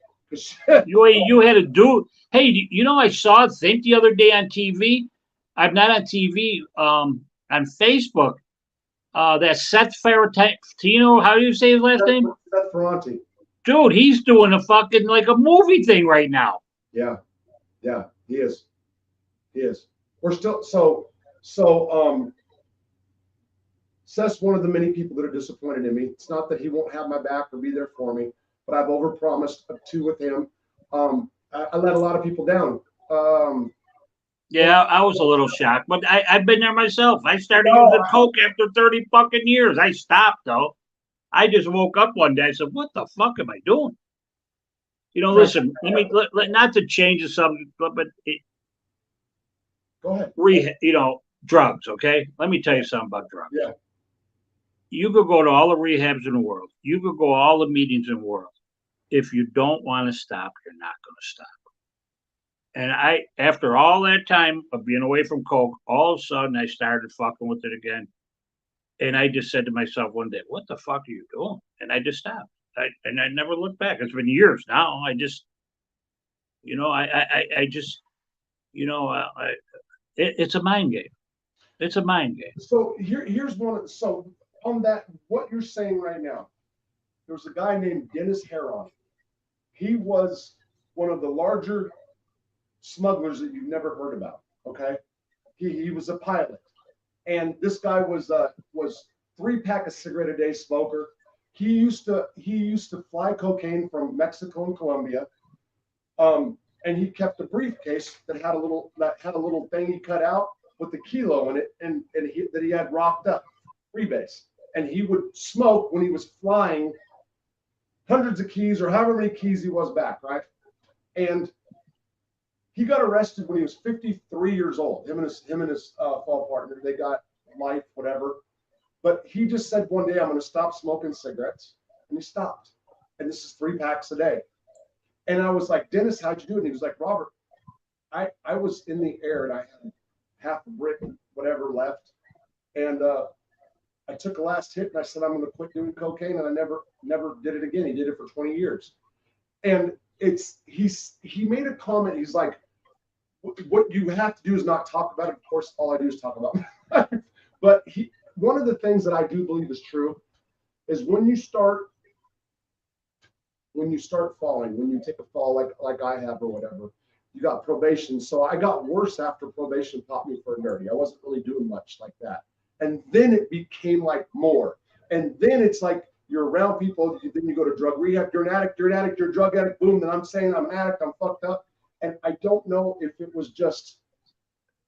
You had to do. Hey, I saw a thing the other day on TV. I'm not on TV. On Facebook. That Seth Ferrantino. How do you say his last name? Seth Ferranti. Dude, he's doing a fucking like a movie thing right now. Yeah, he is. We're still Seth's one of the many people that are disappointed in me. It's not that he won't have my back or be there for me, but I've overpromised too with him. I let a lot of people down. Yeah, I was a little shocked, but I've been there myself. I started using coke after 30 fucking years. I stopped though. I just woke up one day. I said, "What the fuck am I doing?" Listen. Not to change the subject, but go ahead. Drugs. Okay, let me tell you something about drugs. Yeah. You could go to all the rehabs in the world. You could go to all the meetings in the world. If you don't want to stop, you're not going to stop. And after all that time of being away from coke, all of a sudden I started fucking with it again. And I just said to myself one day, what the fuck are you doing? And I just stopped. And I never looked back. It's been years now. I just, it's a mind game. It's a mind game. So here's one. So on that, what you're saying right now, there was a guy named Dennis Heron. He was one of the larger smugglers that you've never heard about. Okay, he was a pilot, and this guy was 3-pack of cigarette a day smoker. He used to fly cocaine from Mexico and Colombia, and he kept a briefcase that had a little thing he cut out with the kilo in it, and that he had rocked up freebase, and he would smoke when he was flying hundreds of keys or however many keys he was back, right? And he got arrested when he was 53 years old. Him and his fall partner, they got life, whatever. But he just said one day, I'm going to stop smoking cigarettes. And he stopped. And this is 3 packs a day. And I was like, Dennis, how'd you do it? And he was like, Robert, I was in the air and I had half a brick, whatever left. And I took a last hit and I said, I'm going to quit doing cocaine. And I never did it again. He did it for 20 years. And he made a comment. He's like, what you have to do is not talk about it. Of course, all I do is talk about it. But one of the things that I do believe is true is when you start falling, when you take a fall like I have or whatever, you got probation. So I got worse after probation popped me for a nerdy. I wasn't really doing much like that. And then it became like more. And then it's like you're around people, then you go to drug rehab, you're an addict, you're a drug addict, boom, then I'm saying I'm an addict, I'm fucked up. And I don't know if it was just,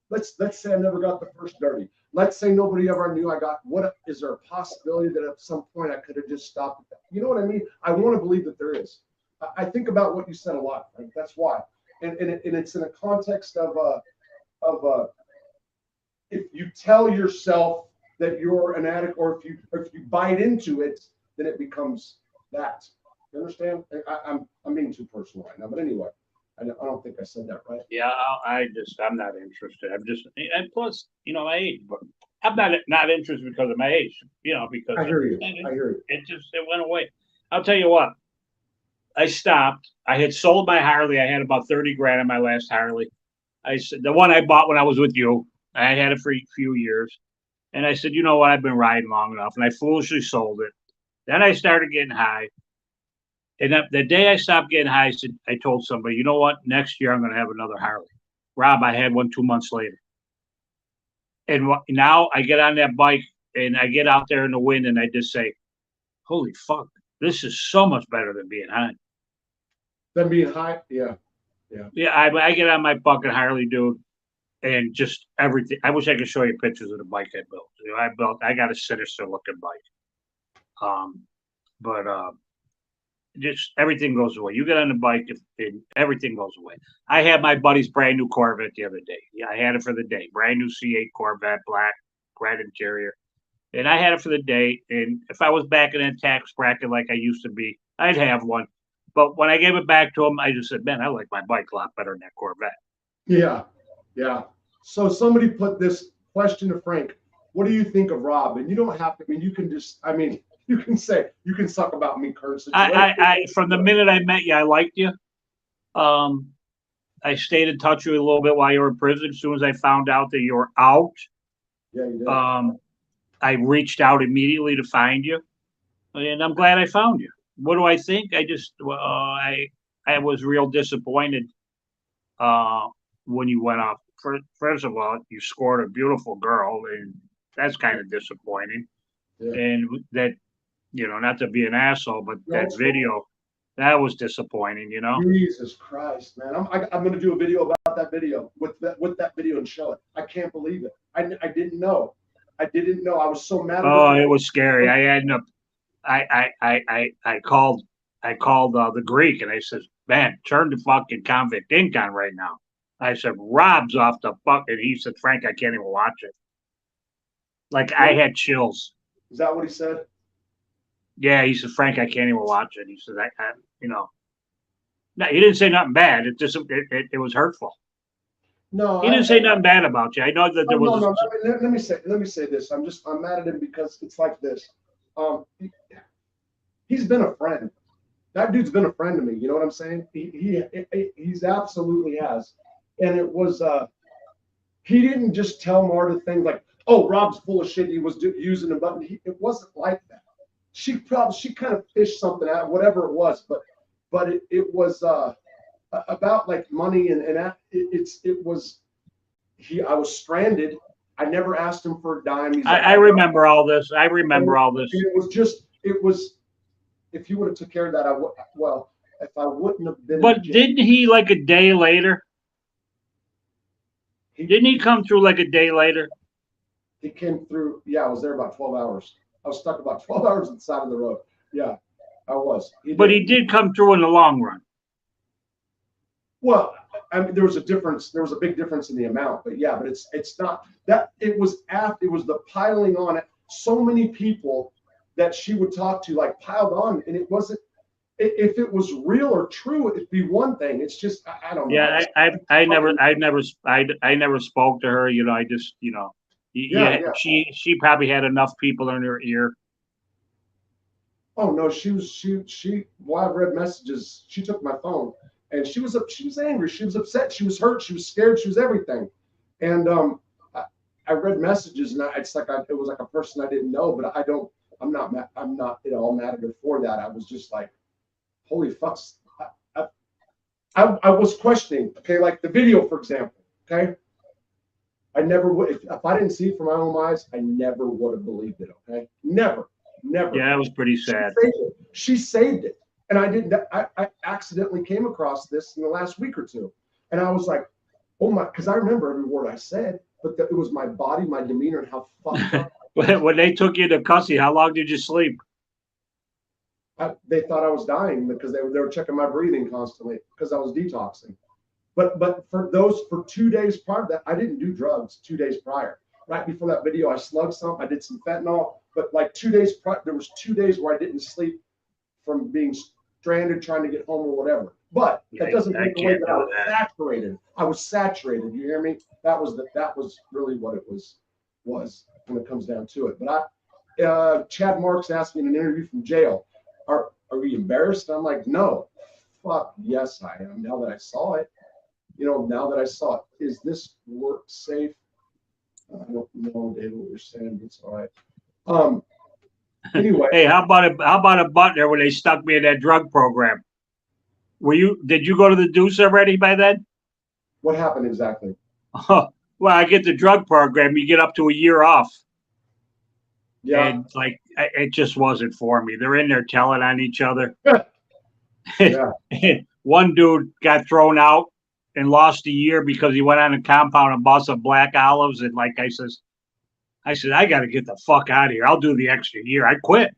let's say I never got the first dirty. Let's say nobody ever knew I got, what is there a possibility that at some point I could have just stopped at that? You know what I mean? I want to believe that there is. I think about what you said a lot, right? That's why. And it's in a context of if you tell yourself that you're an addict, or if you bite into it, then it becomes that. You understand? I'm being too personal right now, but anyway, I don't think I said that right. Yeah, I'm not interested. And plus, my age, but I'm not interested because of my age, because I hear you. It went away. I'll tell you what, I stopped. I had sold my Harley. I had about 30 grand on my last Harley. The one I bought when I was with you, I had it for a few years. And I said, you know what? I've been riding long enough. And I foolishly sold it. Then I started getting high. And the day I stopped getting high, I told somebody, you know what? Next year, I'm going to have another Harley. Rob, I had one 2 months later. And now I get on that bike and I get out there in the wind and I just say, holy fuck, this is so much better than being high. Than being high? Yeah. Yeah, I get on my fucking Harley, dude, and just everything. I wish I could show you pictures of the bike I built. I got a sinister looking bike. But just everything goes away. You get on the bike and everything goes away. I had my buddy's brand new Corvette the other day. Yeah, I had it for the day. Brand new C8 Corvette, black, red interior. And I had it for the day. And if I was back in that tax bracket like I used to be, I'd have one. But when I gave it back to him, I just said, man, I like my bike a lot better than that Corvette. Yeah. So somebody put this question to Frank. What do you think of Rob? And you don't have to, you can just, you can suck about me, current situation. I from the minute I met you, I liked you. I stayed in touch with you a little bit while you were in prison. As soon as I found out that you were out, yeah, you did. I reached out immediately to find you, and I'm glad I found you. What do I think? I was real disappointed when you went off. First of all, you scored a beautiful girl, and that's kind of disappointing. Yeah. And that, not to be an asshole, but that video, that was disappointing. Jesus Christ, man! I'm going to do a video about that video with that video and show it. I can't believe it. I didn't know. I was so mad. Oh, it was scary. I ended up. I called the Greek and I said, man, turn the fucking Convict Inc. on right now. I said, Rob's off the fuck. And he said, Frank, I can't even watch it. Like, I had chills. Is that what he said? Yeah, he said, Frank, I can't even watch it. He said, no, he didn't say nothing bad. It just, it was hurtful. No, he didn't say nothing bad about you. I know that there was. No. Let me say this. I'm mad at him because it's like this. He's been a friend. That dude's been a friend to me. You know what I'm saying? He's absolutely has. And it was he didn't just tell Marta things like, "Oh, Rob's full of shit. He was using a button." It wasn't like that. She kind of fished something out, whatever it was. But it was about like money and it was. I was stranded. I never asked him for a dime. I remember all this. It was. If you would have took care of that, if I wouldn't have been. But didn't he like a day later? Didn't he come through like a day later? He came through. Yeah, I was there about 12 hours. I was stuck about 12 hours on the side of the road. Yeah, I was. But he did come through in the long run. Well, there was a difference. There was a big difference in the amount, but yeah, but it's not that. It was the piling on it. So many people that she would talk to like piled on, and it wasn't. If it was real or true, it'd be one thing. It's just I don't know. Yeah, I never spoke to her. You know, I just, you know, Yeah, yeah, yeah. she probably had enough people in her ear. Oh no, she. Well, I've read messages. She took my phone, and she was angry. She was upset. She was hurt. She was scared. She was everything. And I read messages, and it was like a person I didn't know. But I don't. I'm not all mad at her for that. I was just like, holy fucks. I, I was questioning. Okay, like the video, for example. Okay, I never would. If I didn't see it from my own eyes, I never would have believed it. Okay, never, never. Yeah, that was pretty She sad. saved it. She saved it. And I didn't, I accidentally came across this in the last week or two. And I was like, oh my, because I remember every word I said, but it was my body, my demeanor, and how fucked up. When they took you to Cussy, how long did you sleep? They thought I was dying because they were checking my breathing constantly because I was detoxing. But for 2 days prior to that, I didn't do drugs 2 days prior. Right before that video, I slugged some, I did some fentanyl, but like 2 days prior, there was 2 days where I didn't sleep from being stranded trying to get home or whatever. But that doesn't take away that I was saturated. I was saturated. You hear me? That was really what it was when it comes down to it. But Chad Marks asked me in an interview from jail, are we embarrassed? I'm like, no. Fuck yes, I am. Now that I saw it, now that I saw it, is this work safe? I don't know, David, what you're saying. It's all right. Anyway. Hey, how about a Butner when they stuck me in that drug program? Did you go to the deuce already by then? What happened exactly? Well, I get the drug program, you get up to a year off. Yeah. And like it just wasn't for me. They're in there telling on each other. Yeah. One dude got thrown out and lost a year because he went on a compound and bought some black olives. And like I said, I got to get the fuck out of here. I'll do the extra year. I quit.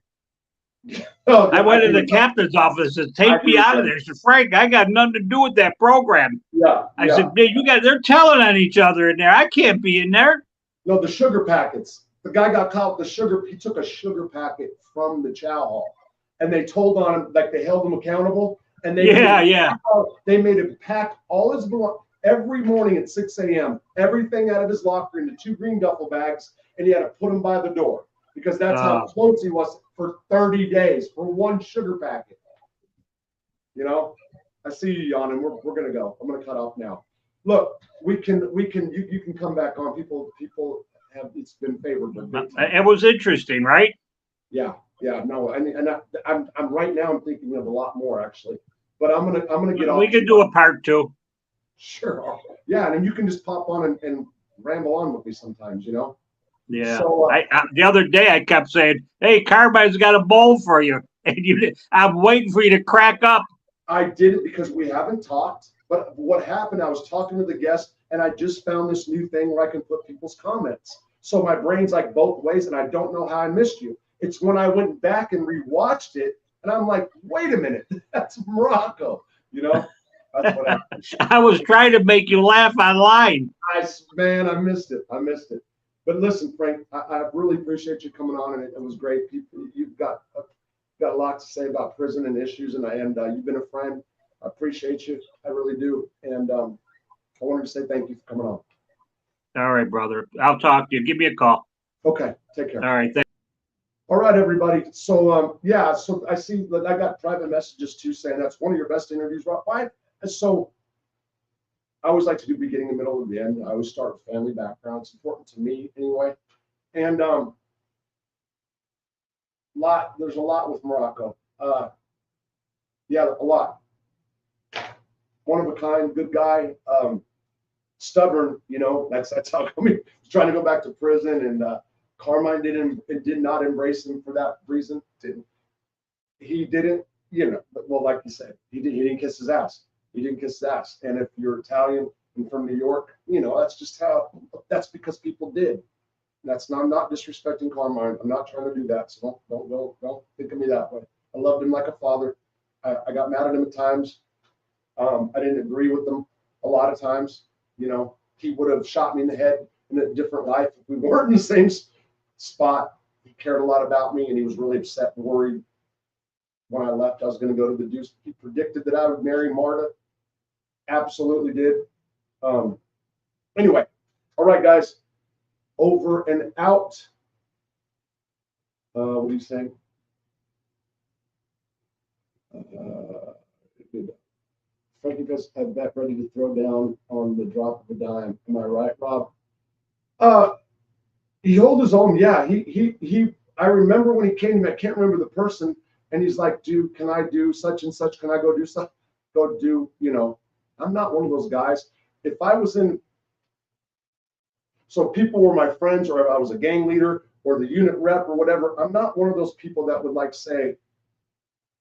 Oh, I went to the captain's office and take me out of there. I said, Frank, I got nothing to do with that program. Yeah. I said, they're telling on each other in there. I can't be in there. No, the sugar packets. The guy got caught with the sugar. He took a sugar packet from the chow hall, and they told on him, like they held him accountable. And they they made him pack all his belongings every morning at 6 a.m. Everything out of his locker into 2 green duffel bags, and he had to put them by the door because that's how close he was for 30 days for one sugar packet. I see you yawning. We're gonna go. I'm gonna cut off now. Look, you can come back on. People have, it's been favored. It was interesting, right? Yeah, no, and I'm right now. I'm thinking of a lot more actually, but I'm gonna get off. We could do a part 2. Sure. Yeah, and then you can just pop on and ramble on with me sometimes, Yeah. So the other day I kept saying, "Hey, Carmine's got a bowl for you," and I'm waiting for you to crack up. I did it because we haven't talked. But what happened? I was talking to the guest, and I just found this new thing where I can put people's comments. So my brain's like both ways, and I don't know how I missed you. It's when I went back and rewatched it, and I'm like, wait a minute, that's Morrocco. That's what happened. I was trying to make you laugh online. I missed it. But listen, Frank, I really appreciate you coming on, and it was great. You've got a lot to say about prison and issues, and you've been a friend. I appreciate you. I really do. And I wanted to say thank you for coming on. All right, brother. I'll talk to you. Give me a call. Okay. Take care. All right. All right, everybody. So, so I see that I got private messages too saying that's one of your best interviews, Rob. Why? So I always like to do beginning, the middle, and the end. I always start with family background. It's important to me anyway. And there's a lot with Morrocco. Yeah, a lot. One of a kind, good guy, stubborn. That's how come he was trying to go back to prison, and Carmine did not embrace him for that reason. He didn't, well, like you said, he didn't kiss his ass. He didn't kiss his ass. And if you're Italian and from New York, that's because people did. I'm not disrespecting Carmine. I'm not trying to do that. So don't think of me that way. I loved him like a father. I got mad at him at times. I didn't agree with him a lot of times. He would have shot me in the head in a different life if we weren't in the same spot. cared a lot about me, and he was really upset and worried when I left. I was going to go to the Deuce. He predicted that I would marry Marta. Absolutely did. Anyway, all right, guys, over and out. What do you say? Frankie does have bet ready to throw down on the drop of a dime. Am I right, Rob? He held his own. Yeah, he. I remember when he came to me. I can't remember the person, and he's like, "Dude, can I do such and such? Can I go do stuff? Go do, you know?" I'm not one of those guys. If I was in, so people were my friends, or I was a gang leader, or the unit rep, or whatever. I'm not one of those people that would like say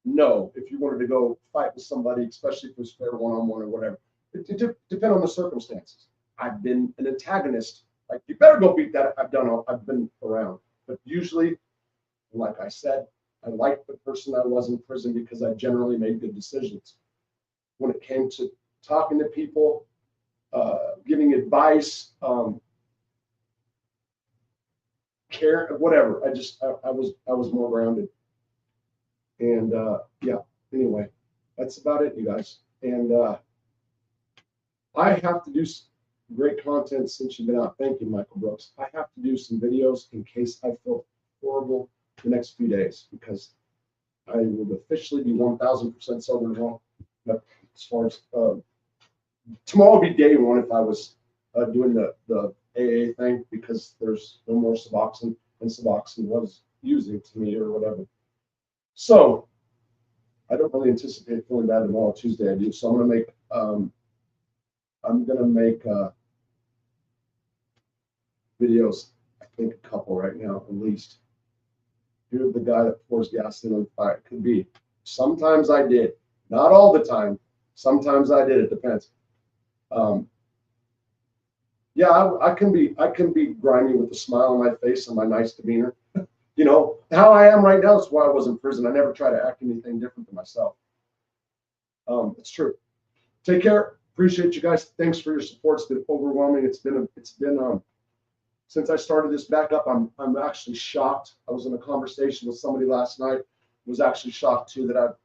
no if you wanted to go fight with somebody, especially if it was fair one-on-one or whatever. It depends on the circumstances. I've been an antagonist. Like, you better go beat that. I've been around. But usually, like I said, I liked the person I was in prison because I generally made good decisions. When it came to talking to people, giving advice, care, whatever, I was more grounded. And yeah, anyway, that's about it, you guys. And I have to do great content since you've been out. Thank you, Michael Brooks. I have to do some videos in case I feel horrible the next few days, because I will officially be 1,000% sober tomorrow. But as far as tomorrow will be day one if I was doing the AA thing, because there's no more Suboxone, and Suboxone was using to me or whatever. So I don't really anticipate feeling bad tomorrow. Tuesday I do. So I'm gonna make videos. I think a couple right now at least. You're the guy that pours gasoline on fire. It could be. Sometimes I did. Not all the time. Sometimes I did. It depends. Yeah, I can be grimy with a smile on my face and my nice demeanor. You know, how I am right now is why I was in prison. I never try to act anything different than myself. It's true. Take care. Appreciate you guys. Thanks for your support. It's been overwhelming. It's been since I started this back up, I'm actually shocked. I was in a conversation with somebody last night. Was actually shocked too that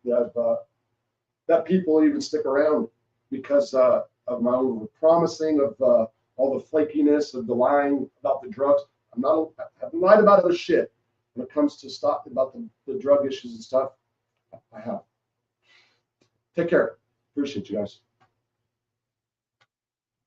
people even stick around because of my over promising, of all the flakiness, of the lying about the drugs. I've lied about other shit. When it comes to stop about the drug issues and stuff, I have. Take care. Appreciate you guys.